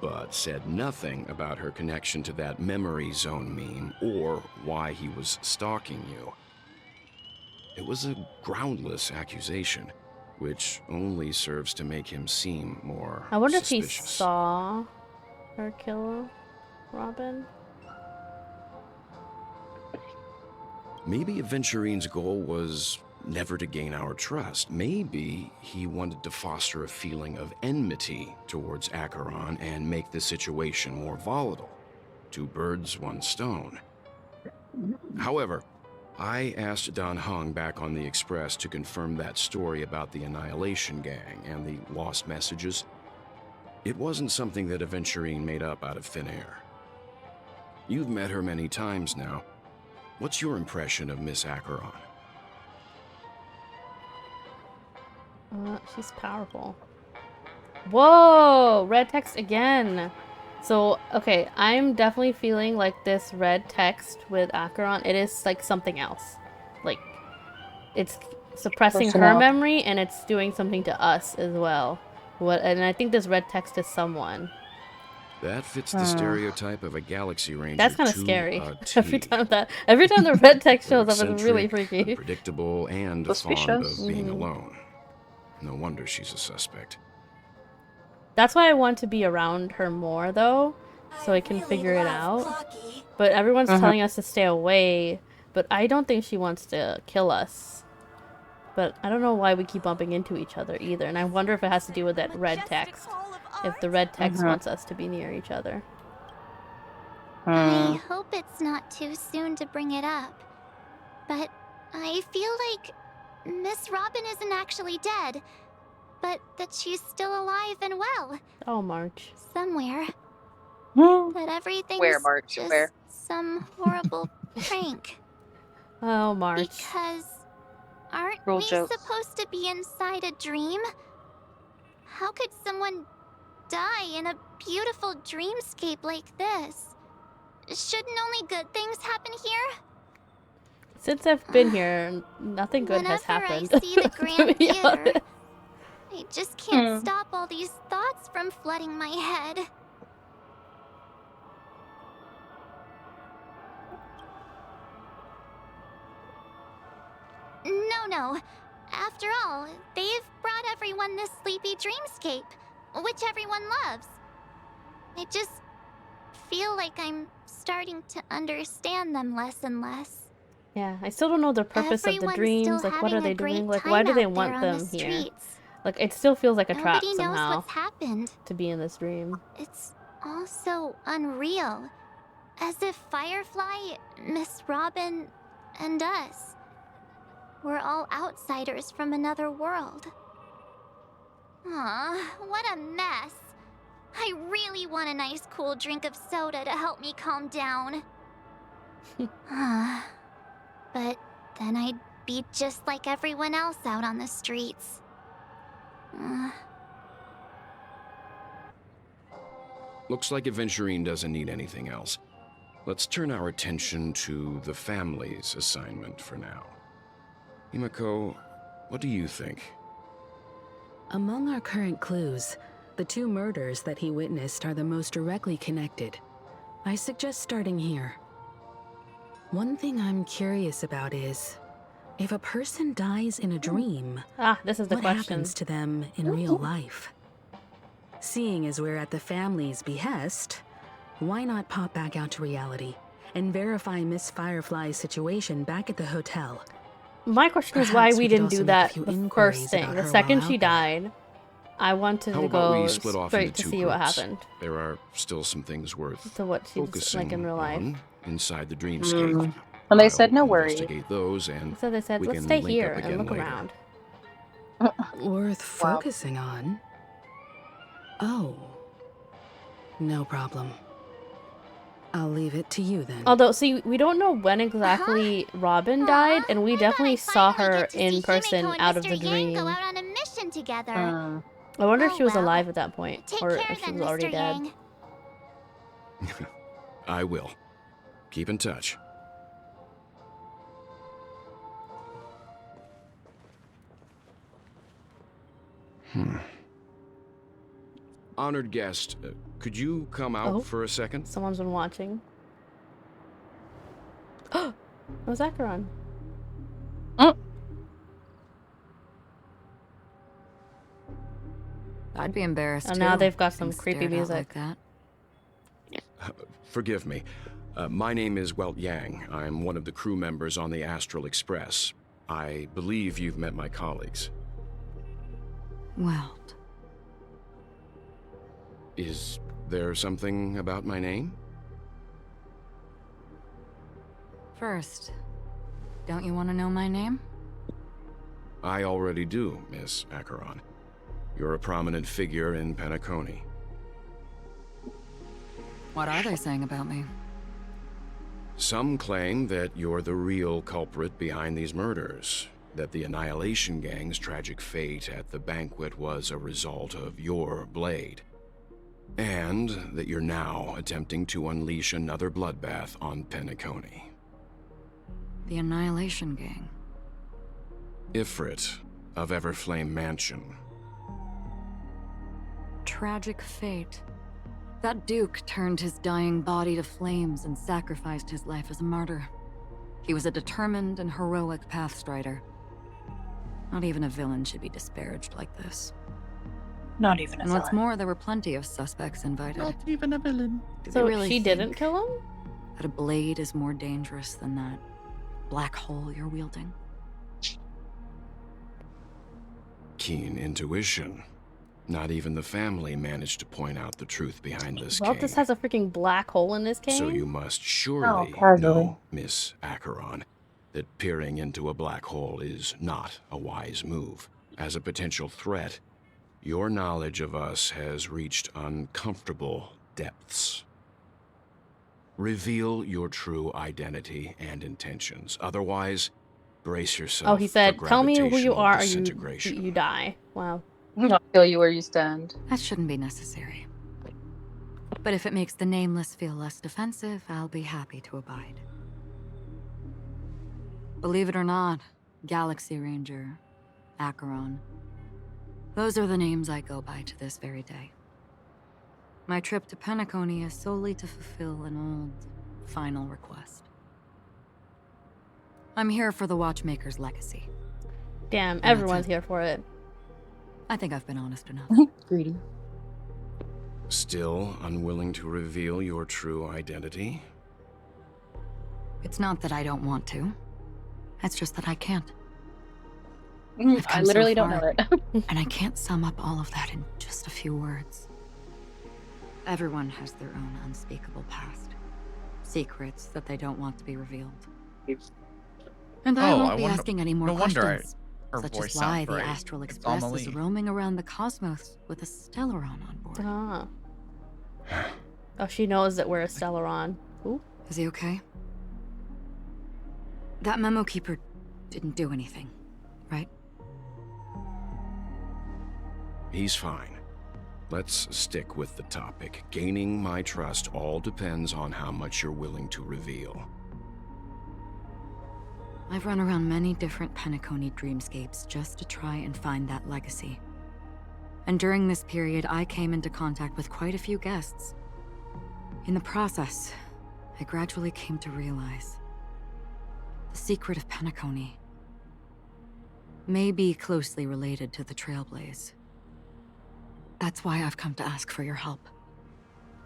but said nothing about her connection to that memory zone meme or why he was stalking you. It was a groundless accusation, which only serves to make him seem more I wonder suspicious. if he saw her kill Robin. Maybe Aventurine's goal was never to gain our trust. Maybe he wanted to foster a feeling of enmity towards Acheron and make the situation more volatile. 2 birds, 1 stone. However, I asked Don Hung back on the Express to confirm that story about the Annihilation Gang and the lost messages. It wasn't something that Aventurine made up out of thin air. You've met her many times now. What's your impression of Miss Acheron? She's powerful. Whoa! Red text again! So, okay, I'm definitely feeling like this red text with Acheron, it is like something else. Like, it's suppressing her memory and it's doing something to us as well. And I think this red text is someone. That fits the stereotype of a Galaxy Ranger. That's kind of to scary. a T. Every time the red text shows up, it's really Eccentric, freaky. unpredictable, and fond of being alone. No wonder she's a suspect. That's why I want to be around her more, though, so I can figure it out. But everyone's telling us to stay away, but I don't think she wants to kill us. But I don't know why we keep bumping into each other either, and I wonder if it has to do with that red text. If the red text wants us to be near each other. I hope it's not too soon to bring it up, but I feel like Miss Robin isn't actually dead, but that she's still alive and well. Oh, March. Somewhere. That everything's just some horrible prank. Oh, March. Because aren't we supposed to be inside a dream? How could someone die in a beautiful dreamscape like this? Shouldn't only good things happen here? Since I've been here, nothing good has happened. Whenever I see the Grand Theater, I just can't stop all these thoughts from flooding my head. No. After all, they've brought everyone this sleepy dreamscape, which everyone loves. I just feel like I'm starting to understand them less and less. Yeah, I still don't know the purpose of the dreams. Like, what are they doing? Like, why do they want them here? Like, it still feels like a trap Nobody knows somehow what's happened. to be in this dream. It's all so unreal. As if Firefly, Miss Robin, and us were all outsiders from another world. Aw, what a mess. I really want a nice cool drink of soda to help me calm down. But then I'd be just like everyone else out on the streets. Looks like Aventurine doesn't need anything else. Let's turn our attention to the family's assignment for now. Himiko, what do you think? Among our current clues, the 2 murders that he witnessed are the most directly connected. I suggest starting here. One thing I'm curious about is, if a person dies in a dream, this is the what question. happens to them in real life? Seeing as we're at the family's behest, why not pop back out to reality and verify Miss Firefly's situation back at the hotel? My question is why we didn't do that the first thing. The second she died, I wanted How to about go we split off straight into to two see what groups? happened. There are still some things worth To what she's focusing like in real life. on inside the dreamscape. And they said, "No worries." Investigate those, and So they said, we let's can stay link here up and again look later. around. Worth focusing on? Oh. No problem. I'll leave it to you then. Although, see, we don't know when exactly Robin died, and we definitely saw her in person out of the dream. Go out on a mission together. I wonder if she was alive at that point, Take or care if she then, was already Mr. dead. Yang. I will. Keep in touch. Honored guest, could you come out for a second? Someone's been watching. Oh, Acheron. I'd be embarrassed And now too, they've got some being creepy stared at music. like that. Forgive me. My name is Welt Yang. I'm one of the crew members on the Astral Express. I believe you've met my colleagues. Welt. Is there something about my name? First, don't you want to know my name? I already do, Miss Acheron. You're a prominent figure in Penacony. What are they saying about me? Some claim that you're the real culprit behind these murders, that the Annihilation Gang's tragic fate at the banquet was a result of your blade, and that you're now attempting to unleash another bloodbath on Penacony. The Annihilation Gang. Ifrit of Everflame Mansion. Tragic fate. That Duke turned his dying body to flames and sacrificed his life as a martyr. He was a determined and heroic pathstrider. Not even a villain should be disparaged like this. Not even a And what's villain. more, there were plenty of suspects invited. Not even a villain. Do they So really she didn't think kill him? that a blade is more dangerous than that black hole you're wielding? Keen intuition. Not even the family managed to point out the truth behind this Well, cane. this has a freaking black hole in his cane. So you must surely casually. know, Miss Acheron, that peering into a black hole is not a wise move. As a potential threat, your knowledge of us has reached uncomfortable depths. Reveal your true identity and intentions. Otherwise, brace yourself Oh, he said, for tell me who you gravitational are or disintegration. you die. Wow. I'll kill you where you stand. That shouldn't be necessary. But if it makes the Nameless feel less defensive, I'll be happy to abide. Believe it or not, Galaxy Ranger, Acheron, those are the names I go by to this very day. My trip to Penacony is solely to fulfill an old, final request. I'm here for the Watchmaker's legacy. Damn, that's everyone's it. here for it. I think I've been honest enough. Greedy. Still unwilling to reveal your true identity? It's not that I don't want to. It's just that I can't. I I've come so literally don't far, know it. and I can't sum up all of that in just a few words. Everyone has their own unspeakable past. Secrets that they don't want to be revealed. And I won't be asking any more questions. Her Such voice as why sounds the right. Astral It's Express is Amelie. roaming around the cosmos with a Stellaron on board. Ah. Oh, she knows that we're a Stellaron. Ooh. Is he okay? That memo keeper didn't do anything, right? He's fine. Let's stick with the topic. Gaining my trust all depends on how much you're willing to reveal. I've run around many different Penacony dreamscapes just to try and find that legacy. And during this period, I came into contact with quite a few guests. In the process, I gradually came to realize the secret of Penacony may be closely related to the Trailblaze. That's why I've come to ask for your help.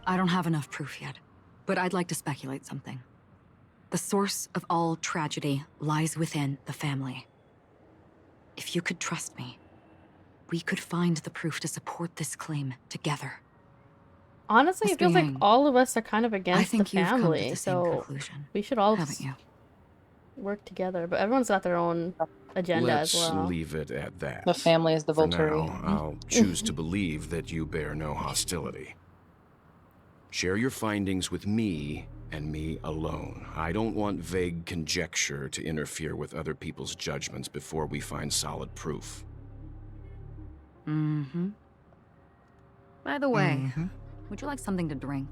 I don't have enough proof yet, but I'd like to speculate something. The source of all tragedy lies within the family. If you could trust me, we could find the proof to support this claim together. Honestly, it feels like all of us are kind of against the you've come to family, the same so conclusion, we should all haven't you? work together. But everyone's got their own agenda Let's as well. leave it at that. The family is the For Volturi. now, I'll choose to believe that you bear no hostility. Share your findings with me and me alone. I don't want vague conjecture to interfere with other people's judgments before we find solid proof. Mm-hmm. By the way, would you like something to drink?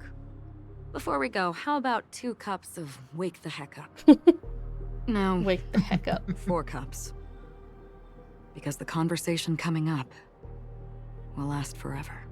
Before we go, how about 2 cups of Wake the Heck Up? No. Wake the heck up. 4 cups. Because the conversation coming up will last forever.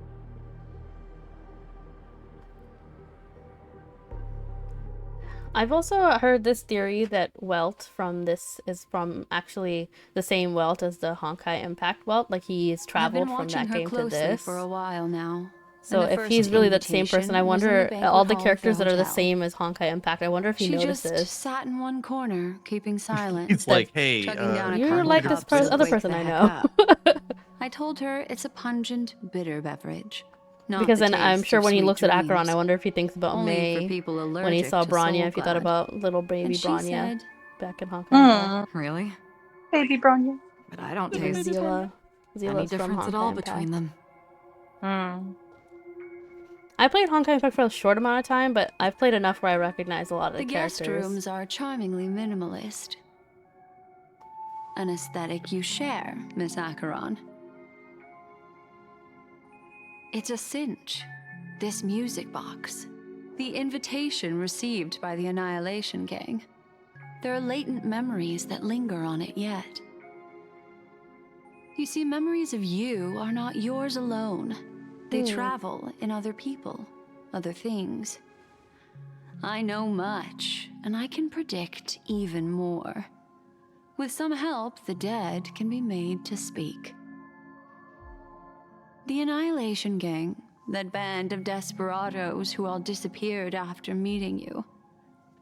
I've also heard this theory that Welt from this is from actually the same Welt as the Honkai Impact Welt. Like he's traveled from that game to this for a while now. So if he's really that same person, I wonder all the characters that are the same as Honkai Impact. I wonder if he notices. She just sat in one corner, keeping silent. It's like, hey, you're like this other person I know. I told her it's a pungent, bitter beverage. Because then I'm sure when he looks at Acheron, I wonder if he thinks about May when he saw Bronya, if he thought about little baby Bronya back in Honkai. Really? Baby Bronya. But I don't taste Zila's any difference at all Impact. between them. I played Honkai Impact for a short amount of time, but I've played enough where I recognize a lot of the characters. The guest rooms are charmingly minimalist. An aesthetic you share, Miss Acheron. It's a cinch. This music box. The invitation received by the Annihilation Gang. There are latent memories that linger on it yet. You see, memories of you are not yours alone. They travel in other people, other things. I know much, and I can predict even more. With some help, the dead can be made to speak. The Annihilation Gang, that band of desperados who all disappeared after meeting you.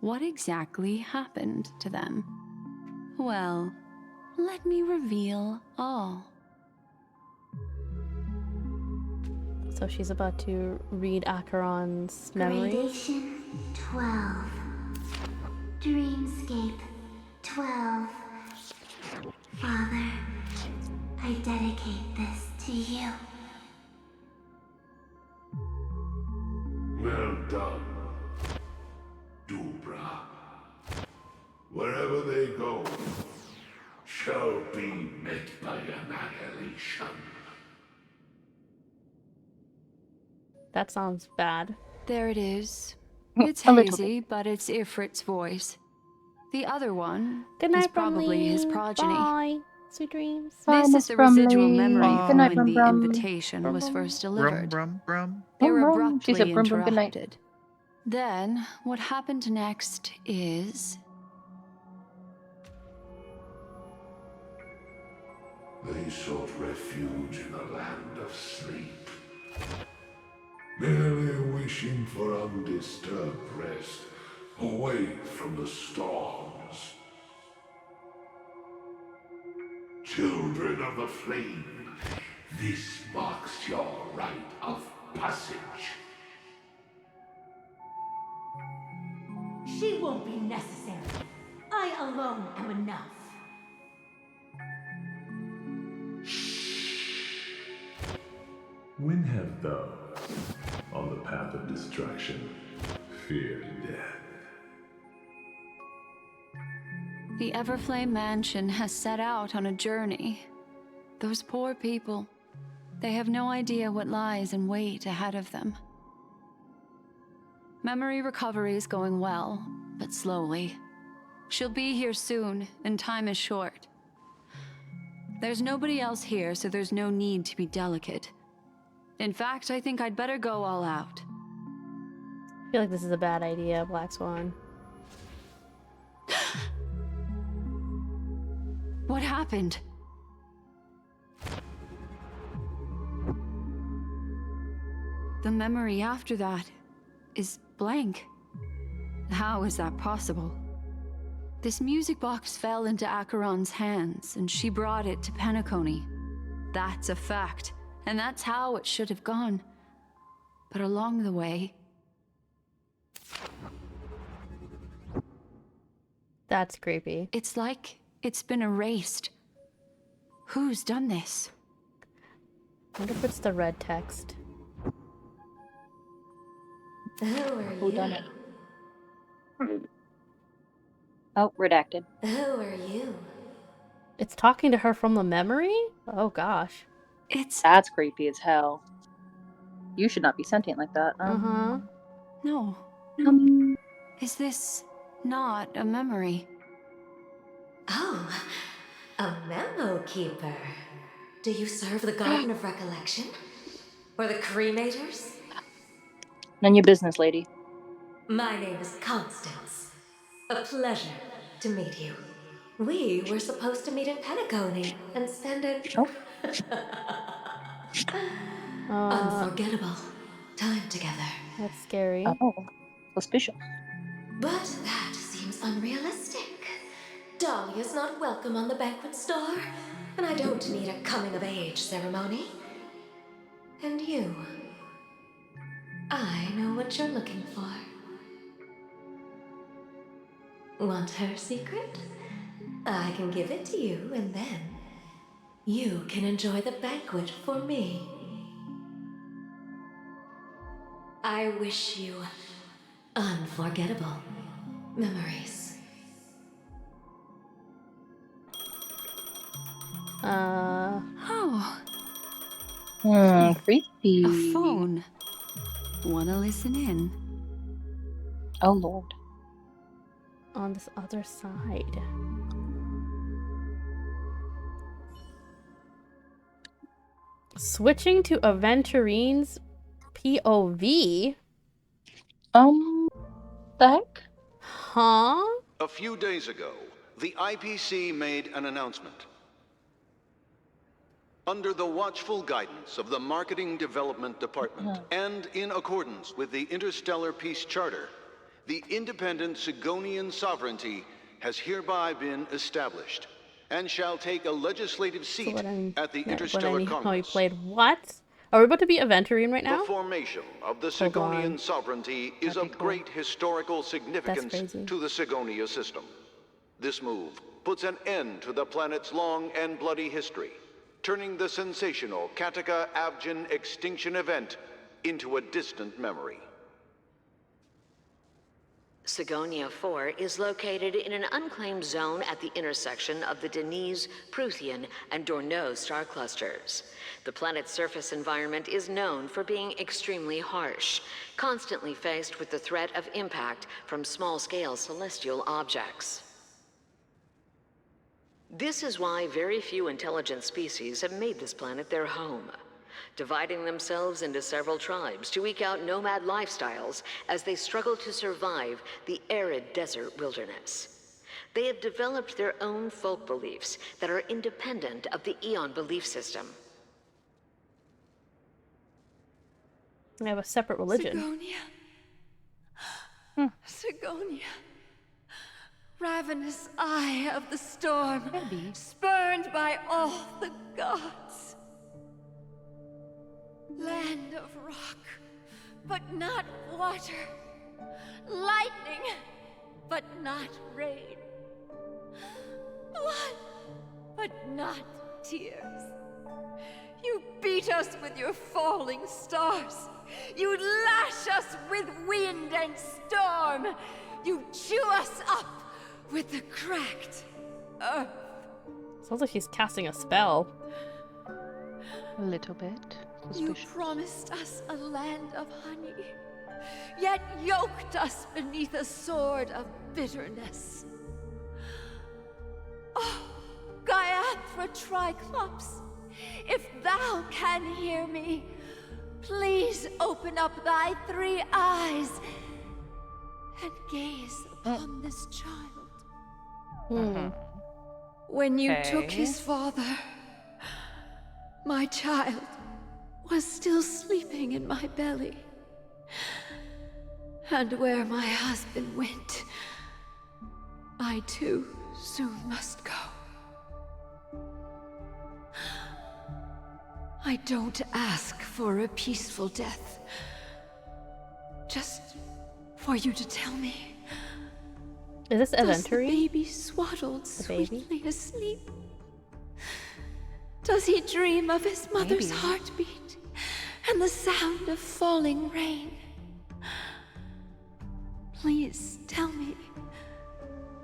What exactly happened to them? Well, let me reveal all. So she's about to read Acheron's memories. Gradation 12. Dreamscape 12. Father, I dedicate this to you. Well done, Dubra. Wherever they go, shall be met by annihilation. That sounds bad. There it is. It's hazy, but it's Ifrit's voice. The other one is probably his progeny. Bye. Sweet dreams. This is the residual memory from when the invitation was first delivered. They were abruptly interrupted. Then, what happened next is... They sought refuge in the land of sleep, merely wishing for undisturbed rest, away from the storms. Children of the flame, this marks your rite of passage. She won't be necessary. I alone am enough. When have those on the path of destruction feared death? The Everflame Mansion has set out on a journey. Those poor people, they have no idea what lies in wait ahead of them. Memory recovery is going well, but slowly. She'll be here soon, and time is short. There's nobody else here, so there's no need to be delicate. In fact, I think I'd better go all out. I feel like this is a bad idea, Black Swan. What happened? the memory after that is blank. How is that possible? This music box fell into Acheron's hands, and she brought it to Penacony. That's a fact, and that's how it should have gone. But along the way... That's creepy. It's like it's been erased. Who's done this? I wonder if it's the red text. Who done it? Oh, redacted. Who are you? It's talking to her from the memory? Oh gosh. That's creepy as hell. You should not be sentient like that. No. Is this not a memory? Oh, a memo keeper. Do you serve the Garden of Recollection? Or the Cremators? None your business, lady. My name is Constance. A pleasure to meet you. We were supposed to meet in Penacony and spend an unforgettable time together. That's scary. Oh, suspicious. But that seems unrealistic. Dahlia's not welcome on the banquet star, and I don't need a coming-of-age ceremony. And you, I know what you're looking for. Want her secret? I can give it to you, and then you can enjoy the banquet for me. I wish you unforgettable memories. Oh. Creepy. A phone. Wanna listen in? Oh, Lord. On this other side. Switching to Aventurine's POV? The heck? Huh? A few days ago, the IPC made an announcement. Under the watchful guidance of the Marketing Development Department, and in accordance with the Interstellar Peace Charter, the independent Sigonian sovereignty has hereby been established, and shall take a legislative seat at the Interstellar Congress. How he played what? Are we about to be Aventurine right now? The formation of the Sigonian sovereignty is of great historical significance to the Sigonia system. This move puts an end to the planet's long and bloody history, turning the sensational Kataka-Avgin extinction event into a distant memory. Sigonia 4 is located in an unclaimed zone at the intersection of the Denise, Prothean, and Dorneau star clusters. The planet's surface environment is known for being extremely harsh, constantly faced with the threat of impact from small-scale celestial objects. This is why very few intelligent species have made this planet their home, dividing themselves into several tribes to eke out nomad lifestyles as they struggle to survive the arid desert wilderness. They have developed their own folk beliefs that are independent of the Eon belief system. They have a separate religion. Sigonia. Sigonia. Ravenous eye of the storm, spurned by all the gods. Land of rock, but not water. Lightning, but not rain. Blood, but not tears. You beat us with your falling stars. You lash us with wind and storm. You chew us up with the cracked earth. Sounds like he's casting a spell. A little bit. You promised us a land of honey, yet yoked us beneath a sword of bitterness. Oh, Gaiathra Triclops, if thou can hear me, please open up thy 3 eyes and gaze upon this child. When you took his father, my child was still sleeping in my belly. And where my husband went, I too soon must go. I don't ask for a peaceful death. Just for you to tell me. Is this Does the Eventary? baby swaddled The baby? sweetly asleep? Does he dream of his mother's Maybe. heartbeat and the sound of falling rain? Please tell me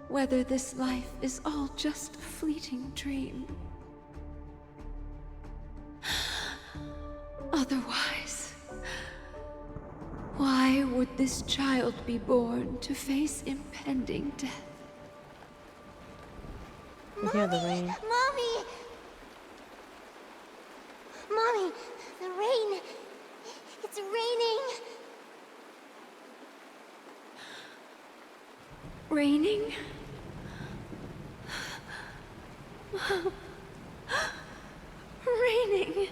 whether this life is all just a fleeting dream. Otherwise, why would this child be born to face impending death? I hear the rain. Mommy! Mommy, the rain. It's raining. Raining? Raining.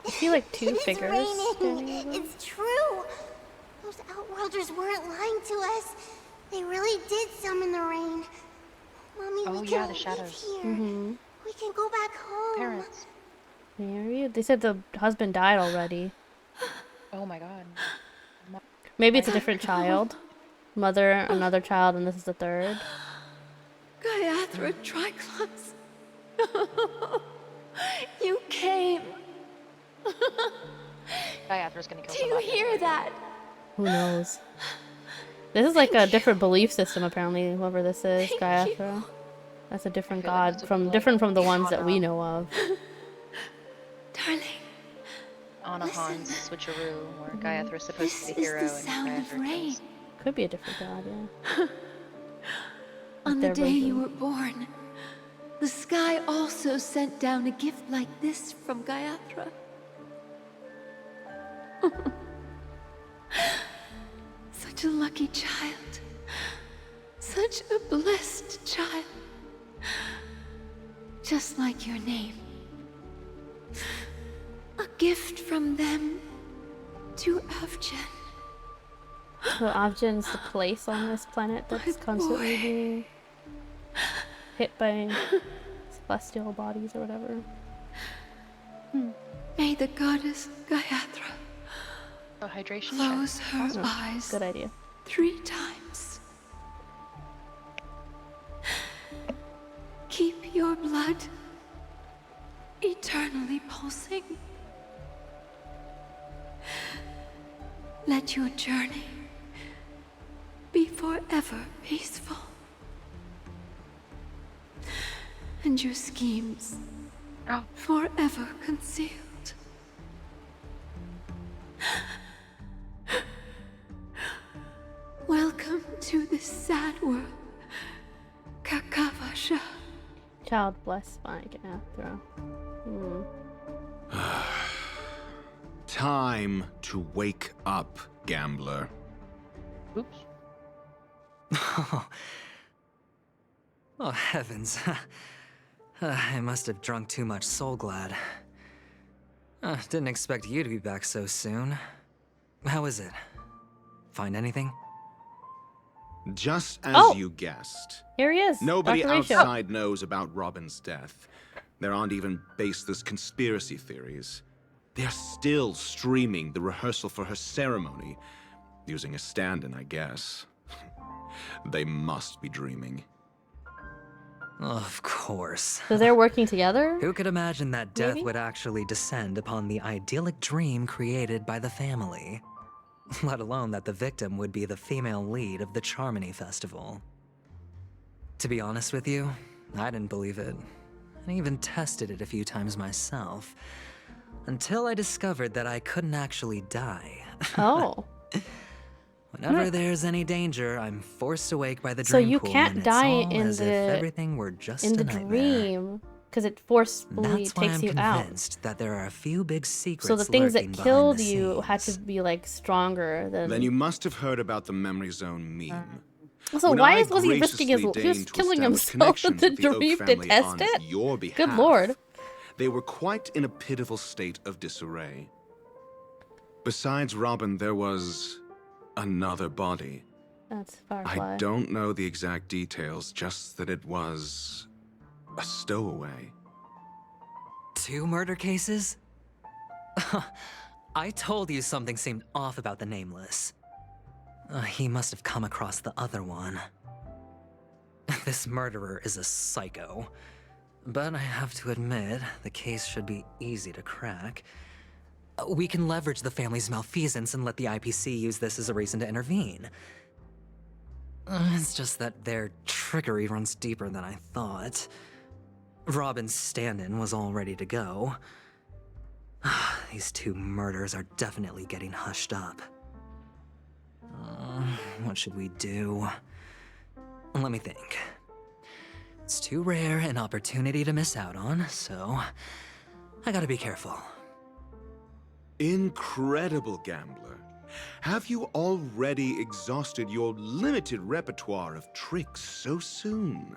I see like two It's figures raining. standing over. It's true. Those Outworlders weren't lying to us. They really did summon the rain. Mommy, Oh we yeah, can the leave shadows. here. Mm-hmm. We can go back home. Parents. They said the husband died already. Oh my god. Maybe it's a different child. Mother, another child, and this is the third. Gaiathra Triclops. You came. Gaiathra's gonna kill Do you somebody. hear that? Who knows? This is like a different belief system, apparently. Whoever this is, Gaiathra. That's a different god different from the ones that we know of. Darling. Anna Han's switcheroo, where Gaiathra's supposed to be the hero This is the and sound of Gaiathra rain. kills. Could be a different god, yeah. On the Their day you version. were born, the sky also sent down a gift like this from Gaiathra. Such a lucky child. Such a blessed child. Just like your name. A gift from them to Avgen. So Avgen's the place on this planet that's constantly being hit by celestial bodies or whatever. May the goddess Gaiathra Oh, hydration. close check. her Awesome. eyes Good idea. 3 times. Keep your blood eternally pulsing. Let your journey be forever peaceful. And your schemes forever concealed. Welcome to this sad world, Kakavasha. Child blessed by Gaiathra. Time to wake up, gambler. Oops. Oh, heavens. I must have drunk too much Soul Glad. Didn't expect you to be back so soon. How is it? Find anything? Just as you guessed. Here he is. Nobody Dr. Ratio. outside knows about Robin's death. There aren't even baseless conspiracy theories. They're still streaming the rehearsal for her ceremony, using a stand-in, I guess. They must be dreaming. Of course. So they're working together? Who could imagine that death Maybe? would actually descend upon the idyllic dream created by the family? Let alone that the victim would be the female lead of the Charmony Festival. To be honest with you, I didn't believe it. I even tested it a few times myself. Until I discovered that I couldn't actually die. Oh. Whenever there's any danger, I'm forced awake by the So dream you pool, can't and it's die all in as the if everything were just in the a nightmare. dream because it forcefully That's why takes I'm you out. convinced that there are a few big secrets So the things that lurking behind killed the you scenes. had to be like stronger than. Then you must have heard about the Memory Zone meme. So When why I was he risking his? graciously He was deigned to killing establish himself in connections the with the Oak dream to family test on it. your Good behalf, lord. they were quite in a pitiful state of disarray. Besides Robin, there was another body. That's Firefly. I don't know the exact details, just that it was a stowaway. 2 murder cases? I told you something seemed off about the Nameless. He must have come across the other one. This murderer is a psycho. But I have to admit, the case should be easy to crack. We can leverage the family's malfeasance and let the IPC use this as a reason to intervene. It's just that their trickery runs deeper than I thought. Robin's stand-in was all ready to go. These 2 murders are definitely getting hushed up. What should we do? Let me think. It's too rare an opportunity to miss out on, so I gotta be careful. Incredible gambler. Have you already exhausted your limited repertoire of tricks so soon?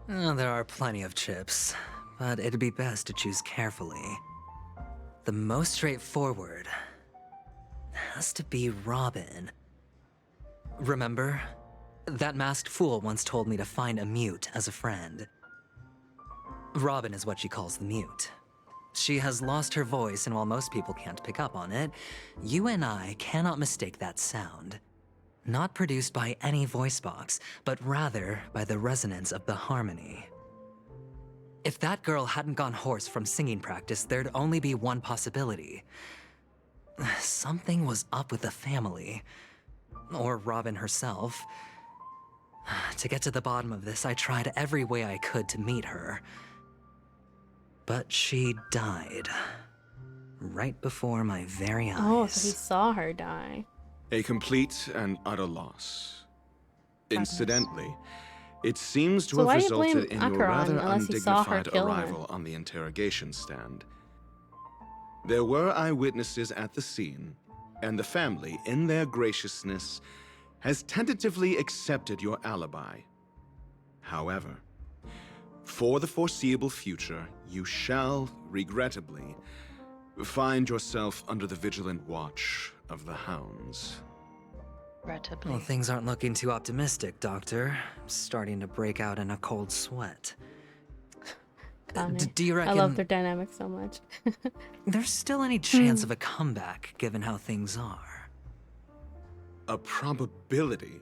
There are plenty of chips, but it'd be best to choose carefully. The most straightforward has to be Robin. Remember? That masked fool once told me to find a mute as a friend. Robin is what she calls the mute. She has lost her voice, and while most people can't pick up on it, you and I cannot mistake that sound. Not produced by any voice box, but rather by the resonance of the harmony. If that girl hadn't gone hoarse from singing practice, there'd only be one possibility. Something was up with the family. Or Robin herself. To get to the bottom of this, I tried every way I could to meet her. But she died. Right before my very eyes. Oh, so he saw her die. A complete and utter loss. Incidentally, it seems to have resulted in your rather undignified arrival on the interrogation stand. There were eyewitnesses at the scene, and the family, in their graciousness, has tentatively accepted your alibi. However, for the foreseeable future, you shall, regrettably, find yourself under the vigilant watch of the hounds. Well, things aren't looking too optimistic, Doctor. I'm starting to break out in a cold sweat. Do you reckon... I love their dynamic so much. There's still any chance of a comeback, given how things are? A probability?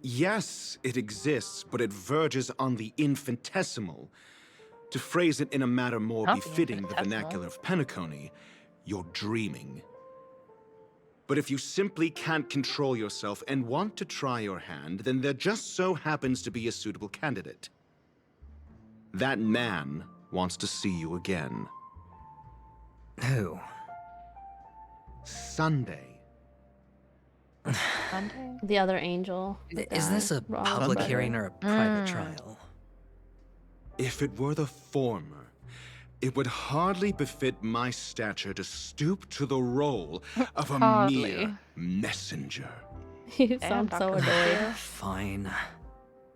Yes, it exists, but it verges on the infinitesimal. To phrase it in a manner more befitting the vernacular of Penacony, you're dreaming. But if you simply can't control yourself and want to try your hand, then there just so happens to be a suitable candidate. That man wants to see you again. Who? Sunday. The other angel. Is this a public hearing or a private trial? If it were the former, it would hardly befit my stature to stoop to the role of a mere messenger. You sound so annoyed. Fine.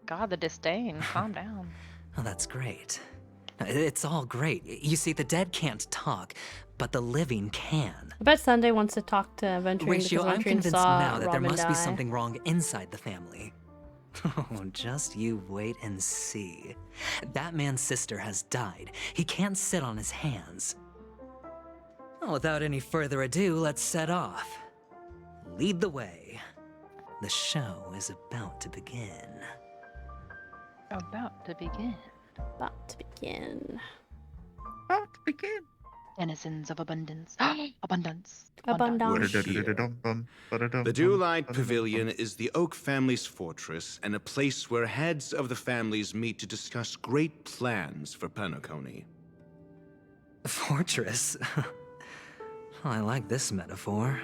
God, the disdain. Calm down. Oh, that's great. It's all great. You see, the dead can't talk, but the living can. I bet Sunday wants to talk to Venturine Ratio, because I'm Venturine convinced saw now that Robin there must die. be something wrong inside the family. Oh, just you wait and see. That man's sister has died. He can't sit on his hands. Well, without any further ado, let's set off. Lead the way. The show is about to begin. About to begin. About to begin. About to begin. Denizens of abundance. Abundance. The Dewlight Pavilion is the Oak family's fortress and a place where heads of the families meet to discuss great plans for Penacony. Fortress? I like this metaphor.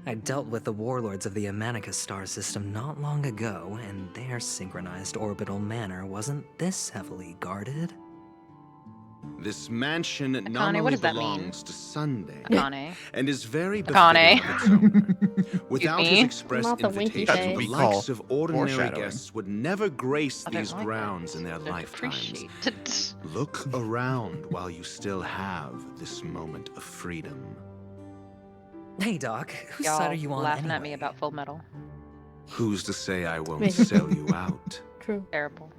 I dealt with the warlords of the Amanicus star system not long ago, and their synchronized orbital manor wasn't this heavily guarded. This mansion not Akane, only what does that belongs mean? to Sunday, Akane. and is very Akane. befitting of its owner. Without his express Not the winky invitation, the face. likes of ordinary foreshadowing. guests would never grace I don't these like grounds that. in their Don't lifetimes. appreciate it. Look around while you still have this moment of freedom. Hey, Doc, whose Y'all side are you on laughing anyway? at me about Full Metal. Who's to say I won't Maybe. sell you out? True. Terrible.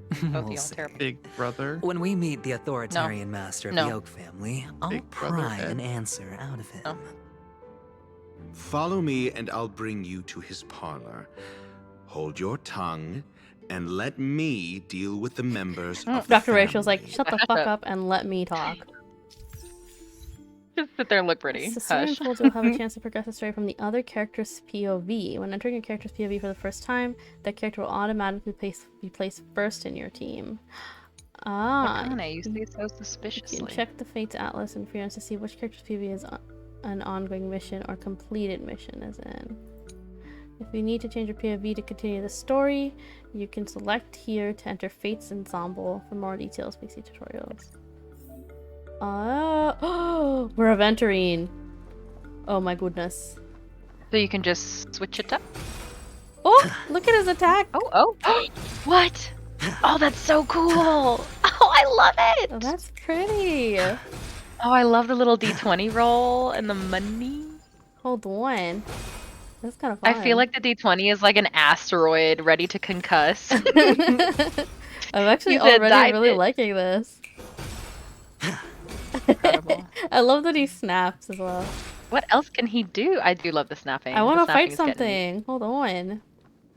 Both of We'll y'all see. terrible. Big brother. When we meet the authoritarian master of No. the Oak family, I'll Big brother pry Ed. an answer out of him. No. Follow me and I'll bring you to his parlor. Hold your tongue and let me deal with the members of the Dr. Rachel's like, family. shut the fuck up and let me talk. Just sit there and look pretty. The story Hush. unfolds, you'll have a chance to progress the story from the other character's POV. When entering a character's POV for the first time, that character will automatically be placed first in your team. Ah. Akane, you say so You suspiciously. can check the Fates Atlas and Freelance to see which character's POV is an ongoing mission or completed mission is in. If you need to change your POV to continue the story, you can select here to enter Fates Ensemble. For more details, please see tutorials. Oh, we're entering. Oh my goodness. So you can just switch it up? Oh, look at his attack. Oh. What? Oh, that's so cool. Oh, I love it. Oh, that's pretty. Oh, I love the little D20 roll and the money. Hold on. That's kind of fun. I feel like the D20 is like an asteroid ready to concuss. I'm actually He's a already really diamond. liking this. Incredible. I love that he snaps as well. What else can he do? I do love the snapping. I want The to fight snapping is getting me. something. Hold on.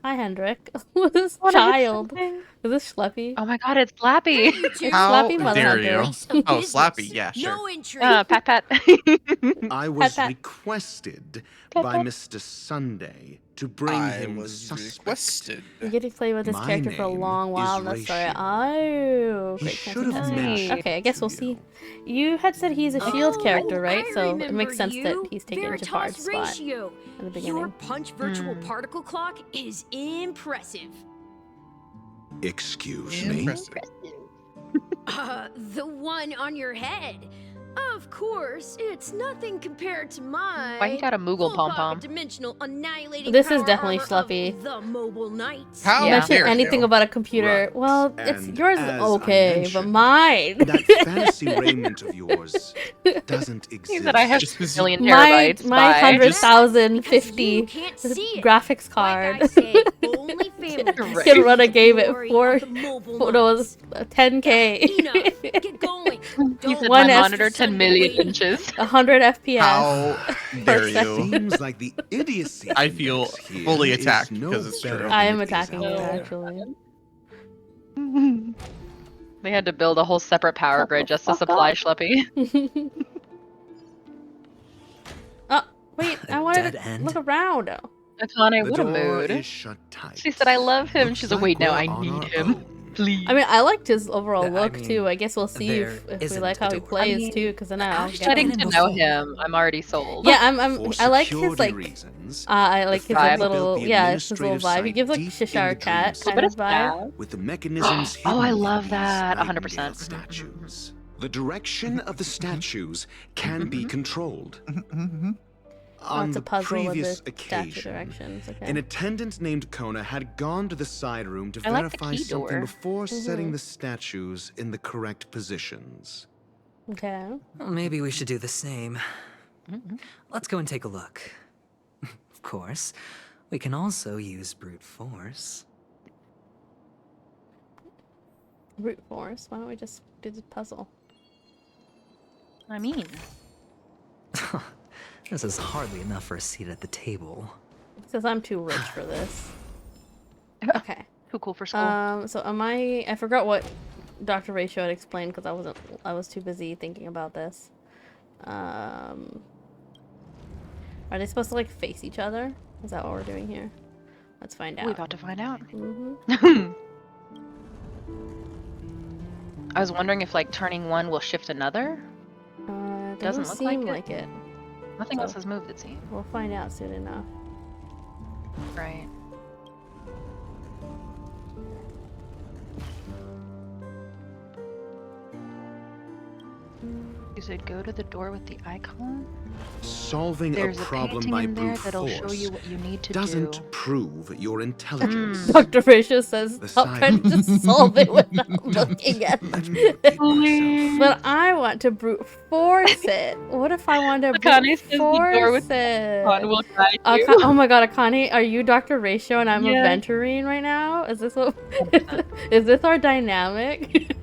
Hi, Hendrik. Who's this Wanna hit child? something? Is this Schleppy? Oh my god, it's Slappy. It's How Slappy Mother dare you? Hunter. Oh, Slappy, yeah, sure. Pat pat. I was Pat. requested Pat, by pat. Mr. Sunday to bring I him the was suspect. requested. You get to play with this My character for a name long while in is the story. Ratio. Oh, He great should chance have to test mentioned it. Okay, I guess we'll to see. You had said he's a shield character, right? So it makes sense that he's taking Jafar's spot Ratio. in the Your beginning. punch virtual particle clock is impressive. Excuse me? The one on your head. Of course, it's nothing compared to my Why you got a Moogle full pom-pom? pocket dimensional annihilating This is power definitely armor of Schleppy. the mobile knights. How Mention dare anything you? about a computer. Right. Well, it's And yours is as I okay, but mentioned, mine. That fantasy raiment of yours doesn't He exist. said I have Just 'cause 1 million my terabytes. my Bye. 100,050 You can't see it. graphics Like card I said, only family Right. can run a game at glory 4 of the mobile photos, 10K, Enough. Get going. He said One my F- monitor 10 million inches. 100 FPS. How dare you? Seems like the idiocy. I feel index here fully is attacked no because it's better true. I than am it is attacking out you, there. actually. They had to build a whole separate power Shut grid the just to fuck supply up. Schleppy. Oh, wait, I wanted Dead to end. look around. Akane, The what a door mood. is shut tight. She said, I love him. Looks She's like, wait, like no, we're I on need our him. own. Please. I mean, I liked his overall I look mean, too. I guess we'll see if there we isn't like a how he door. plays I mean, too, because then I'll Just get getting him. to know him, I'm already sold. Yeah, For I like his security like reasons, I like the his family little built the his little administrative vibe. He site gives like deep in Cheshire the Cat dream kind of But vibe. with the mechanisms hidden Oh, I in love these that. Nightingale 100%. statues. The direction of the statues can be controlled. Oh, On it's a the puzzle with the previous statue occasion, directions. Okay. an attendant named Kona had gone to the side room to I like the verify key something door. before setting the statues in the correct positions. Okay. Well, maybe we should do the same. Let's go and take a look. Of course, we can also use brute force. Brute force. Why don't we just do the puzzle? I mean, This is hardly enough for a seat at the table. Because I'm too rich for this. Okay. too cool for school. So am I forgot what Dr. Ratio had explained because I was too busy thinking about this. Are they supposed to like face each other? Is that what we're doing here? Let's find out. We're about to find out. Mm-hmm. I was wondering if like turning one will shift another. Doesn't look seem like like it. Nothing else has moved, it seems. We'll find out soon enough. Right. You said go to the door with the icon? Solving There's a problem painting by in there brute that'll show force you what you need to doesn't do. prove your intelligence. Dr. Ratio says, stop Besides- trying to just solve it without looking at it. But I want to brute force it. What if I want to Akane brute says the door with force the it? icon will guide you. Oh my god, Akane, are you Dr. Ratio and I'm a Yeah. Venturine right now? Is this what? Is this our dynamic?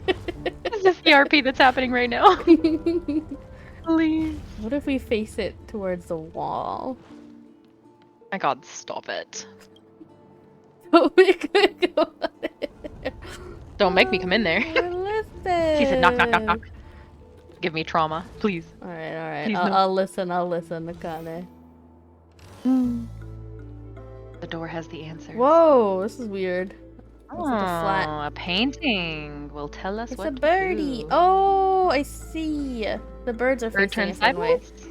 This is the RP that's happening right now. Please. What if we face it towards the wall? My god, stop it. We could go. Don't make me come in there. Listen. She said knock, knock, knock, knock. Give me trauma, please. Alright. Please, no. I'll listen, Akane. The door has the answer. Whoa, this is weird. It's Oh, like a flat. a painting will tell us It's what a birdie. to do. Oh, I see. The birds are Bird facing turns a certain way. sideways.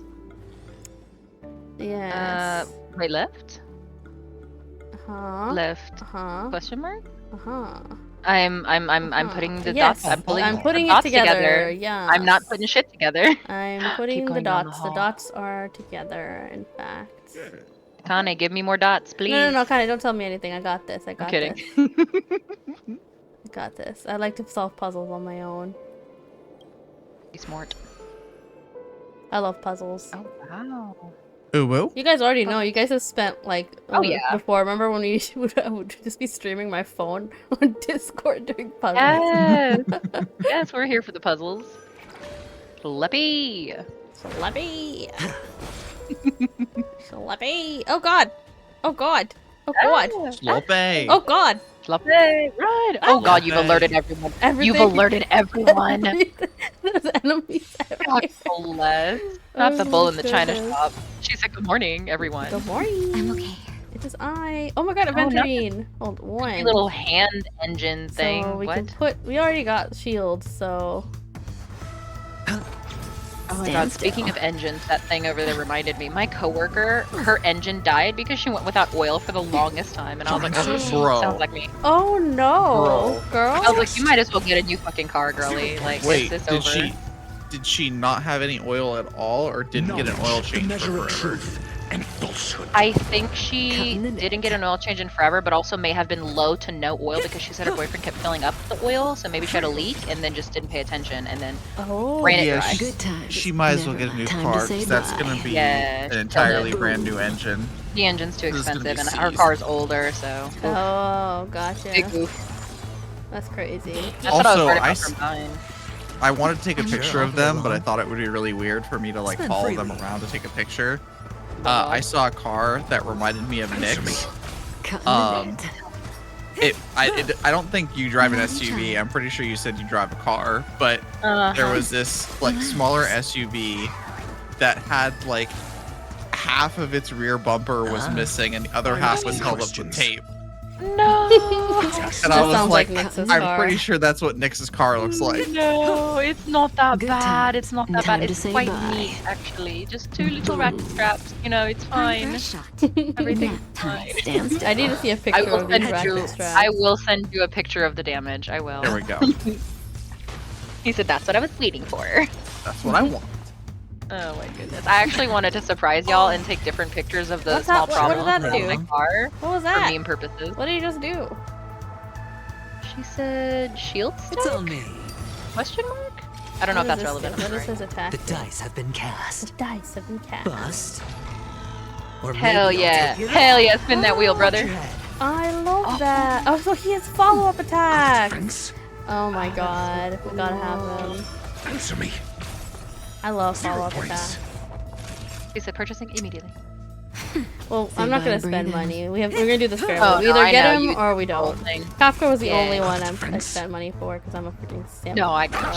Yes. Right, left? Uh-huh. Left. Uh-huh. Question mark? Uh-huh. I'm putting the Yes, dots. I'm putting the it dots together. Yeah. I'm not putting shit together. I'm putting the going down the dots. The hall. dots are together, in fact. Kane, give me more dots, please. No, Kane, don't tell me anything. I got this. I got kidding. this. I got this. I like to solve puzzles on my own. Be smart. I love puzzles. Oh, wow. Ooh, woo. You guys already know. You guys have spent like yeah. before. Remember when I would just be streaming my phone on Discord doing puzzles? Yes. Yes, we're here for the puzzles. Schleppy. Schleppy. Schleppy. Oh god. Oh god. Oh god. Sloppy. Oh god. Schleppy. Right. Oh god, you've alerted everyone. You've alerted everyone. There's enemies everywhere. God bless. Not the bull in the china shop. She said good morning, everyone. Good morning. I'm okay. It is I. Oh my god, Aventurine. Hold on. Little hand engine thing. So we what? can put. We already got shields, so. Oh my god, speaking of engines, that thing over there reminded me. My coworker, her engine died because she went without oil for the longest time, and I was like, oh, Bro. sounds like me. Oh no, girl. I was like, you might as well get a new fucking car, girly. Like, Wait, it's did over. did she not have any oil at all, or didn't get an oil change for forever? And falsehood. I think she didn't get an oil change in forever, but also may have been low to no oil because she said her boyfriend kept filling up the oil, so maybe she had a leak and then just didn't pay attention and then ran it dry. She might as well get a new car because that's gonna be an entirely brand new engine. The engine's too This is gonna be expensive and her seized. car's older, so. Oh, gotcha. Big oof. That's crazy. That's what I was Also, worried I about from mine. I wanted to take a picture of them, but I thought it would be really weird for me to like Spend follow them freely. around to take a picture. I saw a car that reminded me of Nick's. I don't think you drive an SUV. I'm pretty sure you said you drive a car, but there was this like smaller SUV that had like half of its rear bumper was missing and the other half was held up with tape. No. And I was sounds like, like Nix's I'm car. pretty sure that's what Nix's car looks like. No, it's not that bad. It's not that Time bad. to It's say quite bye. neat, actually. Just two little ratchet straps. You know, it's fine. Everything's fine. I need to see a I picture will of these send you. ratchet straps. I will send you a picture of the damage. I will. There we go. He said that's what I was waiting for. That's what I want. Oh my goodness. I actually wanted to surprise y'all and take different pictures of the What's small that? What did problems that in do? my car What was for that? meme purposes. What did you just do? She said shield It's stack? on me. Question mark? I don't know if that's relevant. What I'm is sorry. his attack? The dice have been cast. The dice have been cast. Bust. Or Hell maybe I'll yeah. take it Hell out. yeah, spin that wheel, brother. I love that. Oh, so he has follow-up attacks. Oh my god. We gotta have him. Answer me. I love follow-up attacks. He said purchasing immediately. Well, I'm not gonna spend money. We're gonna do this fairly. Oh, we no, either I get know, him you or we the whole don't. thing. Kafka was the Yeah. only one I spent money for because I'm a freaking simp. No, I got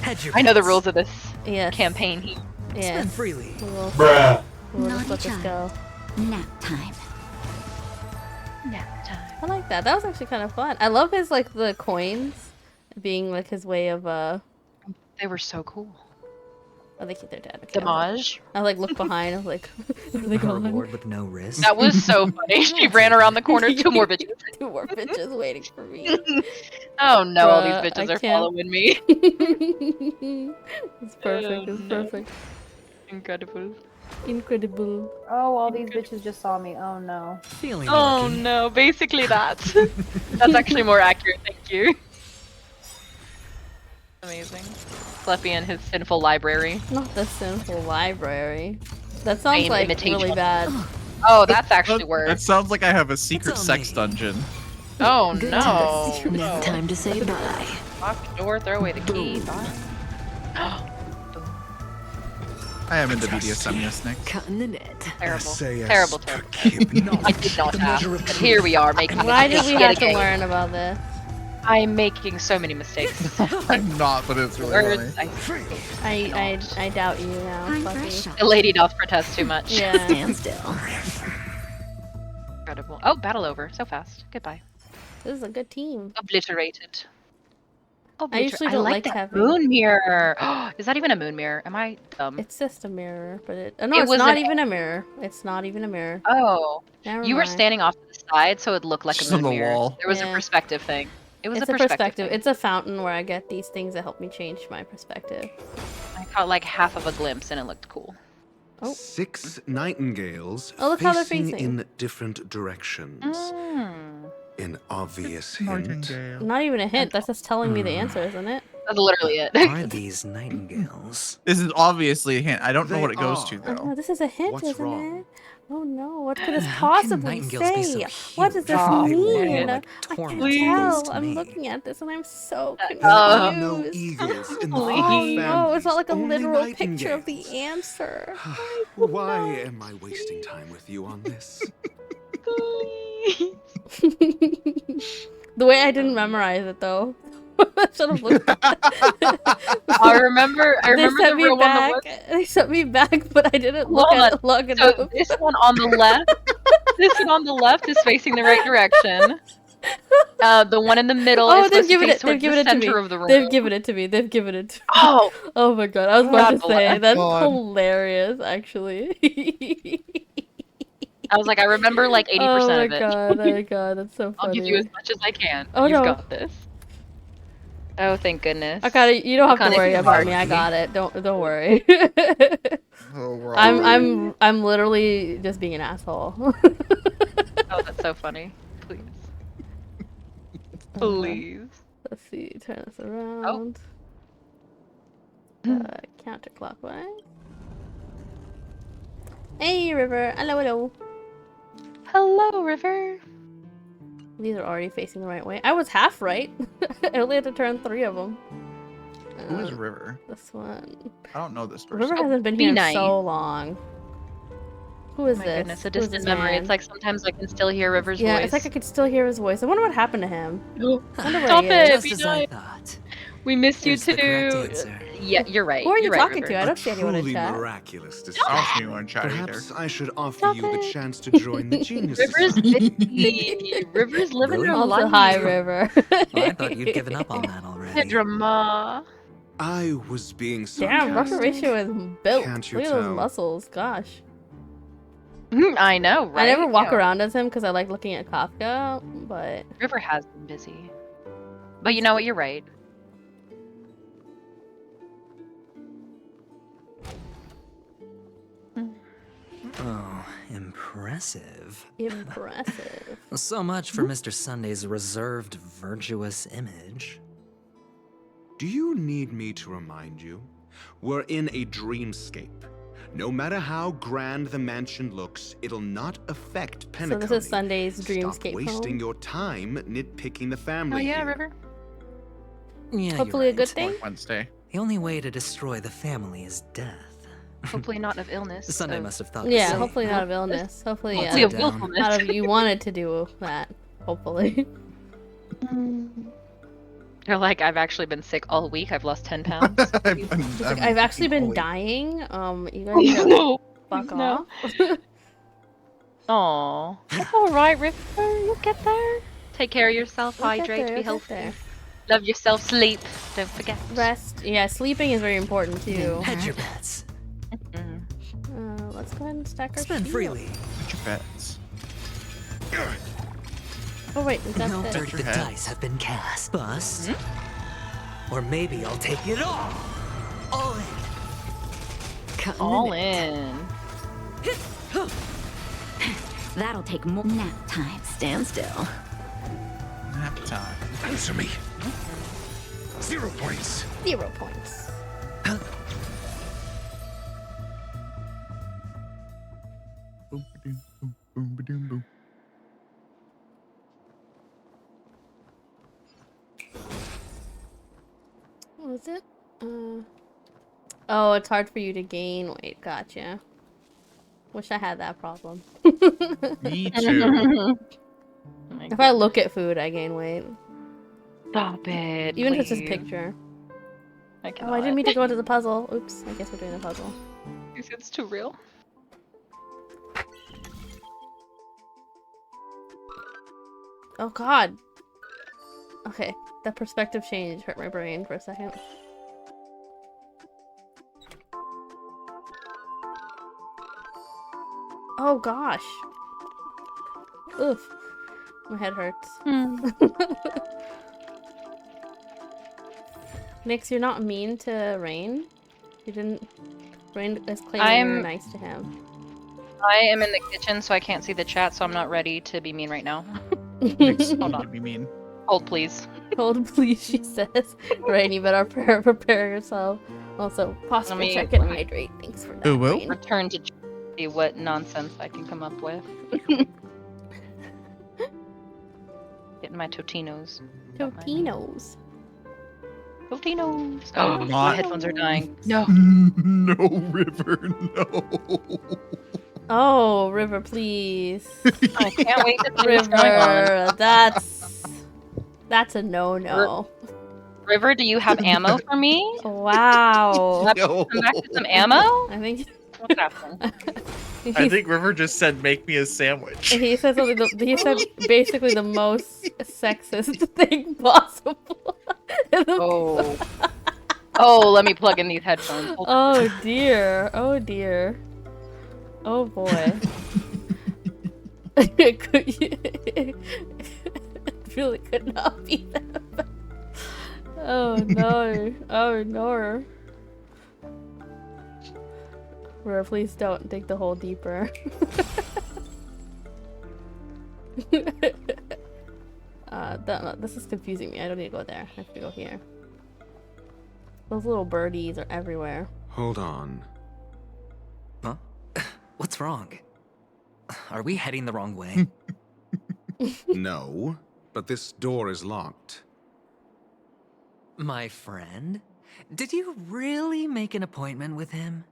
Hedge your I know the bets. rules of this Yes. campaign. He Yes. Spend freely. We'll Bruh. just let this go. Nap time. nap time. I like that. That was actually kind of fun. I love his like the coins being like his way of They were so cool. Oh, they keep their dad. Okay, Damage. I like look behind. I was like, are they A gone? reward with no risk. That was so funny. She ran around the corner. 2 more bitches. 2 more bitches waiting for me. Oh no, all these Bruh, bitches I are can't. following me. It's perfect. It's perfect. Incredible. Incredible. Oh, all these bitches just saw me. Oh no. Feeling Oh lucky. no, basically that. That's actually more accurate, thank you. Amazing. Fluffy and his sinful library. Not the sinful library. That sounds Name like imitation. really bad. Oh, that's actually worse. That sounds like I have a secret sex dungeon. Oh Good no. times. Now time to say bye. Lock the door, throw away the key. Bye. I am into BDSM, yes, Nick. Cutting the net. Terrible. Terrible, terrible. I did not ask, but here we are making Why did mistakes we yet have to again. learn about this? I'm making so many mistakes. I'm not, but it's really Words, funny. I doubt you now, Fluffy. The lady doth protest too much. Yeah. Stand still. Incredible. Oh, battle over. So fast. Goodbye. This is a good team. Obliterated. I usually don't like that having- moon mirror. Is that even a moon mirror? Am I dumb? It's just a mirror, but no, It it's was not an- even a mirror. It's not even a mirror. Oh, Never you were mind. standing off to the side, so it looked like Just a on moon the mirror. wall. There was Yeah. a perspective thing. It was It's a perspective. thing. It's a fountain where I get these things that help me change my perspective. I caught like half of a glimpse, and it looked cool. 6 nightingales Oh, look how they're facing facing. in different directions. Mm. An obvious hint. Not even a hint. That's just telling me the answer, isn't it? That's literally it. Are these nightingales? This is obviously a hint. I don't know They what it goes are. to, Oh, though. this is a hint, What's isn't wrong? it? Oh no, what could this How can possibly nightingales be so say? What does this Oh, mean? like I can't torment tell. to I'm me. looking at this and I'm so There are no confused. eagles in the Oh three no, it's not like a families, literal only picture of the nightingales. answer. Why am I wasting time with you on this? The way I didn't memorize it though. I should have looked at I remember They the sent me real one that back. was. They sent me back, but I didn't look Hold at on. it long So enough. this one on the left, this one on the left is facing the right direction. The one in the middle Oh, is they've supposed to given face it. They've towards given the it to me. center of the room. They've given it to me. They've given it. To me. Oh, Oh my god, I was about to God say bless. that's God. hilarious. Actually. I was like, I remember like 80% Oh my of it. god! Oh my god! That's so I'll funny. give you as much as I can. Oh, You've no. got this. Oh, thank goodness. I got it. You don't have to Akane, worry if you about are me. I lucky. got it. Don't worry. Oh, we're all I'm literally just being an asshole. Oh, that's so funny. Please. Please. Let's see. Turn this Oh. around. Counterclockwise. Hey, River. Hello, hello. Hello, River. These are already facing the right way. I was half right. I only had to turn 3 of them. Who is River? This one. I don't know this person. River hasn't been be here in nice. so long. Who is Oh my this? goodness, a Who is distant this memory. man? It's like sometimes I can still hear River's Yeah, voice. it's like I could still hear his voice. I wonder what happened to him. I wonder where Stop he it! is. Be Just as I nice. thought. We missed you Here's the correct too. answer. Yeah, you're right. Who are you You're right, talking River. to? I don't see anyone in Truly chat. miraculous I don't see decision. anyone in chat either. Perhaps I should offer you the chance to join the Genius River's Society. busy. River's living Really? her Also, life. hi, River. Oh, I thought you'd given up on that already. Drama. I was being Damn, Rocket sarcastic. Ratio is built. Can't you Look at those tell? muscles. Gosh. I know, right? I never walk Yeah. around as him because I like looking at Kafka, but River has been busy. But you know what? You're right. Oh, impressive. impressive. So much for Mr. Sunday's reserved, virtuous image. Do you need me to remind you? We're in a dreamscape. No matter how grand the mansion looks, it'll not affect Penacony. So this is Sunday's Stop dreamscape wasting home. your time nitpicking the Oh family yeah, here. River. Yeah, Hopefully you're a good right. thing. Wednesday. The only way to destroy the family is death. Hopefully not of illness. Sunday of- must have thought the Yeah, same. hopefully not of illness. Hopefully, Hopefully yeah. of willfulness. Not of you wanted to do that. Hopefully. You're like, I've actually been sick all week. I've lost 10 pounds. I've actually been dying. You guys need to No. fuck No. off. Aw. It's alright, River. You'll get there. Take care of yourself. You'll get Hydrate. there, Be you'll get healthy. there. Love yourself, sleep. Don't forget. Rest. Yeah, sleeping is very important too. Hedge your bets. Let's go ahead and stack our Spend shield. freely. Hedge your bets. Oh wait, we got No this. dirt, the dice have been cast. Bust. Or maybe I'll take it all. All in. All in. That'll take more nap time. Stand still. Nap time. Answer me. 0 points. 0 points. What was it? Oh, it's hard for you to gain weight. Gotcha. Wish I had that problem. Me too. If I look at food, I gain weight. Stop it. Even if it's just a please. picture. I Oh, I didn't mean to go into the puzzle. Oops, I guess we're doing a puzzle. It's too real. Oh god. Okay, that perspective change hurt my brain for a second. Oh gosh. Oof. My head hurts. Nix, you're not mean to Rain? You didn't... Rain is claiming you were nice to him. I am in the kitchen, so I can't see the chat, so I'm not ready to be mean right now. Hold on. Be mean. Hold, please. Hold please, she says. Rain, you better prepare yourself. Also, possibly check and hydrate. Thanks for that, Rain. Return to see what nonsense I can come up with. Getting my Totinos. Totinos. Totinos. Oh, my headphones are dying. No. No, River, no. Oh, River, please. I can't wait to see what's going River, on. that's a no-no. River, do you have ammo for me? Wow. Come back with some ammo? I think What's happening? I think River just said, "Make me a sandwich." He said something. He said basically the most sexist thing possible. Oh. Oh, let me plug in these headphones. Hold on. Oh dear. Oh dear. Oh boy. It really could not be that. Oh no. Oh no. Rora, please don't dig the hole deeper. This is confusing me. I don't need to go there. I have to go here. Those little birdies are everywhere. Hold on. Huh? What's wrong? Are we heading the wrong way? No, but this door is locked. My friend? Did you really make an appointment with him?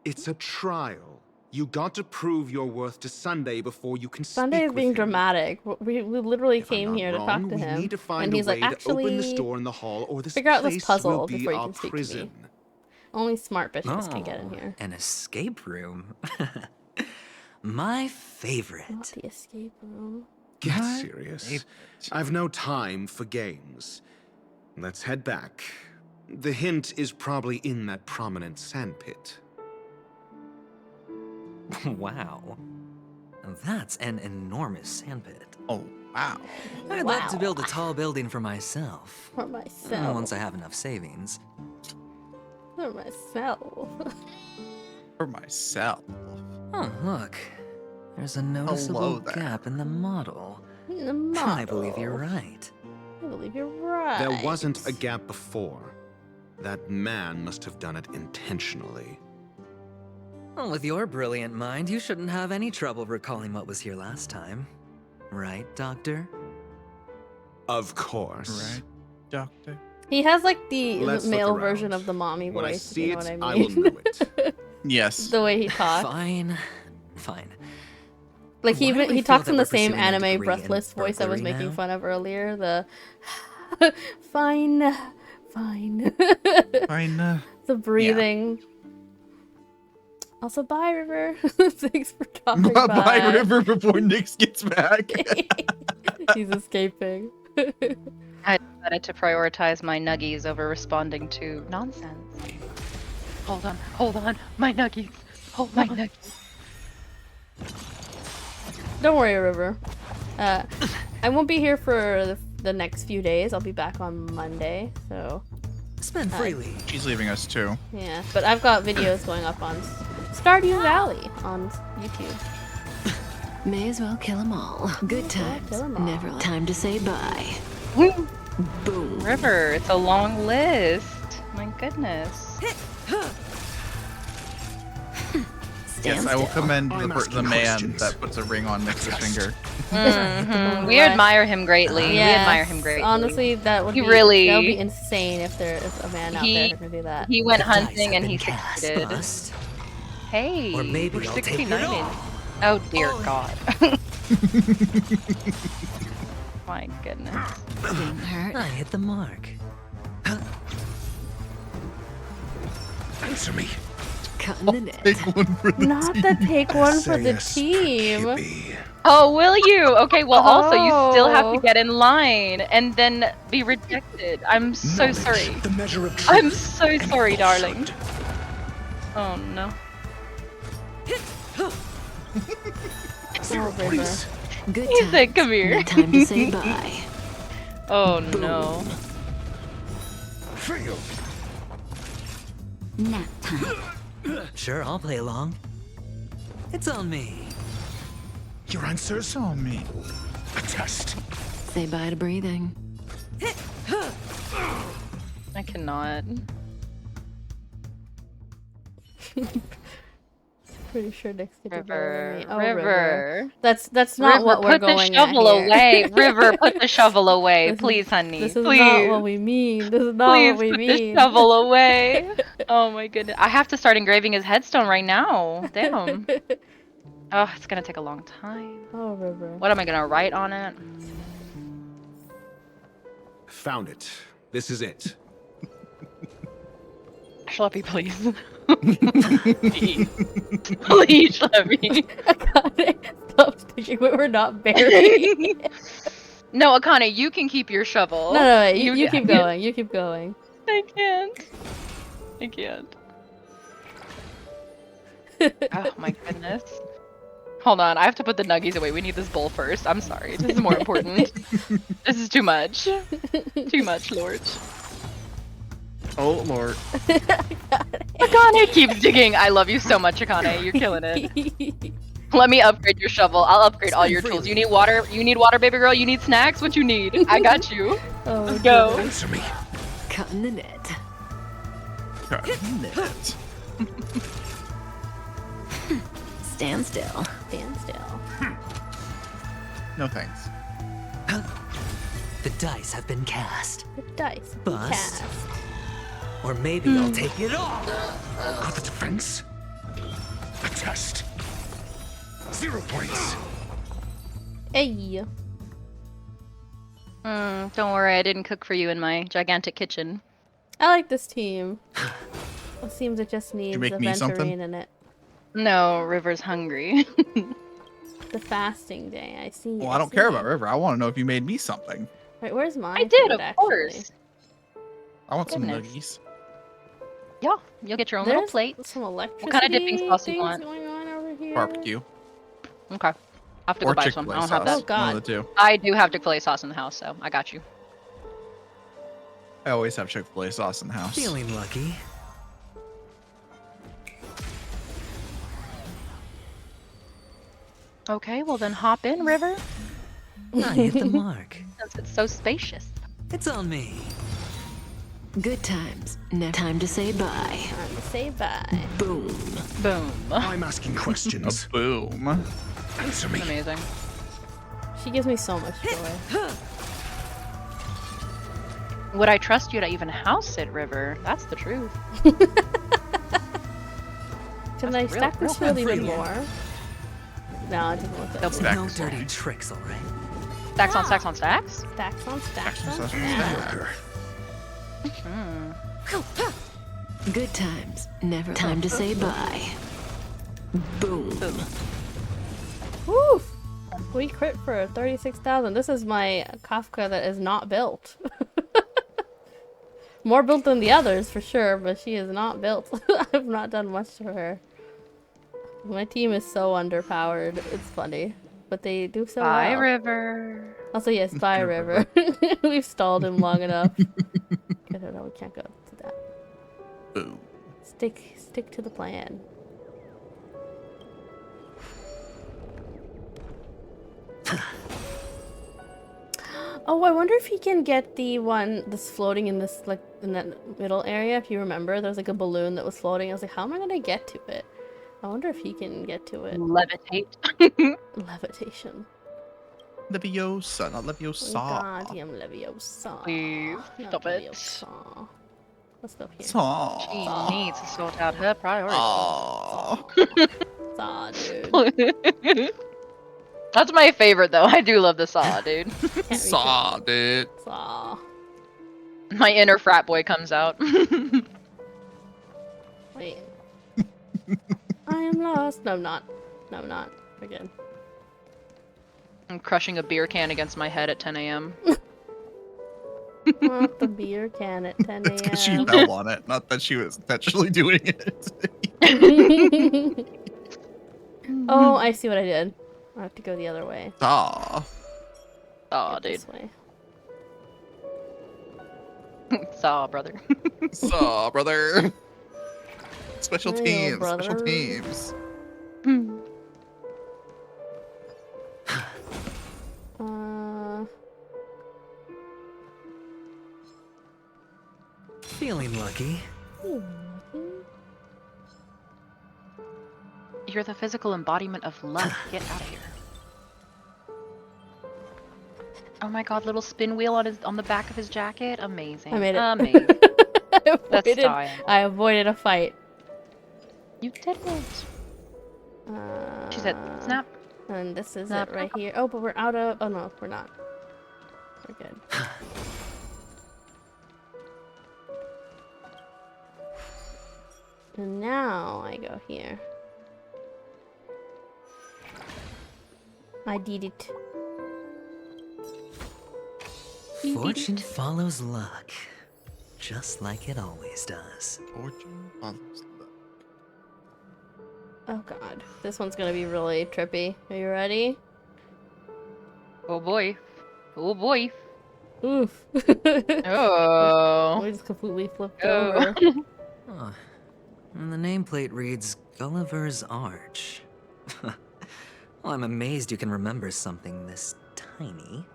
It's a trial. You got to prove your worth to Sunday before you can Sunday speak is with being him. dramatic. We literally If I'm came not here to wrong, talk to we him, need to find and a he's like, way to open this actually, door in the hall, or this figure out this place puzzle will be before you our can speak prison. to me. Only smart bitches can get in Oh, here. an escape room. My favorite. Not the escape room. Get serious. I've no time for games. Let's head back. The hint is probably in that prominent sandpit. Wow. That's an enormous sandpit. Oh, wow. I'd love to build a tall building for myself. For myself. Once I have enough savings. For myself. For myself. Oh, look. There's a noticeable gap in the model. In the model. I believe you're right. I believe you're right. There wasn't a gap before. That man must have done it intentionally. Well, with your brilliant mind, you shouldn't have any trouble recalling what was here last time. Right, Doctor? Of course. Right, Doctor? He has like the Let's look male around. version of the mommy When I voice, see if you know it, what I I mean. will know it. Yes. The way he talks. Fine. Fine. Like Why do I he feel talks that in the we're same pursuing a anime degree in breathless voice I was burglary making now? fun of earlier. The fine. Fine. The breathing. Also, bye, River. Thanks for talking. Bye, River, before Nyx gets back. He's escaping. I decided to prioritize my nuggies over responding to nonsense. Hold on, my nuggies. Hold my nuggies. Don't worry, River. I won't be here for the next few days. I'll be back on Monday, so... Spend freely. She's leaving us too. Yeah, but I've got videos going up on Stardew Valley on YouTube. May as well kill them all. Good times. Never time to say bye. Boom. River, it's a long list. My goodness. Yes, I will commend the man that puts a ring on Nix's finger. We admire him greatly. Yes, We admire him greatly. Honestly, that would be insane if there is a man out there who can do that. He went hunting and he succeeded. Hey, Or maybe we're I'll take it 69 in. all. Oh dear God. My goodness. Didn't hurt. I hit the mark. Answer me. Cutting the net. Not the take one for the team. Oh, will you? Okay, well, also, you still have to get in line and then be rejected. I'm so sorry. The measure of truth. I'm so sorry, darling. Oh, no. Zero points. Good He times. said, come here. No time to say bye. Oh, no. Fail. Nap time. Sure, I'll play along. It's on me. Your answer's on me. A test. Say bye to breathing. I cannot. Pretty sure Dixie did River, better than me. Oh, River. That's not River, what we're put the going shovel at here. away. River, put the shovel away, This is- please, honey. This is please. not what we mean. This is not Please what we put mean. the shovel away. Oh my goodness. I have to start engraving his headstone right now. Damn. Oh, it's gonna take a long time. Oh, River. What am I gonna write on it? Found it. This is it. Schleppy, please. Please. Please, Schleppy. Stop sticking with we're not burying. No, Akane, you can keep your shovel. No, you keep going. You keep going. I can't. I can't. Oh my goodness. Hold on, I have to put the nuggies away. We need this bowl first. I'm sorry. This is more important. This is too much. Too much, Lord. Oh, Lord. Akane keeps digging. I love you so much, Akane. You're killing it. Let me upgrade your shovel. I'll upgrade all your tools. You need water? You need water, baby girl? You need snacks? What you need? I got you. Oh, let's go. Answer me. Cutting the net. Cutting the net. Stand still. Stand still. No thanks. The dice have been cast. The dice. Bust. Cast. Or maybe I'll take it all. Got the defense. A test. 0 points. Hey. Don't worry, I didn't cook for you in my gigantic kitchen. I like this team. It seems it just needs you make a me something? venturine in it. No, River's hungry. The fasting day. I see. Well, I don't care about River. I want to know if you made me something. Wait, where's mine? I did, food, of course. I want some Goodness. nuggies. Yeah, you'll get your own little There's plate. some electricity What kind of dipping sauce you things want? going on over here. Barbecue. Okay. I have to Or go buy some. Chick-fil-A I don't have sauce. that. Oh, God. One of the two. I do have Chick-fil-A sauce in the house, so I got you. I always have Chick-fil-A sauce in the house. Feeling lucky. Okay, well then hop in, River. I hit the mark. Since it's so spacious. It's on me. Good times. No time to say bye. Time to say bye. Boom. Boom. I'm asking questions. A boom. Answer me. Amazing. She gives me so much joy. Would I trust you to even house sit, River? That's the truth. Can I stack this field even more? No, it doesn't look Double good. stack. No dirty tricks, all right? Stacks on stacks on stacks? Stacks on stacks on Stacks on stacks. Good times. Never time to say bye. Boom. Woo! We crit for 36,000. This is my Kafka that is not built. More built than the others, for sure, but she is not built. I've not done much to her. My team is so underpowered. It's funny. But they do so Bye, well. River. Also, yes, bye, River. We've stalled him long enough. I don't know, we can't go to that. Boom. Stick to the plan. Oh, I wonder if he can get the one that's floating in this, like, in that middle area. If you remember, there was like a balloon that was floating. I was like, how am I gonna get to it? I wonder if he can get to it. Levitate. Levitation. Leviosa, not Leviosa. Goddamn Leviosa. Please, stop it. Leviosa. Let's go here. She needs to sort out her priorities. Saw, dude. That's my favorite, though. I do love the saw, dude. Saw, dude. Saw. My inner frat boy comes out. Wait. I am lost. No, I'm not. No, I'm not. Again. I'm crushing a beer can against my head at 10 a.m. Not the beer can at 10 a.m. It's because she fell on it, not that she was intentionally doing it. Oh, I see what I did. I have to go the other way. Saw. Saw, dude. This way. Saw, brother. Saw, brother. Special Hey, teams. brother. Special teams. Feeling lucky. You're the physical embodiment of luck. Get out of here. Oh my god, little spin wheel on the back of his jacket. Amazing. I made it. Amazing. That's style. I avoided a fight. You did it. She said, snap. And this is Snap. it right here. Oh, but we're out of... Oh, no, we're not. We're good. And now I go here. I did it. Fortune follows luck, just like it always does. Fortune follows luck. Oh god, this one's gonna be really trippy. Are you ready? Oh boy. Oh boy. Oof. Oh. We just completely flipped Oh. over. Huh. And the nameplate reads Gulliver's Arch. Well, I'm amazed you can remember something this tiny.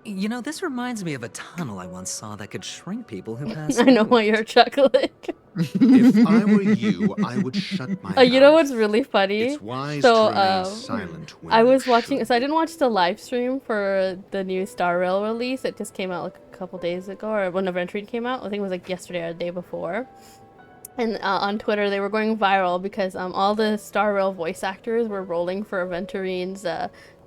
You know, this reminds me of a tunnel I once saw that could shrink people who passed I know through why it. you're chuckling. If I were you, I would shut my mouth. You know what's really funny? It's wise So, to remain silent when I you was watching, so I didn't watch the live stream for the new Star Rail release. It just came out like a couple days ago, or when Aventurine came out. I think it was like yesterday or the day before. And on Twitter, they were going viral because all the Star Rail voice actors were rolling for Aventurine's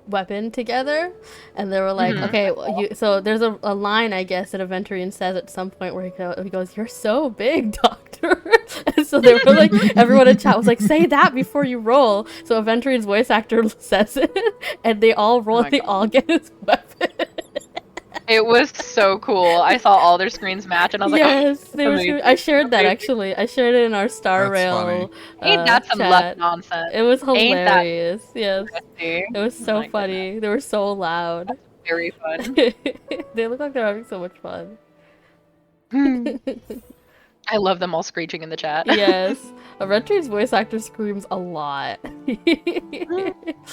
weapon together, and they were like, okay, well, so there's a line, I guess, that Aventurine says at some point where he goes, "You're so big, Doctor." And so they were like, everyone in chat was like, say that before you roll. So Aventurine's voice actor says it, and they all roll, and they all get his weapon. It was so cool. I saw all their screens match, and I was like, yes, oh, they were. I shared that actually. I shared it in our Star Rail. Ain't that some chat. luck nonsense? It was Ain't that hilarious. Yes, it was so funny. They were so loud. That's very fun. They look like they're having so much fun. I love them all screeching in the chat. Yes, Aventurine's voice actor screams a lot.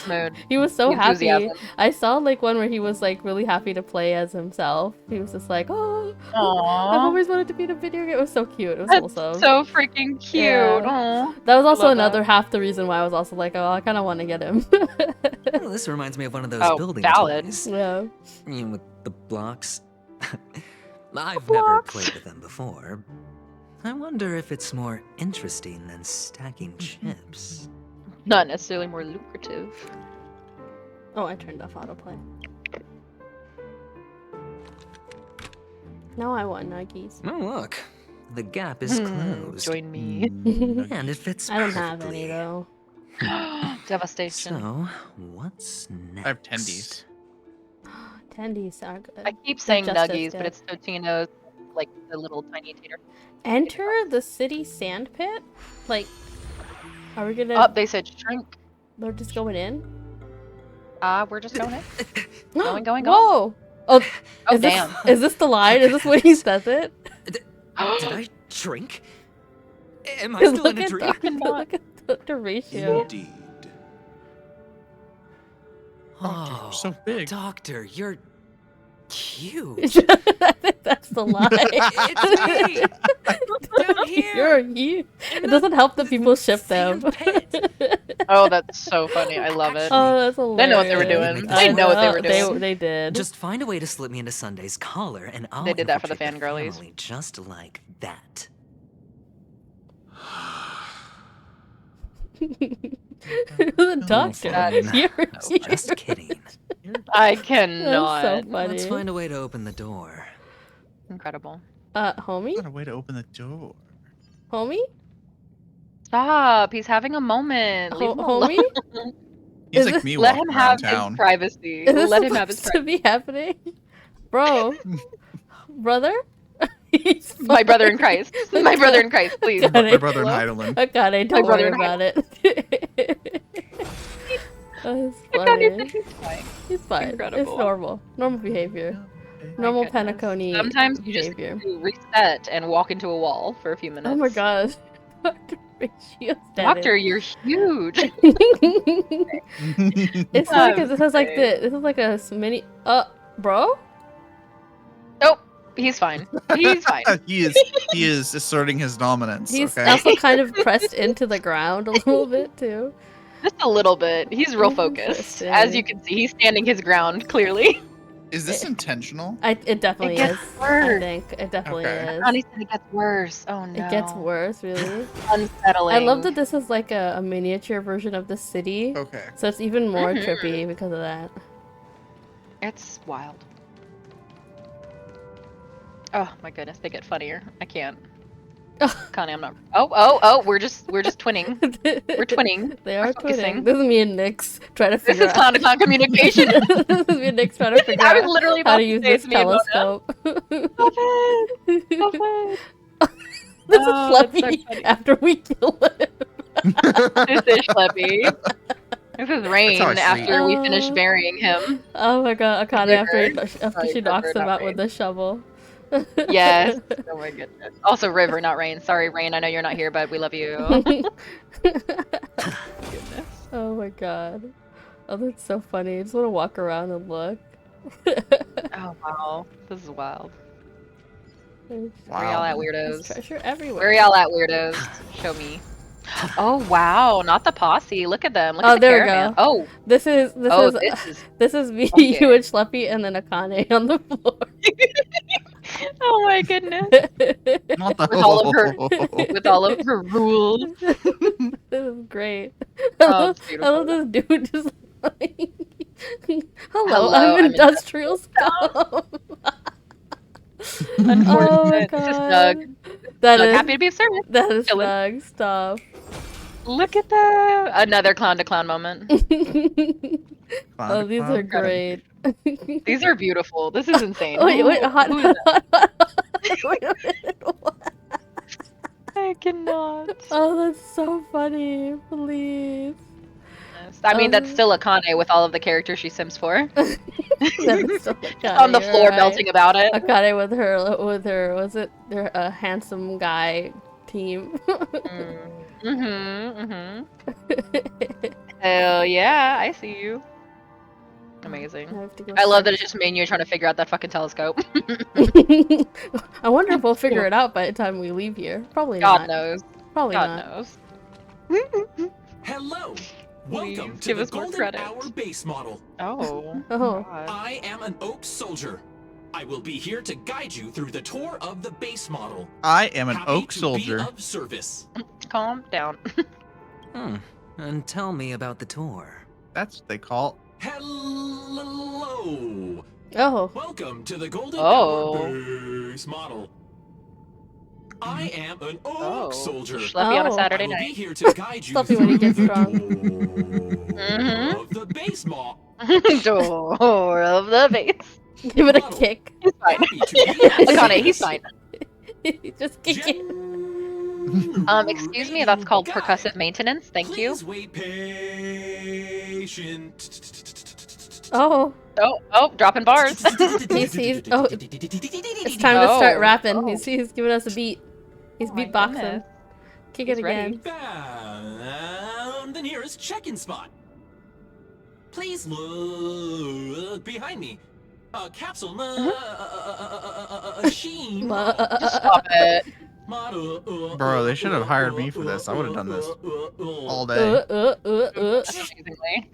Mood. He was so happy. Enthusiasm. I saw like one where he was like really happy to play as himself. He was just like, "Oh, Aww. I've always wanted to be in a video game." It was so cute. It was That's wholesome. so freaking cute. Yeah. Aw. That was also Love another that. half the reason why I was also like, "Oh, I kind of want to get him." Well, this reminds me of one of those Oh, building valid. toys. Yeah. You know, with the blocks. I've never played with them before. I wonder if it's more interesting than stacking chips. Not necessarily more lucrative. Oh, I turned off autoplay. Now I want nuggies. Oh, look. The gap is closed. Join me. And it fits I don't have perfectly. any though. Devastation. So, what's next? I have tendies. Tendies are good. I keep saying They're just as nuggies, but good. it's Totino's. like the little tiny tater. Enter the city sand pit? Like, are we gonna... Oh, they said shrink. They're just going in? We're just going in. Going. Whoa! Oh, Oh, is damn. Is this the line? Is this when he says it? Did I shrink? Am I still in a dream? Look at the ratio. Indeed. Oh, so big. Doctor, you're cute. I think that's the line. It's me. Down here. You're you. It doesn't help that people ship them. Oh, that's so funny. I love it. Oh, that's hilarious. They know what they were doing. They know what they were doing. They did. Just find a way to slip me into Sunday's collar, and I'll They did that for the infiltrate fangirlies. family just like that. The doctor. You're Just kidding. I cannot. That's so funny. Let's find a way to open the door. Incredible. Homie? What a way to open the door. Homie? Stop. He's having a moment. Leave him Homie? alone. He's like me Let walking him around have town. his privacy. Is this Let him have his supposed to privacy. be happening? Bro? Brother? My brother in Christ. My brother in Christ, please. My brother in Heidelin. Oh god, I don't My brother worry in about it. That's funny. He's fine. Incredible. It's normal. Normal behavior. Normal Penacony Sometimes you just behavior. need to reset and walk into a wall for a few minutes. Oh my god. Dr. Ratio's dead. Doctor, you're huge. It's funny because this is like this is like a mini bro? Nope. He's fine. He's fine. He is asserting his dominance. He's okay? also kind of pressed into the ground a little bit too. Just a little bit. He's real focused. As you can see, he's standing his ground clearly. Is this intentional? It definitely It is. gets I worse. think it definitely is. Connie said it gets worse. Oh no. It gets worse, really. Unsettling. I love that this is like a miniature version of the city. Okay. So it's even more Mhm. trippy because of that. It's wild. Oh my goodness, they get funnier. I can't. Connie, I'm not. Oh, we're just twinning. We're twinning. They are We're focusing. twinning. This is me and Nyx trying to This figure is out. clown to clown communication. This is me and Nyx trying to figure I was out literally how about to to use say this it's me and Mona. telescope. Stop it. Stop it. This is Oh, that's so Schleppy funny. after we kill him. This is Schleppy. This is Rain how I after we sleep. finish burying him. Oh my god, Akane after Sorry, she knocks River, him not out with Rain. the shovel. Yes. Oh my goodness. Also River, not Rain. Sorry, Rain. I know you're not here, but we love you. Oh my god. Oh, that's so funny. I just want to walk around and look. Oh wow. This is wild. There's Where y'all at, there's weirdos? treasure everywhere. Where y'all at, weirdos? Show me. Oh wow, not the posse. Look at them. Look Oh, at the there we caravan. go. Oh, This is this is me, okay. you, and Schleppy, and then Akane on the floor. Oh my goodness. Not the with all of her rules. This is great. Oh, it's I love this dude just like, hello, Hello, I'm I'm industrial scum. Unfortunate. Oh my This is god. Doug. That Doug, is happy to be of service. that is Chillin'. snug stuff. Look at that. Another clown to clown moment. Oh, these are great. These are beautiful. This is insane. Wait, hot. Who is that? Wait a minute. I cannot. Oh, that's so funny. Please. I mean, that's still Akane with all of the characters she sims for. That's still Akane, On the you're floor right. belting about it. Akane with her, was it their handsome guy team? Hell yeah, I see you. Amazing. I love that it's just me and you trying to figure out that fucking telescope. I wonder if we'll figure it out by the time we leave here. Probably God not. knows. Probably God not. knows. Hello. Welcome to give the us more Golden credit. Hour base model. Oh. Oh. I am an Oak Soldier. I will be here to guide you through the tour of the base model. I am an Happy oak to soldier. Be of service. Calm down. And tell me about the tour. That's what they call. Hello. Oh. Welcome to the Golden Oh. Hour base model. I am an Oak Soldier. Schleppy on a Saturday I will night. be here to guide you Schleppy when he through gets drunk. of the base model. Door of the base. Give it a kick. He's fine. Akane, he's fine. Just kick it. Excuse me, that's called percussive maintenance. Thank you. Wait patient. Oh. Oh, dropping bars. He sees. Oh, it's time to start rapping. He's giving us a beat. He's beatboxing. goodness. Kick He's it again. Found the nearest check-in spot. Please look behind me. Capsule machine. Just stop it. Bro, they should have hired me for this. I would have done this all day. Amazingly.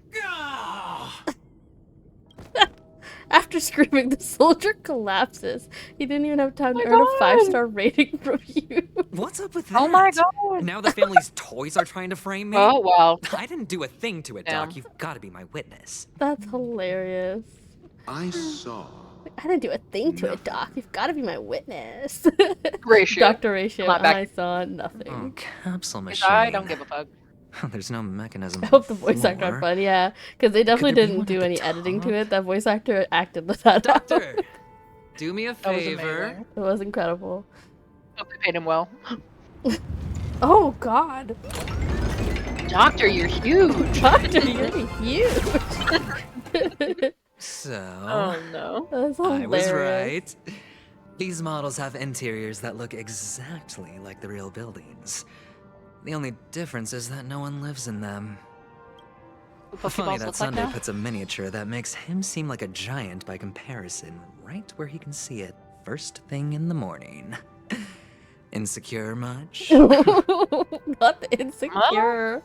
After screaming, the soldier collapses. He didn't even have time to earn a 5-star rating from you. What's up with that? Oh my god. Now the family's toys are trying to frame me? Oh, wow. I didn't do a thing to it, Damn. Doc. You've got to be my witness. That's hilarious. I saw. I didn't do a thing to it, Doc. You've got to be my witness. Ratio. Dr. Ratio, Come on back. I saw nothing. Oh, capsule Because machine. I don't give a fuck. There's no mechanism. I hope the voice actor floor. are fun, yeah. Because they definitely there be didn't one do at the any editing to top? it. That voice actor acted that out. Doctor, do me a That was favor. amazing. It was incredible. Hope they paid him well. Oh, God. Doctor, you're huge. Doctor, you're huge. So, Oh no. That's I was hilarious. right. These models have interiors that look exactly like the real buildings. The only difference is that no one lives in them. Funny Pokeballs that look like Sunday that? puts a miniature that makes him seem like a giant by comparison, right where he can see it first thing in the morning. Insecure much? Not the insecure.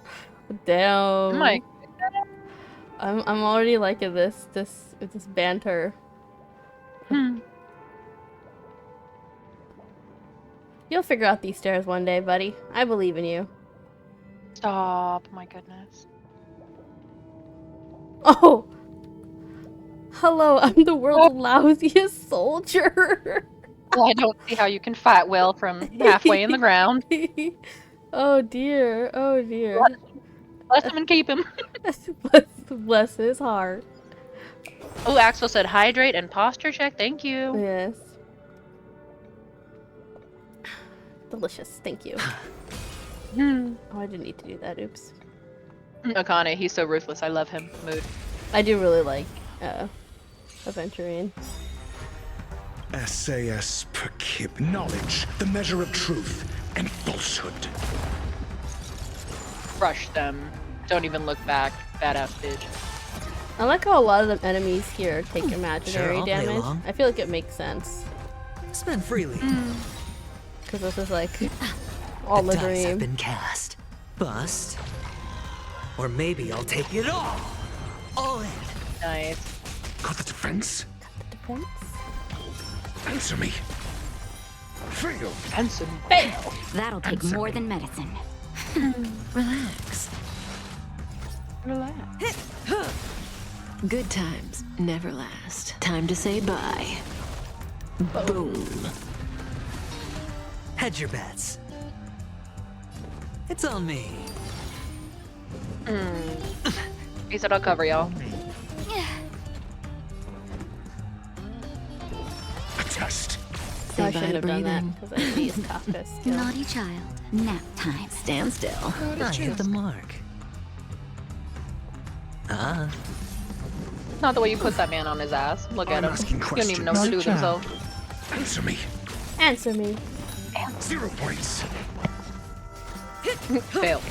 Damn. Oh my. I'm already liking this banter. You'll figure out these stairs one day, buddy. I believe in you. Stop. My goodness. Oh! Hello, I'm the world's lousiest soldier. Well, I don't see how you can fight well from halfway in the ground. Oh dear, oh dear. Bless him and keep him. Bless his heart. Oh, Axel said hydrate and posture check. Thank you. Yes. Delicious, thank you. Oh, I didn't need to do that, oops. Akane, he's so ruthless. I love him. Mood. I do really like Aventurine. SAS per kib. Knowledge, the measure of truth and falsehood. Crush them. Don't even look back. Badass bitch. I like how a lot of the enemies here take imaginary I'll play damage. along. I feel like it makes sense. Spend freely. Because this is like all the dice have dream. been cast. Bust. Or maybe I'll take it all in. Nice. Got the defense? Defense? Answer me. Fail. Answer me. Fail. That'll take Answer more me. than medicine. Relax. Relax. Good times never last. Time to say bye. Boom. Hedge your bets. It's on me. He said I'll cover y'all. A test. So I Say bye shouldn't to have done that breathing. because I need Kafka skill. Naughty child. Nap time. Stand still. I hit the mark. Ah. Not the way you put that man on his ass. Look at I'm him. asking He don't even know what to do with questions. himself. Answer me. Answer me. 0 points. Fail.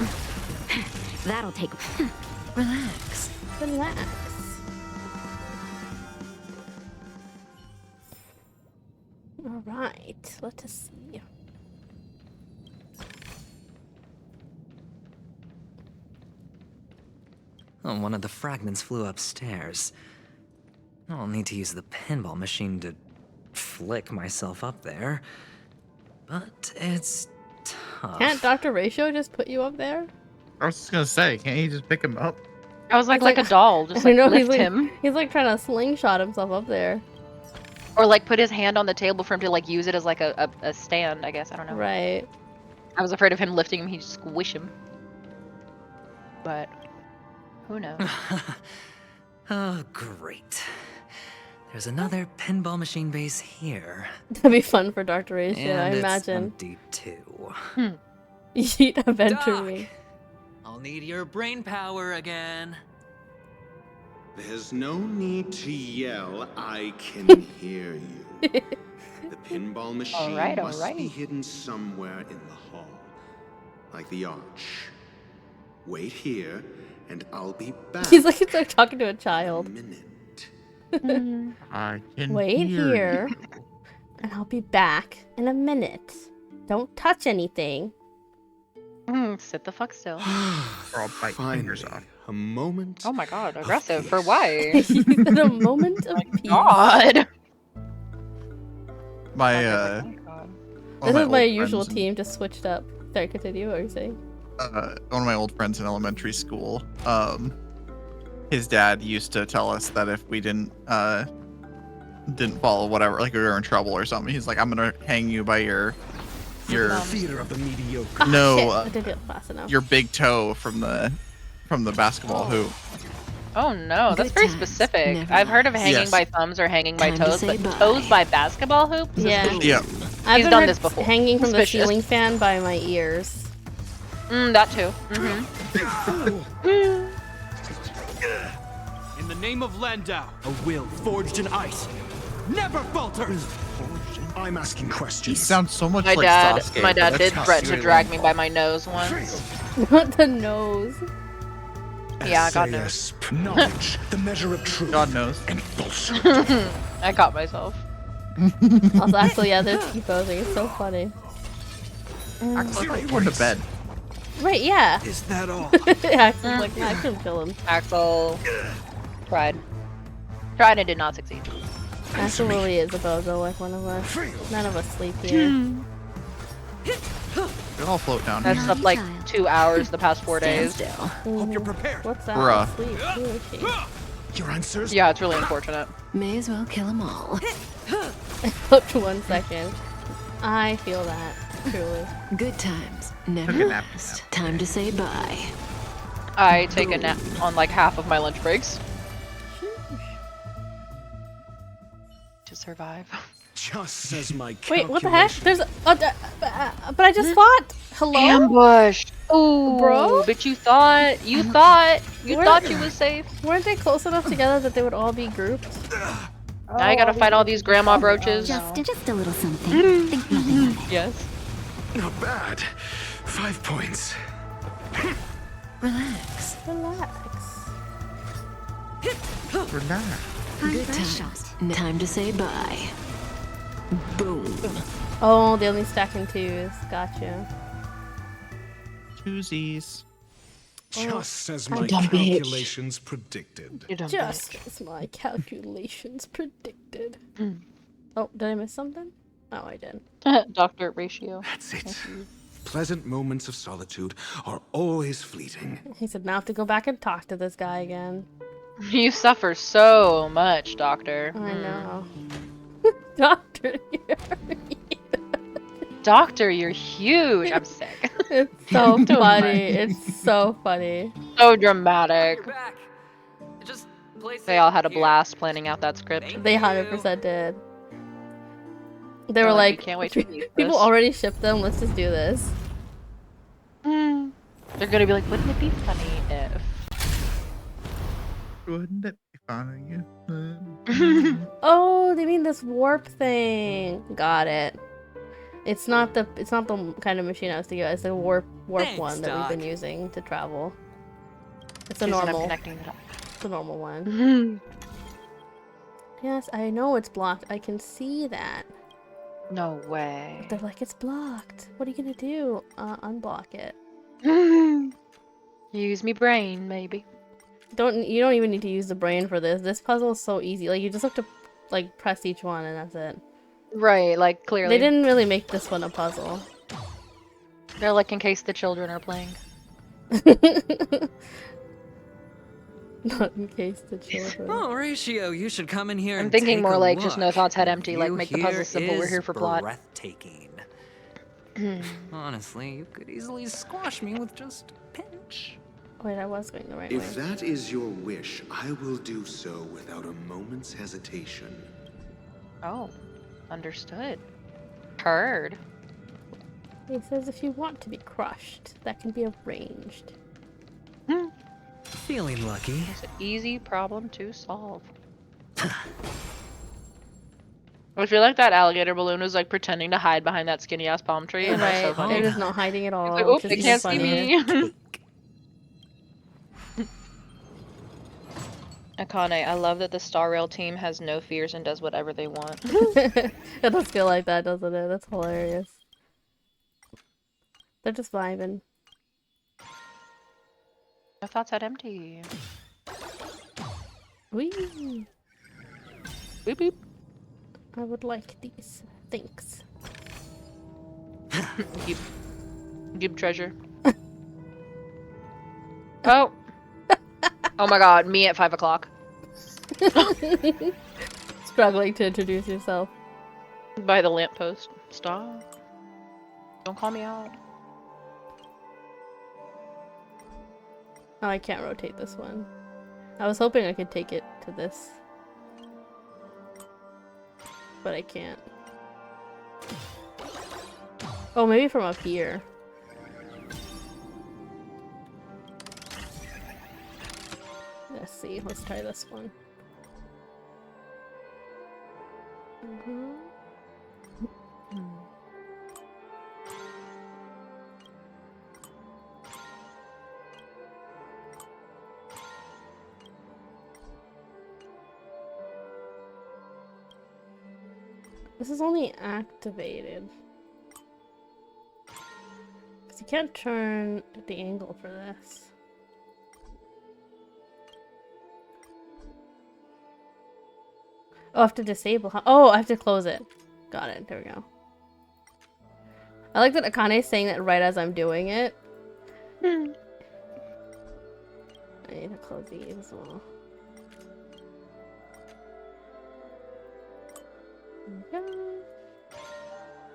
That'll take. Relax. Relax. Alright, let us see. Oh, one of the fragments flew upstairs. I'll need to use the pinball machine to flick myself up there. But it's tough. Can't Dr. Ratio just put you up there? I was just gonna say, can't he just pick him up? I was like It's a doll. Just like lift he's him. He's like trying to slingshot himself up there. Or like put his hand on the table for him to like use it as like a stand, I guess. I don't know. Right. I was afraid of him lifting him, he'd squish him. But who knows? Oh, great. There's another pinball machine base here. That'd be fun for Dr. Ratio, And I it's imagine. empty too. Eat adventuring. I'll need your brain power again. There's no need to yell. I can hear you. The pinball machine must be hidden somewhere in the hall. Like the arch. Wait here, and I'll be back. He's like talking to a child. I can Wait hear here, you. and I'll be back in a minute. Don't touch anything. Sit the fuck still. Or I'll bite fingers off. A moment. Oh my god, aggressive. For why? A moment of peace. God. My This is my usual team, just switched up. Sorry, continue. What were you saying? One of my old friends in elementary school, his dad used to tell us that if we didn't follow whatever, like we were in trouble or something, he's like, I'm gonna hang you by your theater of the mediocre. no Shit, I didn't get fast enough. your big toe from the basketball hoop. Oh no, that's very specific. I've heard of hanging by thumbs or hanging by toes, but toes by basketball hoops? Yeah. Yeah. He's done this before. Hanging from the Suspicious. ceiling fan by my ears. That too. In the name of Landau, a will forged in ice never falters. I'm asking questions. He sounds so much My like dad, Sasuke. my dad but did that's threaten to Sasuke. drag me by my nose once. Not the nose. Yeah, God knows. Knowledge, the measure of truth. God knows. And falsehood. I caught myself. Also, actually, yeah, they're T-posing. It's so funny. Axel, I going to bed. Right, yeah. Is that all? Axel's like, nah, I couldn't kill him. Axel tried. Tried and did not succeed. Axel really is a bozo like one of us. None of us sleep here. They all float down I've here. slept like 2 hours the past 4 days. Hope you're prepared. What's that? Bruh. Sleep. Who is she? Your answers? Yeah, it's really unfortunate. May as well kill them all. Look, 1 second. I feel that. Truly. Good times never Took a nap. last. Time to say bye. I take a nap on like half of my lunch breaks. To survive. Just as my Wait, what the heck? There's but I just fought. Hello? Ambush. Ooh, Bro? But you thought you thought you was safe. Weren't they close enough together that they would all be grouped? Now you gotta fight all these grandma brooches. Just a little something. Think nothing of it. Yes. Not bad. 5 points. Relax. Relax. Relax. Good times. Time to say bye. Boom. Oh, they only stack in twos. Gotcha. Twosies. Just as I'm my dumb calculations predicted. Just as my calculations predicted. Oh, did I miss something? Oh, I did. Doctor ratio. That's it. Pleasant moments of solitude are always fleeting. He said, now I have to go back and talk to this guy again. You suffer so much, Doctor. I know. Doctor, Doctor, you're huge. I'm sick. it's so funny. It's so funny. So dramatic. You're back. Just place They all had a blast planning out that script. They 100% did. They were They're like, "We can't wait to read people this." already shipped them. Let's just do this. They're gonna be like, wouldn't it be funny if? Wouldn't it be funny? Oh, they mean this warp thing. Got it. It's not the kind of machine I was thinking of. It's the warp Thanks, one that Doc. we've been using to travel. It's a Jason, I'm normal. connecting it up. It's a normal one. Yes, I know it's blocked. I can see that. No way. They're like, it's blocked. What are you gonna do? Unblock it. Use me brain, maybe. You don't even need to use the brain for this. This puzzle is so easy. Like, you just have to like press each one and that's it. Right, like clearly. They didn't really make this one a puzzle. They're like in case the children are playing. Not in case the children. Oh, Ratio, you should come in here I'm and thinking take more a like just look. no thoughts, head empty, like View make the puzzle here simple. We're is here for plot. breathtaking. Honestly, you could easily squash me with just a pinch. Wait, I was going the right way. If that is your wish, I will do so without a moment's hesitation. Oh, understood. Heard. He says if you want to be crushed, that can be arranged. Feeling lucky. It's an easy problem to solve. I feel like that alligator balloon was like pretending to hide behind that skinny ass palm tree. And that's so Right, funny. it is not hiding at all. It's like, oops, which they is can't see funnier. me. Akane, I love that the Star Rail team has no fears and does whatever they want. It does feel like that, doesn't it? That's hilarious. They're just vibing. My thoughts had empty. Wee. Beep beep. I would like these. Thanks. Give treasure. Oh. Oh my god, me at 5 o'clock. Struggling to introduce yourself. By the lamppost. Stop. Don't call me out. Oh, I can't rotate this one. I was hoping I could take it to this. But I can't. Oh, maybe from up here. Let's see. Let's try this one. This is only activated. Because you can't turn the angle for this. Oh, I have to disable. Oh, I have to close it. Got it. There we go. I like that Akane is saying that right as I'm doing it. I need to close these as well. There we go.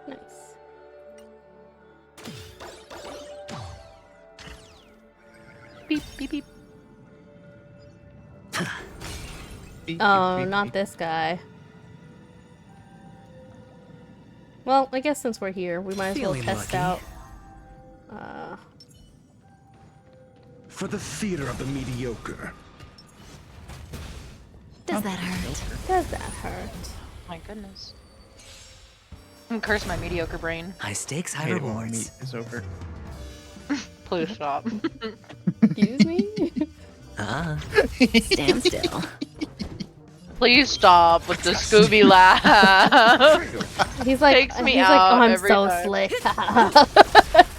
Nice. Beep, beep, beep. Oh, not this guy. Well, I guess since we're here, we might as well test out. For the theater of the mediocre. Does that hurt? Does that hurt? My goodness. I'm curse my mediocre brain. High stakes, high Hate it when rewards. meat is over. Please stop. Excuse me? Stand still. Please stop with the Scooby laugh. He's like, Takes me he's like, out oh, I'm every so time. slick.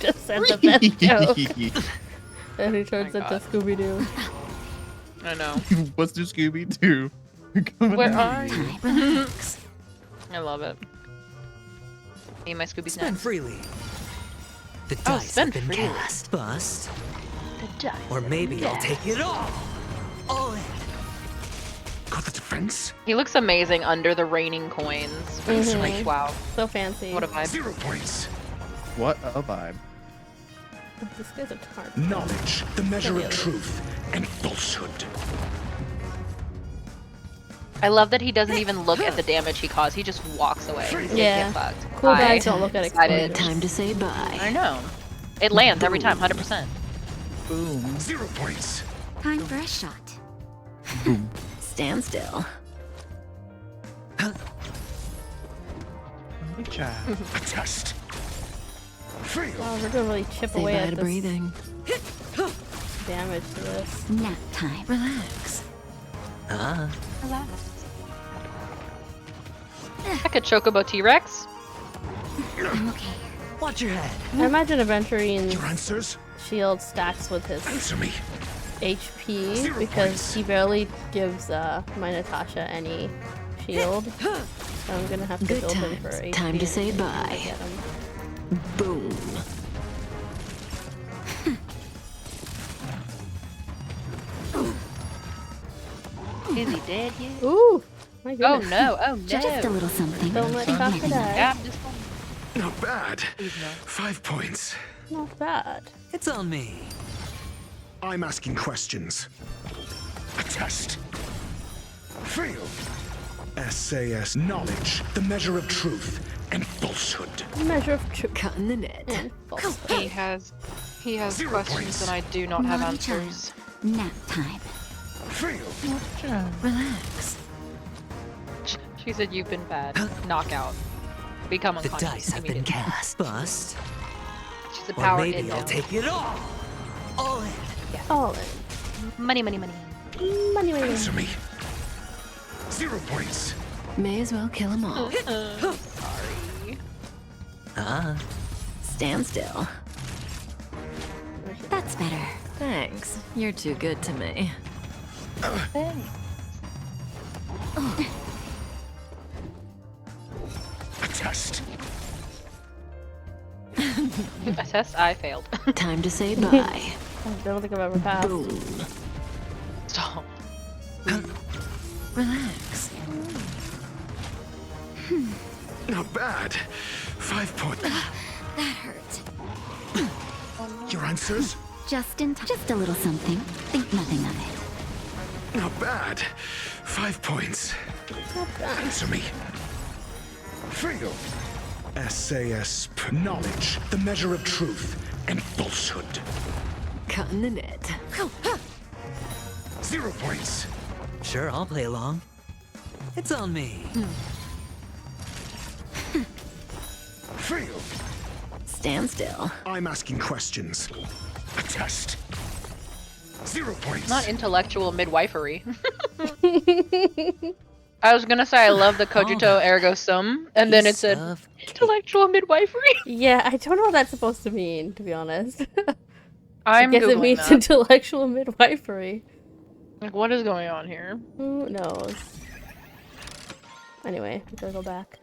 Just said the best joke. And he turns into Scooby-Doo. I know. What's the Scooby-Doo? Where are you? I love it. Need my Scooby Spend snacks. freely. The dice have been cast. Bust. The dice. Or maybe I'll take it all. All in. Got the defense? He looks amazing under the raining coins. Like, wow. So fancy. What a vibe. 0 points. What a vibe. This guy's a tart. Knowledge, the measure of truth and falsehood. I love that he doesn't even look at the damage he caused. He just walks away. He's like, Yeah. "Get fucked." Cool guys don't look at excited. explosions. Time to say bye. I know. It lands every time, 100%. Boom. 0 points. Time for a shot. Boom. Stand still. Good job. A test. Fail. Wow, we're gonna really chip Say away bye at to this breathing. damage to this. Nap time. Relax. Heck, a Chocobo T-Rex. I'm okay. Watch your head. I imagine Aventurine's Your answers? shield stacks with his Answer me. HP 0 because points. he barely gives my Natasha any shield. So I'm gonna have to Good build him for times. HP. Time to say and bye. get him. Boom. Is he dead yet? Ooh! My Oh goodness. no, oh no. Just a little something. Don't let Tasha die. Yeah, just one. Not bad. 5 points. Not bad. It's on me. I'm asking questions. A test. Fail. SAS knowledge, the measure of truth and falsehood. Measure of truth. Cutting the net. He has 0 questions points. and I do not have Naughty answers. child. Nap time. Fail. Relax. She said you've been bad. Knockout. Become The unconscious dice have been immediately. cast. Bust. She's a Or power maybe in I'll now. take it all. All in. All in. Money, money, money. Money, money. Answer me. 0 points. May as well kill them all. Sorry. Stand still. That's better. Thanks. You're too good to me. A test. A test I failed. Time to say bye. I don't think I've ever passed. Boom. Stop. Relax. Not bad. 5 points. That hurt. Your answers? Just in time. Just a little something. Think nothing of it. Not bad. 5 points. Answer me. Fail. SAS knowledge, the measure of truth and falsehood. Cutting the net. 0 points. Sure, I'll play along. It's on me. Fail. Stand still. I'm asking questions. A test. 0 points. Not intellectual midwifery. I was gonna say I love the cogito ergo sum, and then it said intellectual midwifery. Yeah, I don't know what that's supposed to mean, to be honest. I'm I guess it Googling means that. intellectual midwifery. Like, what is going on here? Who knows? Anyway, we gotta go back.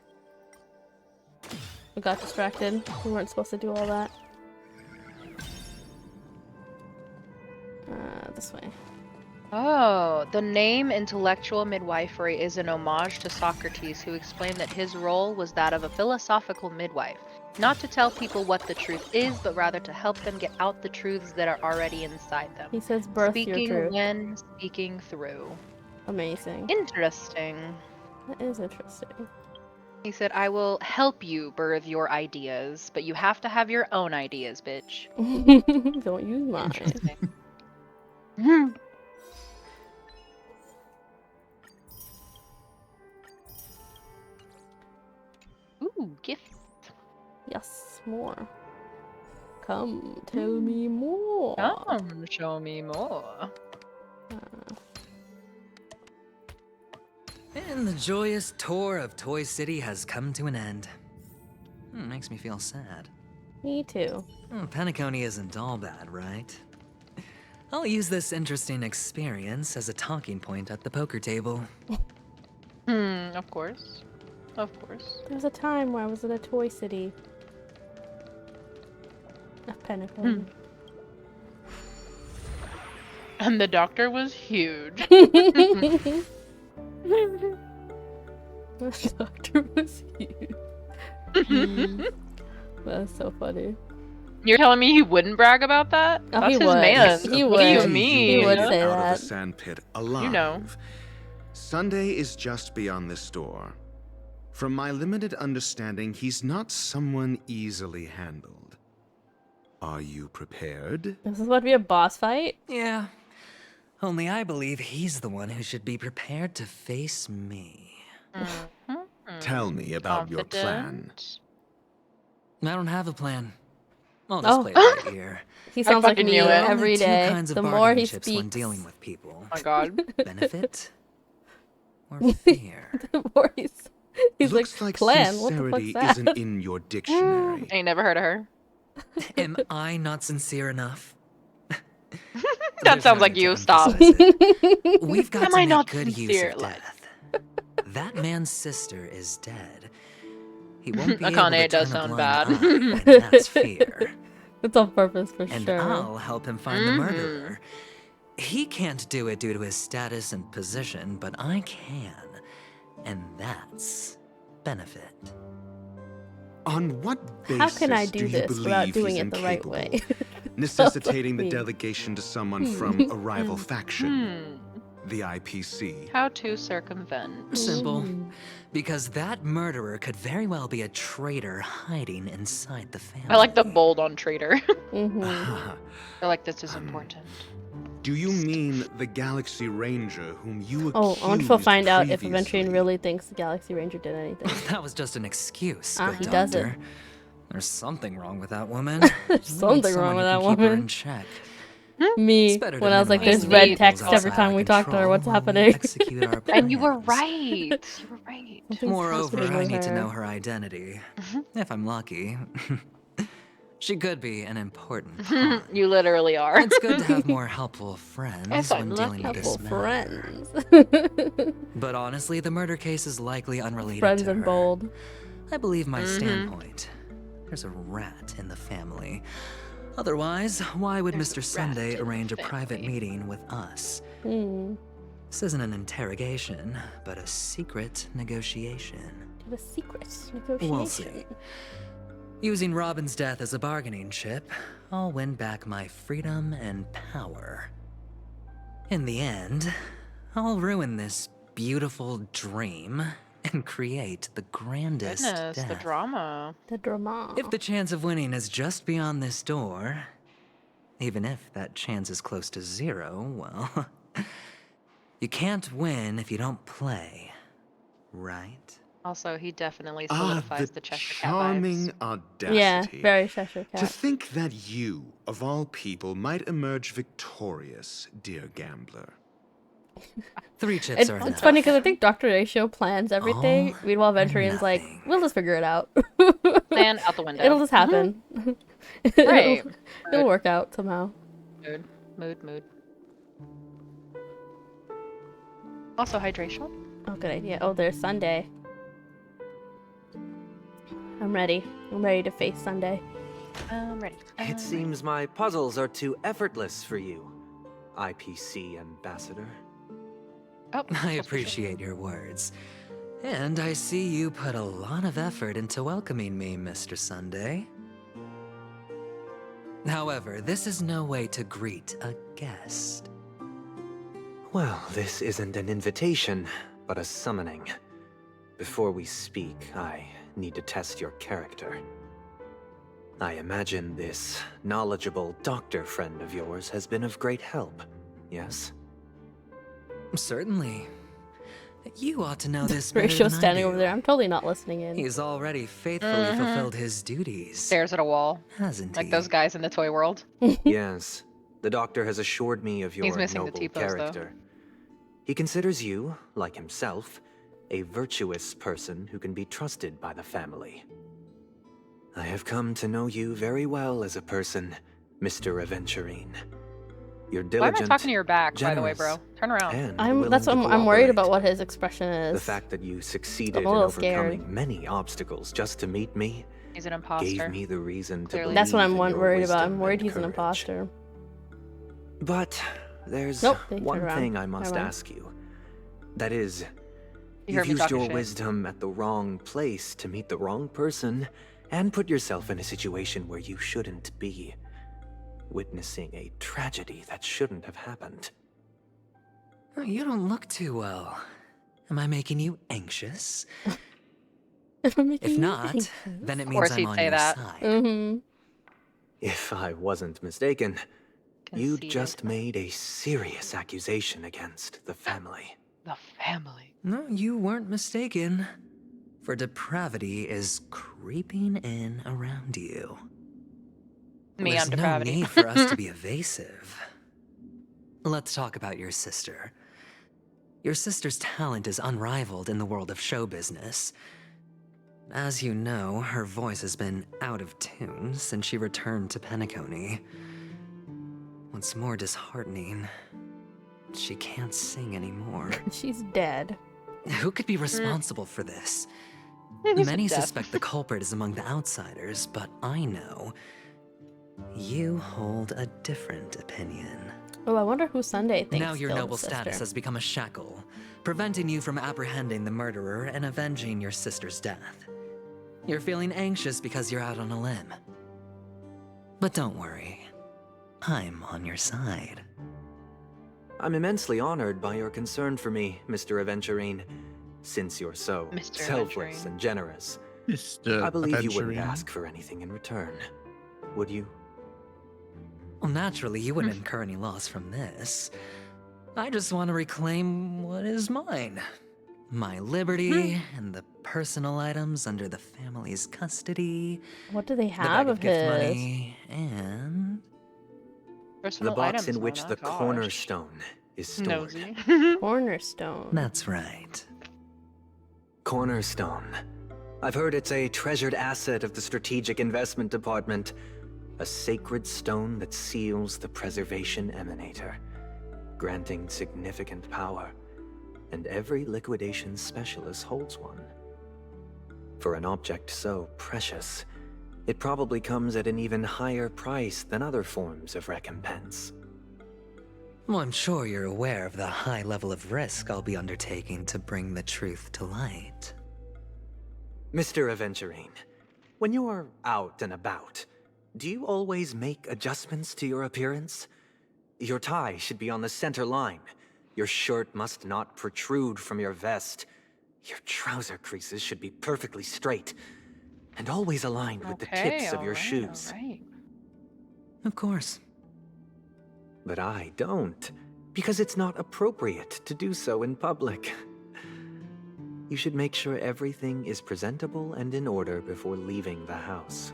We got distracted. We weren't supposed to do all that. This way. Oh, the name intellectual midwifery is an homage to Socrates, who explained that his role was that of a philosophical midwife, not to tell people what the truth is, but rather to help them get out the truths that are already inside them. He says birth Speaking your truth. when, speaking through. Amazing. Interesting. That is interesting. He said, I will help you birth your ideas, but you have to have your own ideas, bitch. Don't use mine. Interesting. Ooh, gift. Yes, more. Come, tell me more. Come, show me more. And the joyous tour of Toy City has come to an end. Makes me feel sad. Me too. Penacony isn't all bad, right? I'll use this interesting experience as a talking point at the poker table. Of course. Of course. There was a time where I was in a Toy City. A Pentacle. And the doctor was huge. The doctor was huge. That's so funny. You're telling me he wouldn't brag about that? Oh, That's he his would. man. He What do you would. mean? He would say out that. of the sandpit alive. You know. Sunday is just beyond this door. From my limited understanding, he's not someone easily handled. Are you prepared? This is about to be a boss fight? Yeah. Only I believe he's the one who should be prepared to face me. Tell me about your plan. I don't have a plan. I'll Oh. just play it right here. He sounds like fucking me knew it. every Only two day. kinds of The more bargaining he chips when speaks, dealing with people. Oh my god. Benefit or fear. the more he's Looks like, like plan, what the sincerity fuck's that? isn't in your dictionary. Ain't never heard of her. Am I not sincere enough? That sounds like you. Stop. We've got Am to I make not good sincere, use of like- death. That man's sister is dead. He won't be able Akane to does turn a sound blind bad. eye, and that's fear. It's on purpose for And sure. I'll help him find the murderer. He can't do it due to his status and position, but I can. And that's benefit. On what basis How can I do you this without believe doing he's it the right incapable? way? necessitating the Me. delegation to someone from a rival faction, the IPC. How to circumvent. Simple. Because that murderer could very well be a traitor hiding inside the family. I like the bold on traitor. Mm-hmm. They're like, this is important. Do you mean the Galaxy Ranger whom you Oh, I wonder if we'll accused find out if previously? Aventurian really thinks the Galaxy Ranger did anything. That was just an excuse, Ah, good he does it. doctor. There's something wrong with that woman. There's something wrong with that women. In check. Me, It's better to when I was like, minimize there's the red evils text every outside time our we talk to her, control what's while we happening? execute our And you were plans. right. You were right. Moreover, happening I with need to her. know her identity. If I'm lucky. She could be an important pawn. You literally are. It's good to have more helpful friends If I'm when dealing with Helpful this matter. friends. But honestly, the murder case is likely unrelated Friends to and her. bold. I believe my standpoint. There's a rat in the family. Otherwise, why would Mr. Sunday arrange a private meeting with us? This isn't an interrogation, but a secret negotiation. A secret negotiation. We'll see. Using Robin's death as a bargaining chip, I'll win back my freedom and power. In the end, I'll ruin this beautiful dream and create the grandest Goodness, death. the drama. The drama. If the chance of winning is just beyond this door, even if that chance is close to zero, well, you can't win if you don't play, right? Also, he definitely Ah, solidifies the the Cheshire Cat charming vibes. audacity. Yeah, very Cheshire To Cat. think that you, of all people, might emerge victorious, dear gambler. 3 chips It's are enough. funny because I think Dr. Ratio plans everything. All Meanwhile, Venturian's like, we'll just figure it out. Plan out the window. It'll just happen. Right. It'll work out somehow. Mood. Also, hydration. Oh, good idea. Oh, there's Sunday. I'm ready. I'm ready to face Sunday. I'm ready. It seems my puzzles are too effortless for you, IPC Ambassador. Oh, I appreciate your words. And I see you put a lot of effort into welcoming me, Mr. Sunday. However, this is no way to greet a guest. Well, this isn't an invitation, but a summoning. Before we speak, I need to test your character. I imagine this knowledgeable doctor friend of yours has been of great help, yes? Certainly. You ought to know this better Ratio than I standing do. over there. I'm totally not listening in. He's already faithfully fulfilled his duties, Stares at a wall. hasn't Like he? those guys in the toy world. Yes, the doctor has assured me of your He's missing the noble T-pose, though. character. He considers you, like himself, a virtuous person who can be trusted by the family. I have come to know you very well as a person, Mr. Aventurine. You're Why am diligent, I talking to your back, by the way, bro? generous, Turn around. and That's what willing to I'm worried cooperate. about what his expression is. The fact that you succeeded I'm in a little overcoming scared. many obstacles just to meet me He's an imposter. gave me the reason to Clearly. believe That's what I'm in your worried about. wisdom I'm worried and he's an courage. imposter. But there's Nope, they one turned around. thing I must Never mind. ask you. That is, You heard you've me used talking your shit. wisdom at the wrong place to meet the wrong person and put yourself in a situation where you shouldn't be, witnessing a tragedy that shouldn't have happened. Oh, you don't look too well. Am I making you anxious? If not, then it Of means course I'm he'd on say your that. side. Mm-hmm. If I wasn't mistaken, you'd Conceited. just made a serious accusation against the family. The family. No, you weren't mistaken. For depravity is creeping in around you. Me, There's I'm no depravity. need for us to be evasive. Let's talk about your sister. Your sister's talent is unrivaled in the world of show business. As you know, her voice has been out of tune since she returned to Penacony. What's more disheartening, she can't sing anymore. She's dead. Who could be responsible for this? He's Many dead. suspect the culprit is among the outsiders, but I know you hold a different opinion. Oh, I wonder who Sunday thinks Now your killed noble his sister. status has become a shackle, preventing you from apprehending the murderer and avenging your sister's death. You're feeling anxious because you're out on a limb. But don't worry. I'm on your side. I'm immensely honored by your concern for me, Mr. Aventurine. Since you're so Mr. selfless Aventurine. and generous, Mr. I believe you wouldn't Aventurine. ask for anything in return, would you? Well, naturally, you wouldn't incur any loss from this. I just want to reclaim what is mine. My liberty and the personal items under the family's custody. What do they The have bag of gift his? money, and... Personal The box items, in which Mona, the gosh. cornerstone is stored. Nosy. Cornerstone. That's right. Cornerstone. I've heard it's a treasured asset of the Strategic Investment Department. A sacred stone that seals the Preservation Emanator, granting significant power. And every liquidation specialist holds one. For an object so precious, it probably comes at an even higher price than other forms of recompense. Well, I'm sure you're aware of the high level of risk I'll be undertaking to bring the truth to light. Mr. Aventurine, when you're out and about, do you always make adjustments to your appearance? Your tie should be on the center line. Your shirt must not protrude from your vest. Your trouser creases should be perfectly straight and always aligned with the tips of your shoes. Of course. But I don't, because it's not appropriate to do so in public. You should make sure everything is presentable and in order before leaving the house.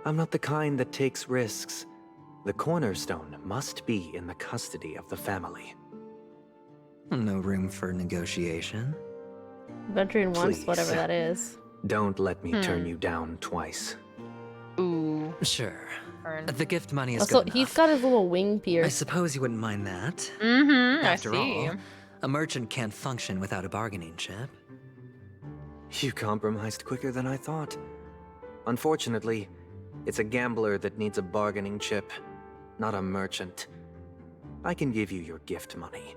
I'm not the kind that takes risks. The cornerstone must be in the custody of the family. No room for negotiation. Aventurine wants Please. whatever that is. Don't let me turn you down twice. Ooh. Sure. The gift money is Also, good he's enough. got his little wing I pierce. suppose you wouldn't mind that. Mm-hmm, After I see. all, a merchant can't function without a bargaining chip. You compromised quicker than I thought. Unfortunately, it's a gambler that needs a bargaining chip, not a merchant. I can give you your gift money,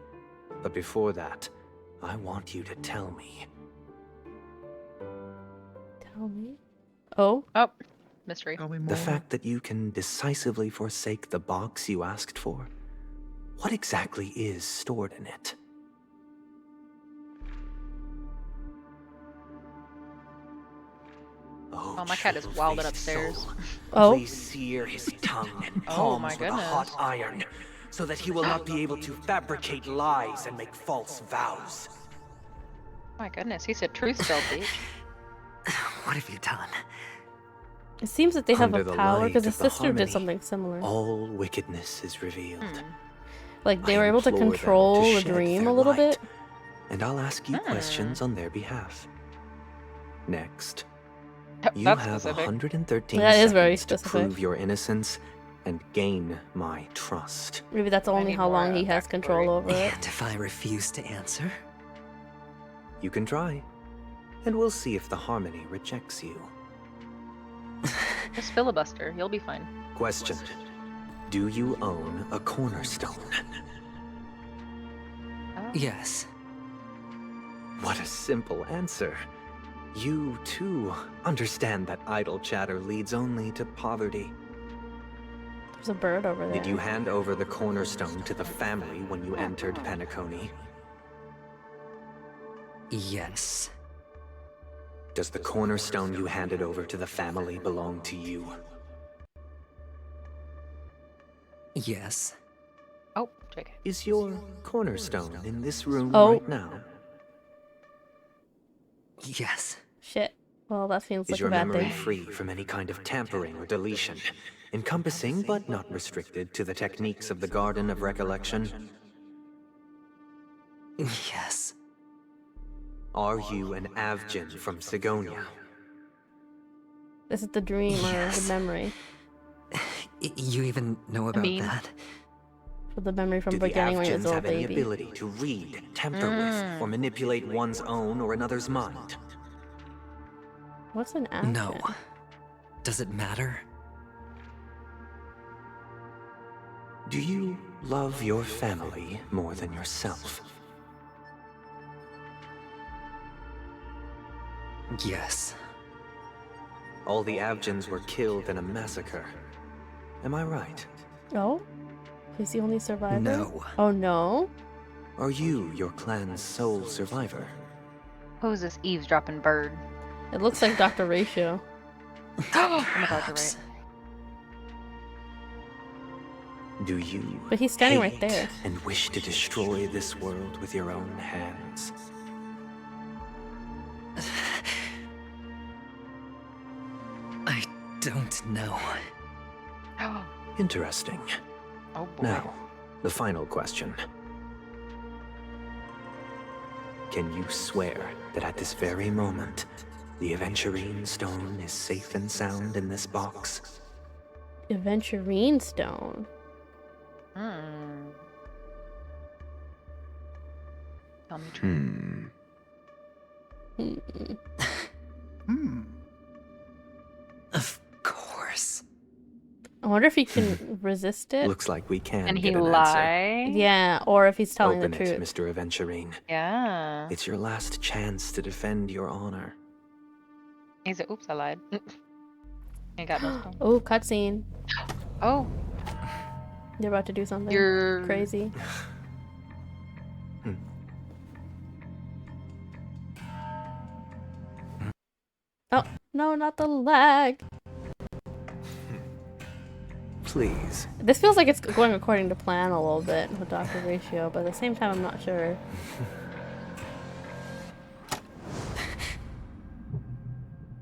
but before that, I want you to tell me. Tell me. Oh? Oh, mystery. The fact that you can decisively forsake the box you asked for, what exactly is stored in it? Oh, my cat is wilding upstairs. Oh. Please sear his tongue and Oh, palms my with a goodness. hot iron, so that he will not be able to fabricate lies and make false vows. My goodness, he said truth spell, bitch. What have you done? It seems that they have Under a the power light because his of the sister did harmony, something similar. All wickedness is revealed. Like they I were able to implore them control to the shed dream their a little light, bit. And I'll ask you questions on their behalf. Next, you That's have specific. 113 That is very seconds to specific. prove your innocence and gain my trust. Maybe that's only how long he has control over it. And if I refuse to answer? You can try, and we'll see if the harmony rejects you. Just filibuster, you'll be fine. Question: do you own a cornerstone? Yes. What a simple answer. You, too, understand that idle chatter leads only to poverty. There's a bird over there. Did you hand over the cornerstone to the family when you entered Penacony? Yes. Does the cornerstone you handed over to the family belong to you? Yes. Oh, JK. Is your cornerstone in this room Oh. right now? Yes. Shit. Well, that seems Is like your a bad memory thing. free from any kind of tampering or deletion, encompassing but not restricted to the techniques of the Garden of Recollection? Yes. Are you an Avgin from Sigonia? This is the dream or Yes. the memory. You even know about that? For the memory from Do the the beginning when he was Avgins a little have any baby. ability to read, tamper with, or manipulate one's own or another's mind? What's an action? No. Does it matter? Do you love your family more than yourself? Yes. All the Avgins were killed in a massacre. Am I right? Oh? He's the only survivor? No. Oh no? Are you your clan's sole survivor? Who's this eavesdropping bird? It looks like Dr. Ratio. Oh my god, you're right. Do you But he's standing hate right there. and wish to destroy this world with your own hands? I don't know. Interesting. Oh boy. Now, the final question. Can you swear that at this very moment, the Aventurine Stone is safe and sound in this box? Aventurine Stone. Tell me true. Of course. I wonder if he can resist it. Looks like we can And get he an answer. lie? Yeah, or if he's telling Open the it, truth. Mr. Aventurine. Yeah. It's your last chance to defend your honor. He's a oops, I lied. Ain't got no stone. Oh, cutscene. Oh. You're about to do something You're crazy. Oh, no, not the lag. Please. This feels like it's going according to plan a little bit with Dr. Ratio, but at the same time, I'm not sure.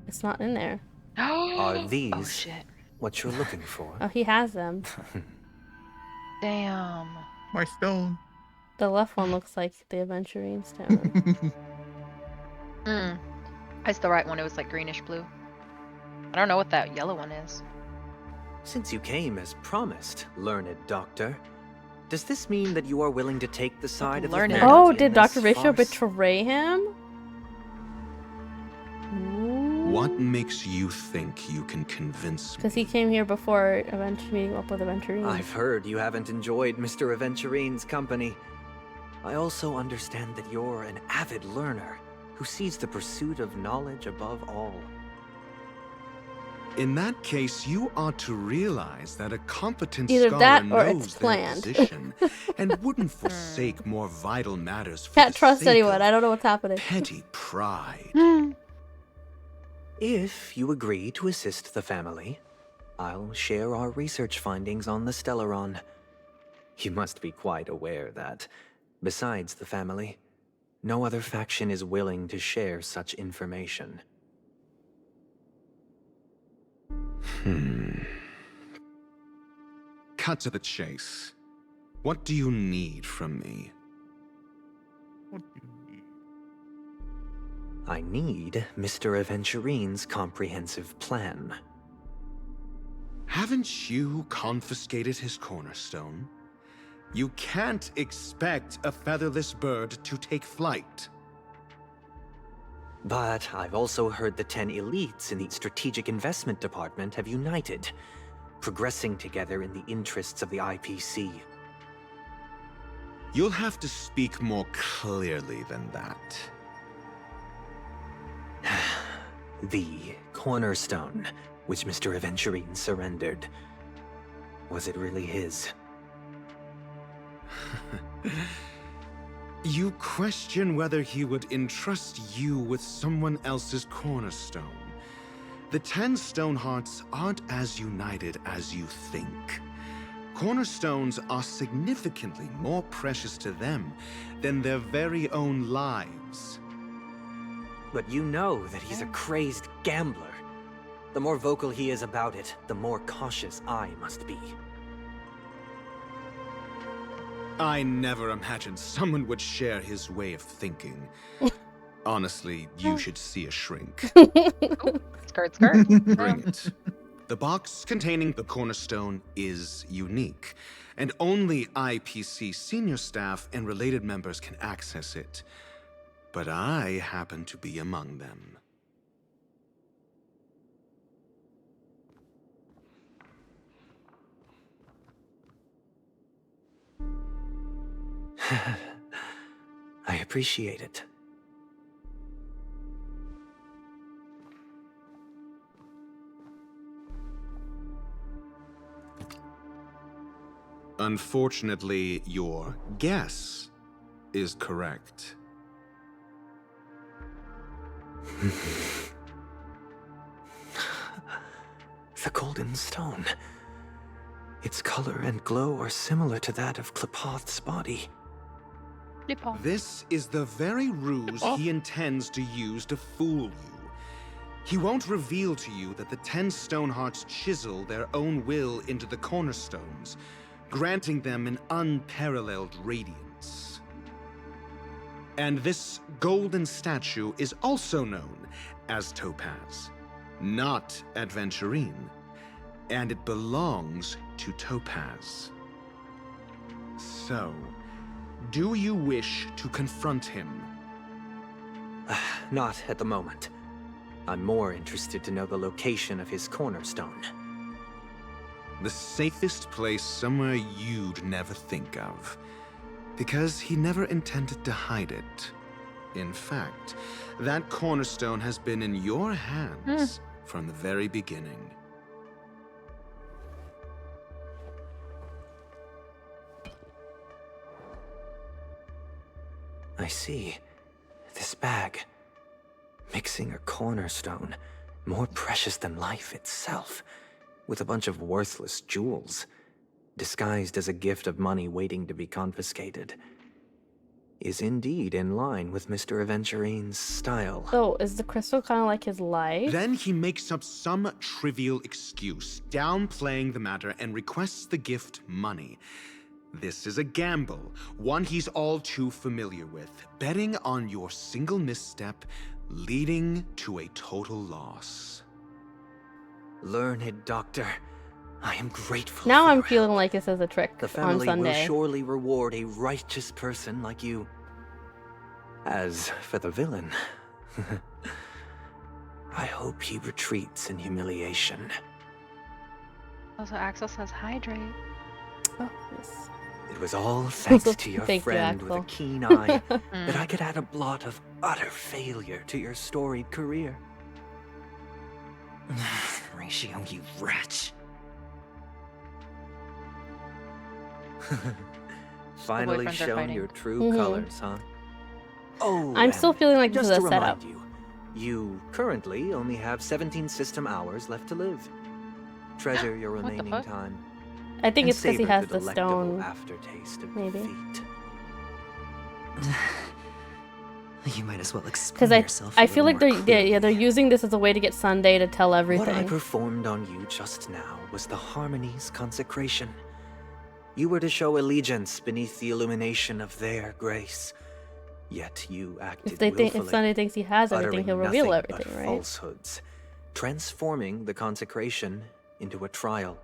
It's not in there. Are these Oh shit. what you're looking for? Oh, he has them. Damn. My stone. The left one looks like the Aventurine Stone. That's the right one. It was like greenish blue. I don't know what that yellow one is. Since you came as promised, learned doctor, does this mean that you are willing to take the side of the Learned. family Oh, in did this Dr. Ratio farce? betray him? What makes you think you can convince me? Because he came here before meeting up with Aventurine. I've heard you haven't enjoyed Mr. Aventurine's company. I also understand that you're an avid learner who sees the pursuit of knowledge above all. In that case, you ought to realize that a competent Either scholar that or it's knows their planned. position and wouldn't forsake more vital matters for Can't the trust sake anyone. of I don't know what's happening. petty pride. If you agree to assist the family, I'll share our research findings on the Stellaron. You must be quite aware that, besides the family, no other faction is willing to share such information. Cut to the chase. What do you need from me? I need Mr. Aventurine's comprehensive plan. Haven't you confiscated his cornerstone? You can't expect a featherless bird to take flight. But I've also heard the 10 elites in the Strategic Investment Department have united, progressing together in the interests of the IPC. You'll have to speak more clearly than that. The cornerstone, which Mr. Aventurine surrendered. Was it really his? You question whether he would entrust you with someone else's cornerstone. The 10 Stonehearts aren't as united as you think. Cornerstones are significantly more precious to them than their very own lives. But you know that he's a crazed gambler. The more vocal he is about it, the more cautious I must be. I never imagined someone would share his way of thinking. Honestly, you should see a shrink. Skirt, skirt. Bring it. The box containing the cornerstone is unique, and only IPC senior staff and related members can access it. But I happen to be among them. I appreciate it. Unfortunately, your guess is correct. The golden stone. Its color and glow are similar to that of Klepoth's body. This is the very ruse he intends to use to fool you. He won't reveal to you that the 10 Stonehearts chisel their own will into the cornerstones, granting them an unparalleled radiance. And this golden statue is also known as Topaz, not Adventurine, and it belongs to Topaz. So, do you wish to confront him? Not at the moment. I'm more interested to know the location of his cornerstone. The safest place somewhere you'd never think of. Because he never intended to hide it. In fact, that cornerstone has been in your hands from the very beginning. I see. This bag. Mixing a cornerstone, more precious than life itself, with a bunch of worthless jewels, disguised as a gift of money waiting to be confiscated, is indeed in line with Mr. Aventurine's style. So, is the crystal kind of like his life? Then he makes up some trivial excuse, downplaying the matter, and requests the gift money. This is a gamble, one he's all too familiar with, betting on your single misstep, leading to a total loss. Learned doctor, I am grateful. Now I'm feeling like this is a trick The on family will Sunday. surely reward a righteous person like you. As for the villain, I hope he retreats in humiliation. Also, Axel says hydrate. Oh, yes. It was all thanks to your Thank you, friend with a Axel. keen eye that I could add a blot of utter failure to your storied career. Ratio, you wretch. Finally boyfriends are shown fighting. your true Mhm. colors, huh? Oh, I'm still and feeling like this just is to a setup. remind you, you currently only have 17 system hours left to live. Treasure your What the remaining fuck? time. I think and it's because he savor has the the stone. delectable aftertaste of Maybe. defeat. You might as well explain Because yourself. I feel like they're using this as a way to get Sunday to tell What I everything. performed on you just now was the Harmony's consecration. You were to show allegiance beneath the illumination of their grace. Yet you acted If they think, if willfully, Sunday thinks he has everything, uttering he'll reveal nothing but everything, right? falsehoods, transforming the consecration into a trial.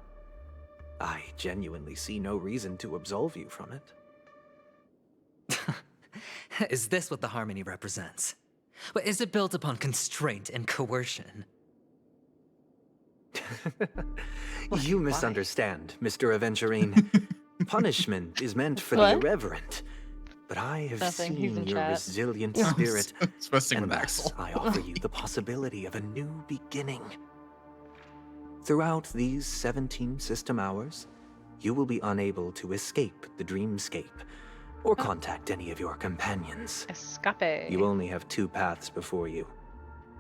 I genuinely see no reason to absolve you from it. Is this what the Harmony represents? But is it built upon constraint and coercion? You misunderstand, Mr. Aventurine. Punishment is meant for the What? irreverent. But I have Nothing, he's seen in your chat. resilient I was spirit, messing and with thus Axel. I offer you the possibility of a new beginning. Throughout these 17 system hours, you will be unable to escape the dreamscape or contact any of your companions. Escape. You only have 2 paths before you,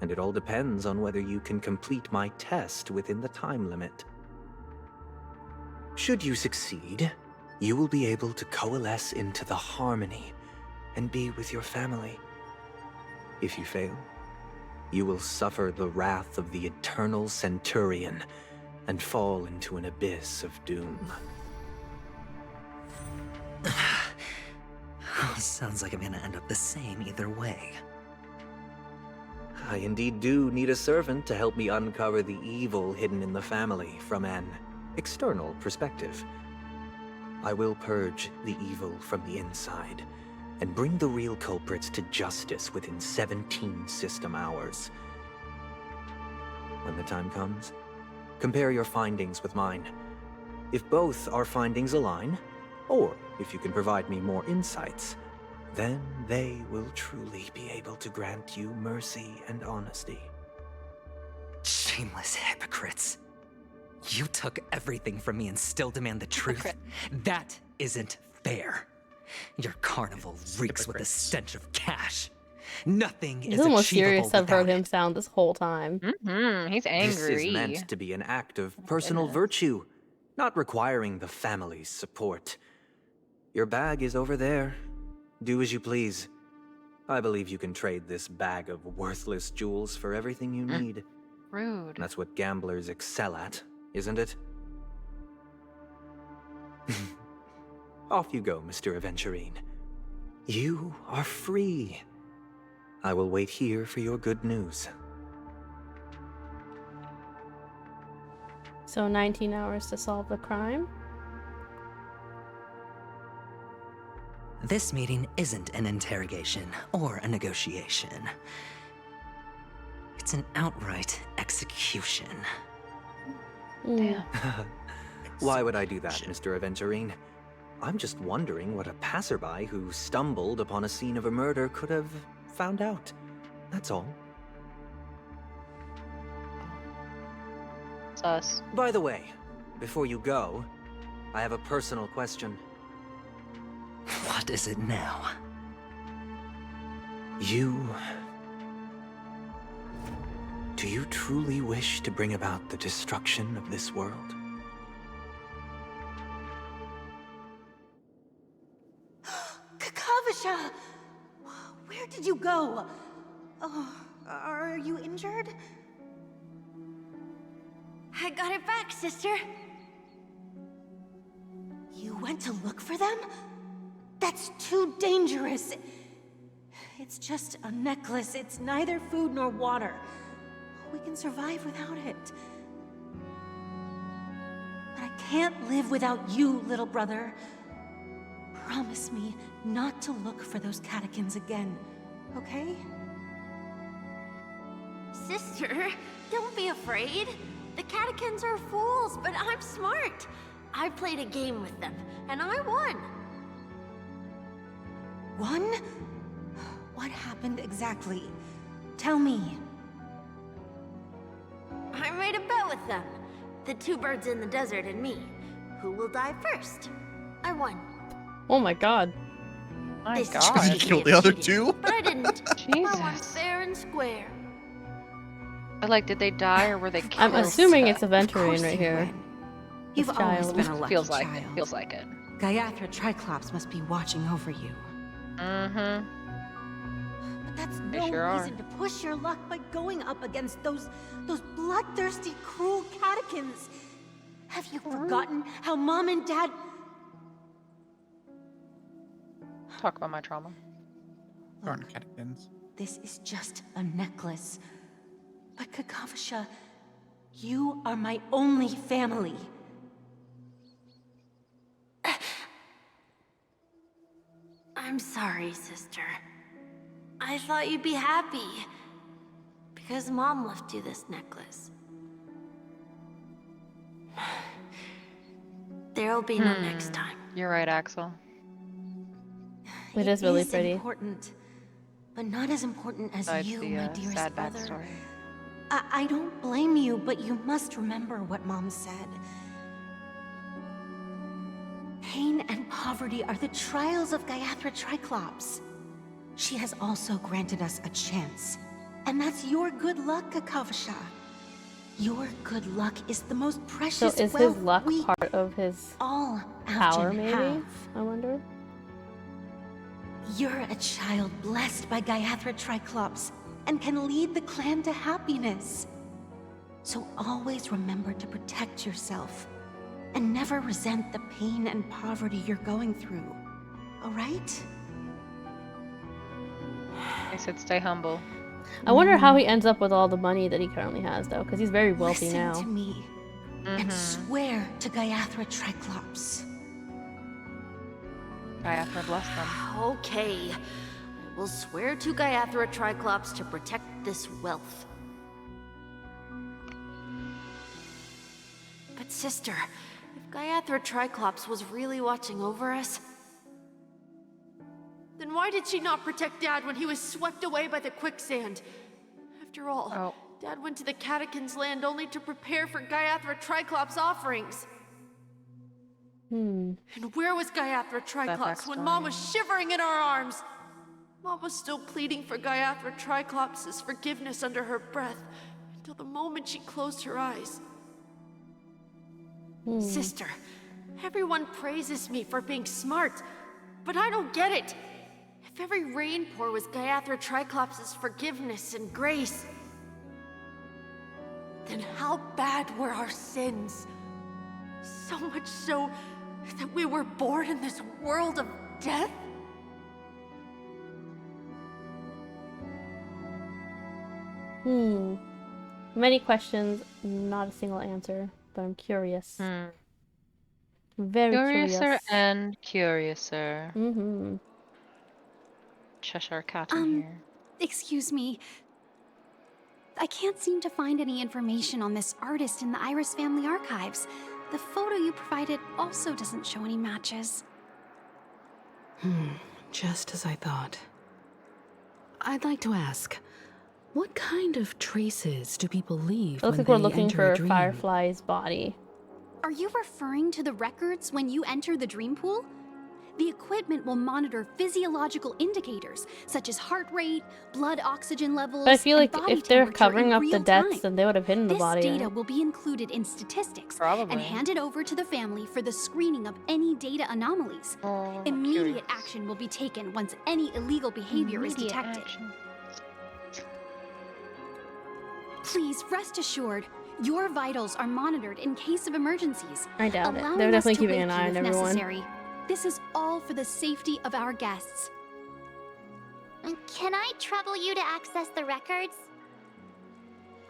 and it all depends on whether you can complete my test within the time limit. Should you succeed, you will be able to coalesce into the Harmony and be with your family. If you fail, you will suffer the wrath of the eternal Centurion and fall into an abyss of doom. Sounds like I'm gonna end up the same either way. I indeed do need a servant to help me uncover the evil hidden in the family from an external perspective. I will purge the evil from the inside and bring the real culprits to justice within 17 system hours. When the time comes, compare your findings with mine. If both our findings align, or if you can provide me more insights, then they will truly be able to grant you mercy and honesty. Shameless hypocrites. You took everything from me and still demand the truth? That isn't fair. Your carnival reeks with the stench of cash. Nothing This is is the most achievable serious I've heard without him sound this whole time. He's angry. This is meant to be an act of personal virtue, not requiring the family's support. Your bag is over there. Do as you please. I believe you can trade this bag of worthless jewels for everything you need. Rude. That's what gamblers excel at, isn't it? Off you go, Mr. Aventurine. You are free. I will wait here for your good news. So 19 hours to solve the crime? This meeting isn't an interrogation or a negotiation. It's an outright execution. Damn. Why would I do that, Mr. Aventurine? I'm just wondering what a passerby who stumbled upon a scene of a murder could have found out. That's all. Sus. By the way, before you go, I have a personal question. What is it now? Do you truly wish to bring about the destruction of this world? Kakavasha! Where did you go? Oh, are you injured? I got it back, sister. You went to look for them? That's too dangerous. It's just a necklace. It's neither food nor water. We can survive without it. But I can't live without you, little brother. Promise me not to look for those catechins again, okay? Sister, don't be afraid. The catechins are fools, but I'm smart. I played a game with them, and I won. Won? What happened exactly? Tell me. I made a bet with them. The two birds in the desert and me. Who will die first? I won. Oh my god. My This god. trick You killed the other two? But I didn't. Jesus. I won fair and square. But like, did they die or were they killed? I'm assuming it's Aventurine right here. You've This always child. been a lucky Feels like child. it. Feels like it. Gayathra Triclops must be watching over you. Mm-hmm. But that's They no sure are. reason to push your luck by going up against those bloodthirsty, cruel catechins. Have you forgotten how Mom and Dad... Talk about my trauma. Darn catechins. This is just a necklace. But Kakavasha, you are my only family. I'm sorry, sister. I thought you'd be happy. Because Mom left you this necklace. There'll be no next time. You're right, Axel. It is really It pretty. is important, but not as important as Besides you, the my dearest sad brother. backstory. I don't blame you, but you must remember what Mom said. Pain and poverty are the trials of Gayathra Triclops. She has also granted us a chance. And that's your good luck, Kakavasha. Your good luck is the most So precious is his wealth luck we part of his all power, Algin maybe? have. I wonder. You're a child blessed by Gayathra Triclops and can lead the clan to happiness. So always remember to protect yourself and never resent the pain and poverty you're going through. All right? I said stay humble. I wonder how he ends up with all the money that he currently has, though, because he's very wealthy Listen now. to me and swear to Gayathra Triclops. Gayathra bless them. Okay. We'll swear to Gayathra Triclops to protect this wealth. But sister, if Gayathra Triclops was really watching over us, then why did she not protect Dad when he was swept away by the quicksand? After all, Dad went to the Catechins' land only to prepare for Gaiathra Triclops' offerings. And where was Gaiathra Triclops when Mom was shivering in our arms? Mom was still pleading for Gaiathra Triclops' forgiveness under her breath until the moment she closed her eyes. Sister, everyone praises me for being smart, but I don't get it. If every rain pour was Gaiathra Triclops' forgiveness and grace, then how bad were our sins? So much so that we were born in this world of death? Many questions, not a single answer, but I'm curious. Very Curiouser curious. and curiouser. Cheshire Cat in here. Excuse me. I can't seem to find any information on this artist in the Iris family archives. The photo you provided also doesn't show any matches. Just as I thought. I'd like to ask, what kind of traces do people leave It looks when like we're they looking enter for a dream? Firefly's body. Are you referring to the records when you enter the dream pool? The equipment will monitor physiological indicators such as heart rate, blood oxygen levels, But I feel like and body if they're temperature covering in up the real deaths, time. then they would have hidden the body. This data right? will be included in statistics Probably. and handed over to the family for the screening of any data anomalies. Immediate action will be taken once any illegal behavior is detected. Please rest assured, your vitals are monitored in case of emergencies. I doubt it. allowing They're us definitely to keeping wake an eye you on if everyone. necessary. This is all for the safety of our guests. Can I trouble you to access the records?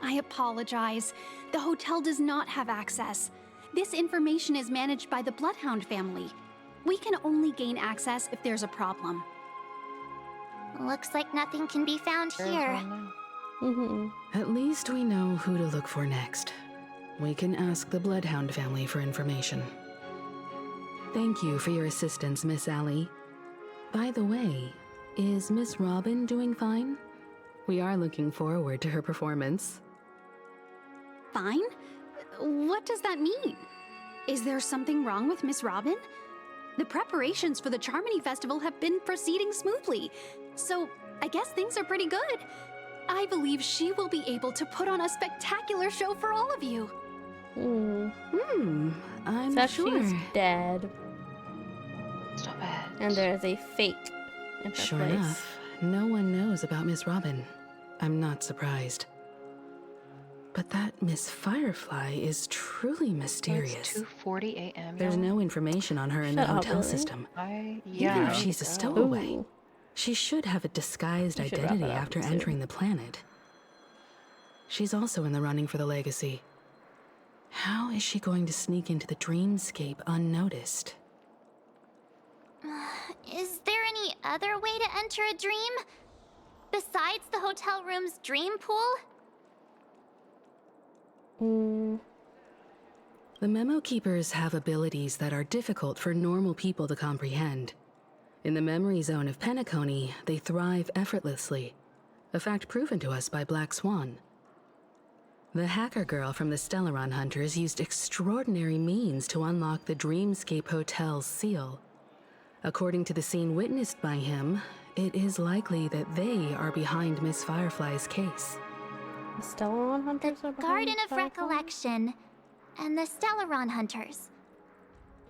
I apologize. The hotel does not have access. This information is managed by the Bloodhound family. We can only gain access if there's a problem. Looks like nothing can be found here. At least we know who to look for next. We can ask the Bloodhound family for information. Thank you for your assistance, Miss Allie. By the way, is Miss Robin doing fine? We are looking forward to her performance. Fine? What does that mean? Is there something wrong with Miss Robin? The preparations for the Charmony Festival have been proceeding smoothly, so I guess things are pretty good. I believe she will be able to put on a spectacular show for all of you. I'm So sure. she's dead. Stop it. And there's a fake in her Sure place. enough, no one knows about Miss Robin. I'm not surprised. But that Miss Firefly is truly mysterious. It's 2:40 a.m. There's no information on her in the Shut up, hotel really? system. Yeah. Even if she's a Go. stowaway, she should have a disguised You should wrap identity it up, after too. entering the planet. She's also in the running for the legacy. How is she going to sneak into the dreamscape unnoticed? Is there any other way to enter a dream? Besides the hotel room's dream pool? The Memo Keepers have abilities that are difficult for normal people to comprehend. In the memory zone of Penacony, they thrive effortlessly, a fact proven to us by Black Swan. The hacker girl from the Stellaron Hunters used extraordinary means to unlock the Dreamscape Hotel's seal. According to the scene witnessed by him, it is likely that they are behind Miss Firefly's case. The Stellaron Hunters are behind Garden of Firefly? Recollection and the Stellaron Hunters.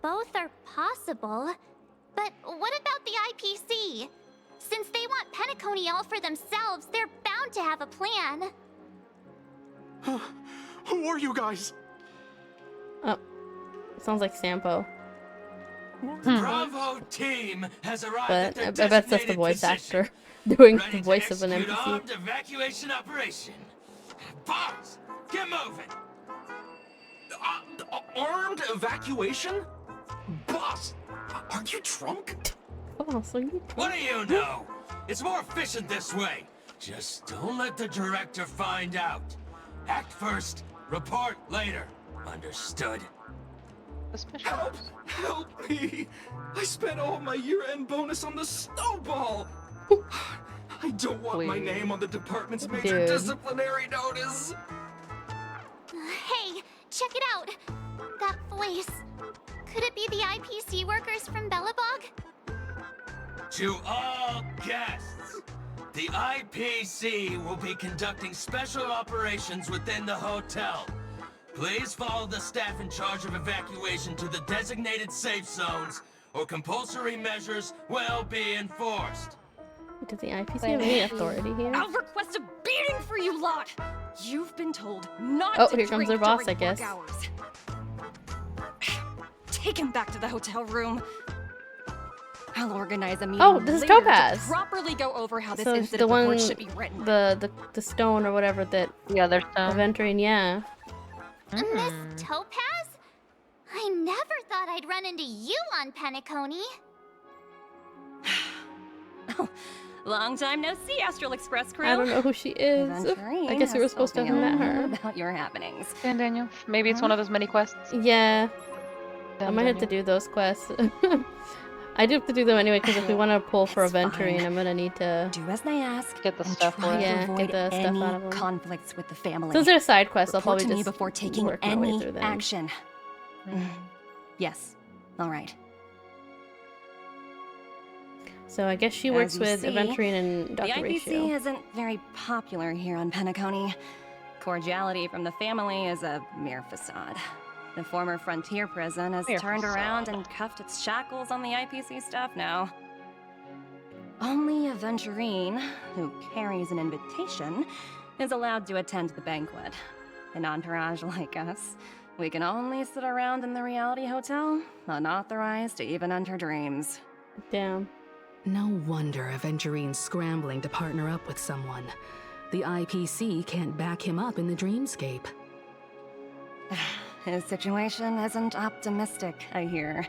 Both are possible, but what about the IPC? Since they want Penacony all for themselves, they're bound to have a plan. Who are you guys? Oh, sounds like Sampo. The Bravo team has arrived at But their I bet that's the designated voice position. actor doing Ready the to voice of an execute NPC. armed evacuation operation. Boss, get moving. Armed evacuation? Boss, are you drunk? Oh, so you. What do you know? It's more efficient this way. Just don't let the director find out. Act first, report later. Understood? Help! Help me! I spent all my year-end bonus on the snowball! I don't want my Please. name on the department's major Dude. disciplinary notice. Hey, check it out. That voice. Could it be the IPC workers from Bellabog? To all guests, the IPC will be conducting special operations within the hotel. Please follow the staff in charge of evacuation to the designated safe zones, or compulsory measures will be enforced. Does the IPC have any authority here? I'll request a beating for you lot. You've been told not Oh, to here comes drink their boss, during I guess. work hours. Take him back to the hotel room. I'll organize a meeting Oh, this is later Topaz. to properly go over how this So it's incident the one, report should be written. the stone or whatever that. Yeah, there's some. Aventurine, yeah. Miss Topaz? I never thought I'd run into you on Penacony. Long time no see, Astral Express crew. I don't know who she is. I guess we were supposed to have met her. About your happenings. Dan Daniel. Maybe it's one of those mini quests. Yeah. I Dan might have to Daniel. do those quests. I do have to do them anyway because if we want to pull for Aventurine, I'm gonna need to do as they ask. Get the and stuff try for it. to Yeah, avoid get the stuff any out of 'em. conflicts with the family. Since they're side quests, I'll Report probably to me just before taking work my way any through them. action. Yes. All right. So I guess she works As you with see, Aventurine and The Dr. IPC Ratio. isn't very popular here on Penacony. Cordiality from the family is a mere facade. The former frontier prison has Mere turned around facade. and cuffed its shackles on the IPC staff now. Only Aventurine, who carries an invitation, is allowed to attend the banquet. An entourage like us, we can only sit around in the reality hotel, unauthorized to even enter dreams. Damn. No wonder Aventurine's scrambling to partner up with someone. The IPC can't back him up in the dreamscape. His situation isn't optimistic, I hear.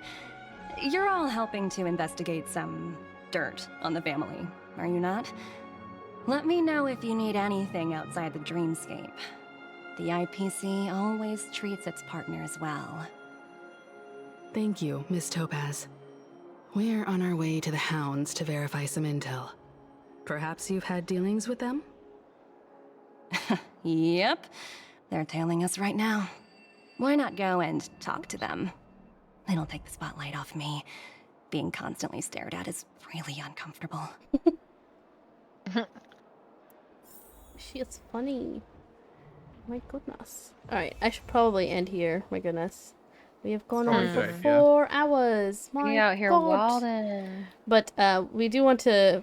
You're all helping to investigate some dirt on the family, are you not? Let me know if you need anything outside the dreamscape. The IPC always treats its partners well. Thank you, Miss Topaz. We're on our way to the Hounds to verify some intel. Perhaps you've had dealings with them? Yep, they're tailing us right now. Why not go and talk to them? It'll take the spotlight off me. Being constantly stared at is really uncomfortable. She is funny. My goodness. Alright, I should probably end here. My goodness. We have gone on for Okay, 4 hours. My We out here God. wildin'. But I do want to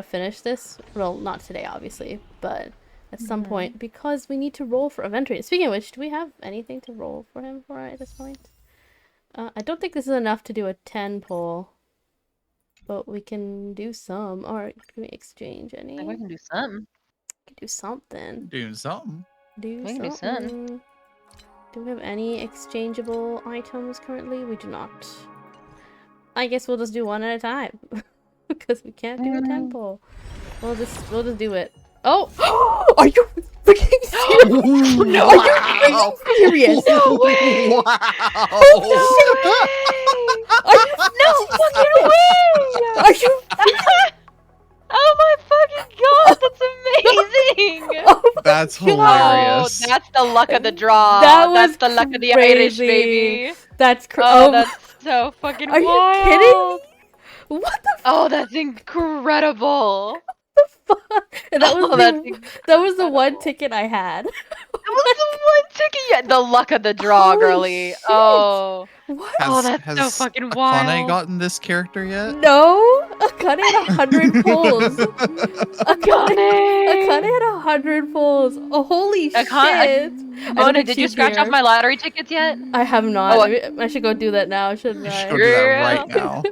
finish this. Well, not today, obviously, but at some point because we need to roll for Aventurine. Speaking of which, do we have anything to roll for him for at this point? I don't think this is enough to do a 10 pull, but we can do some. Or can we exchange any? I think we can do something. We can do something. Doing something. Do We can do something. something. Do we have any exchangeable items currently? We do not. I guess we'll just do one at a time because we can't do a 10 pull. We'll just do it. Oh, are you freaking serious? No. Are you freaking serious? No way. Wow. No fucking way. Are you? Oh my fucking god, that's amazing! Oh That's Oh, hilarious. that's the luck of the draw. That was That's the luck of the Irish, crazy. baby. That's Oh, that's so fucking Are wild. you kidding me? What the? Oh, that's incredible. And that was Oh, that was the one ticket I had. That was the one ticket yet. The luck of the draw, Holy girly. shit. Oh. What? Oh, that's has so fucking Akane wild. gotten this character yet? No, Akane had 100 pulls. Akane had 100 pulls. Oh, holy shit! I don't Mona, think did you she's scratch here. off my lottery tickets yet? I have not. Oh, I should go do that now, shouldn't I? Go do that right now.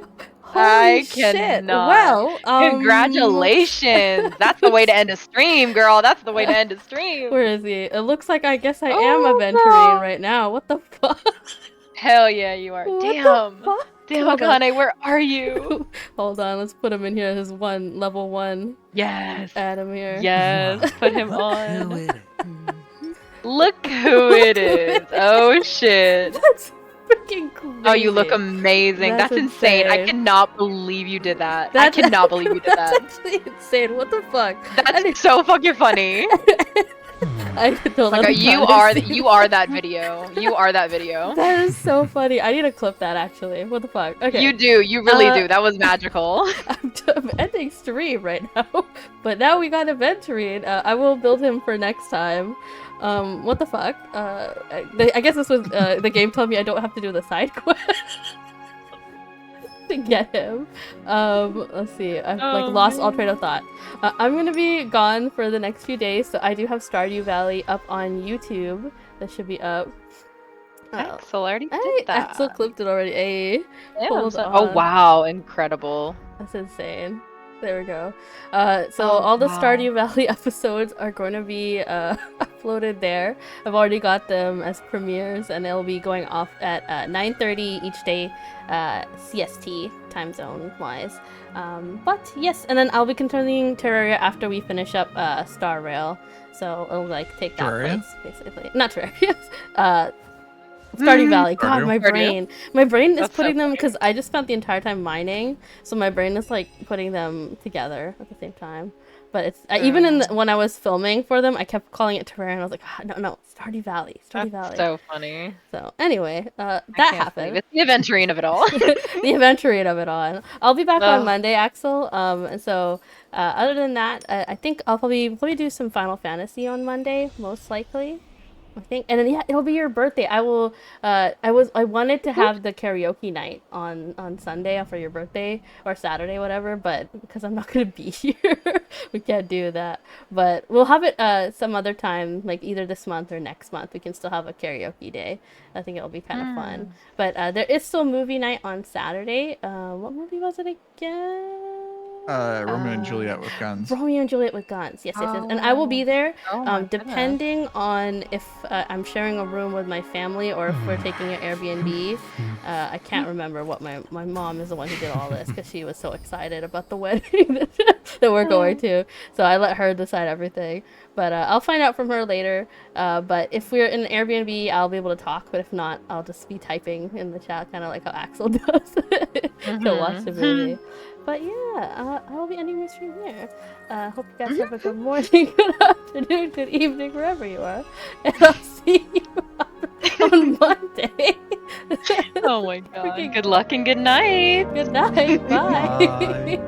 I Holy shit. cannot. Well, congratulations. That's the way to end a stream, girl. That's the way to end a stream. Where is he? It looks like I guess I am Oh, Aventurine right now. What the fuck? Hell yeah, you are. What Damn. the fuck? Damn, Hold on. Akane, where are you? Hold on, let's put him in here as level 1. Yes. Add him here. Yes. Put him on. Who it Look who it is. Oh shit. That's fucking crazy. Oh, you look amazing. That's insane. I cannot believe you did that. I cannot believe you did that. That's actually insane. What the fuck? That's so fucking funny. I don't Like, let you are that video. You are that video. That is so funny. I need to clip that actually. What the fuck? Okay. You do. You really do. That was magical. I'm ending stream right now, but now we got Aventurine. I will build him for next time. What the fuck? I guess this was the game told me I don't have to do the side quest to get him. Let's see. I've like lost all train of thought. I'm gonna be gone for the next few days, so I do have Stardew Valley up on YouTube. That should be up. Axel already did that. Axel clipped it already. Hey, hold on. Oh wow, incredible. That's insane. There we go. So all the Stardew Valley episodes are going to be uploaded there. I've already got them as premieres, and it'll be going off at 9:30 each day, CST time zone wise. But yes, and then I'll be continuing Terraria after we finish up Star Rail. So it'll like take that place basically. Not Terraria. Stardew Valley. God, my brain is putting them because I just spent the entire time mining, so my brain is like putting them together at the same time. But it's even in when I was filming for them, I kept calling it Terraria, and I was like, no, Stardew Valley. That's so funny. So anyway, that happened. It's the Aventurine of it all. The Aventurine of it all. And I'll be back on Monday, Axel. And so other than that, I think I'll probably do some Final Fantasy on Monday, most likely. I think, and then yeah, it'll be your birthday. I will. I wanted to have the karaoke night on Sunday for your birthday or Saturday, whatever. But because I'm not gonna be here, we can't do that. But we'll have it some other time, like either this month or next month. We can still have a karaoke day. I think it'll be kind of fun. But there is still movie night on Saturday. What movie was it again? Romeo and Juliet with guns. Romeo and Juliet with guns. Yes. And I will be there. Depending on if I'm sharing a room with my family or if we're taking an Airbnb. I can't remember what my mom is the one who did all this because she was so excited about the wedding that we're going to. So I let her decide everything. But I'll find out from her later. But if we're in an Airbnb, I'll be able to talk. But if not, I'll just be typing in the chat, kind of like how Axel does to watch the movie. But yeah, I will be ending my stream here. Hope you guys have a good morning, good afternoon, good evening, wherever you are. And I'll see you on Monday. Oh my god. Good luck and good night. Good night. Bye. Bye.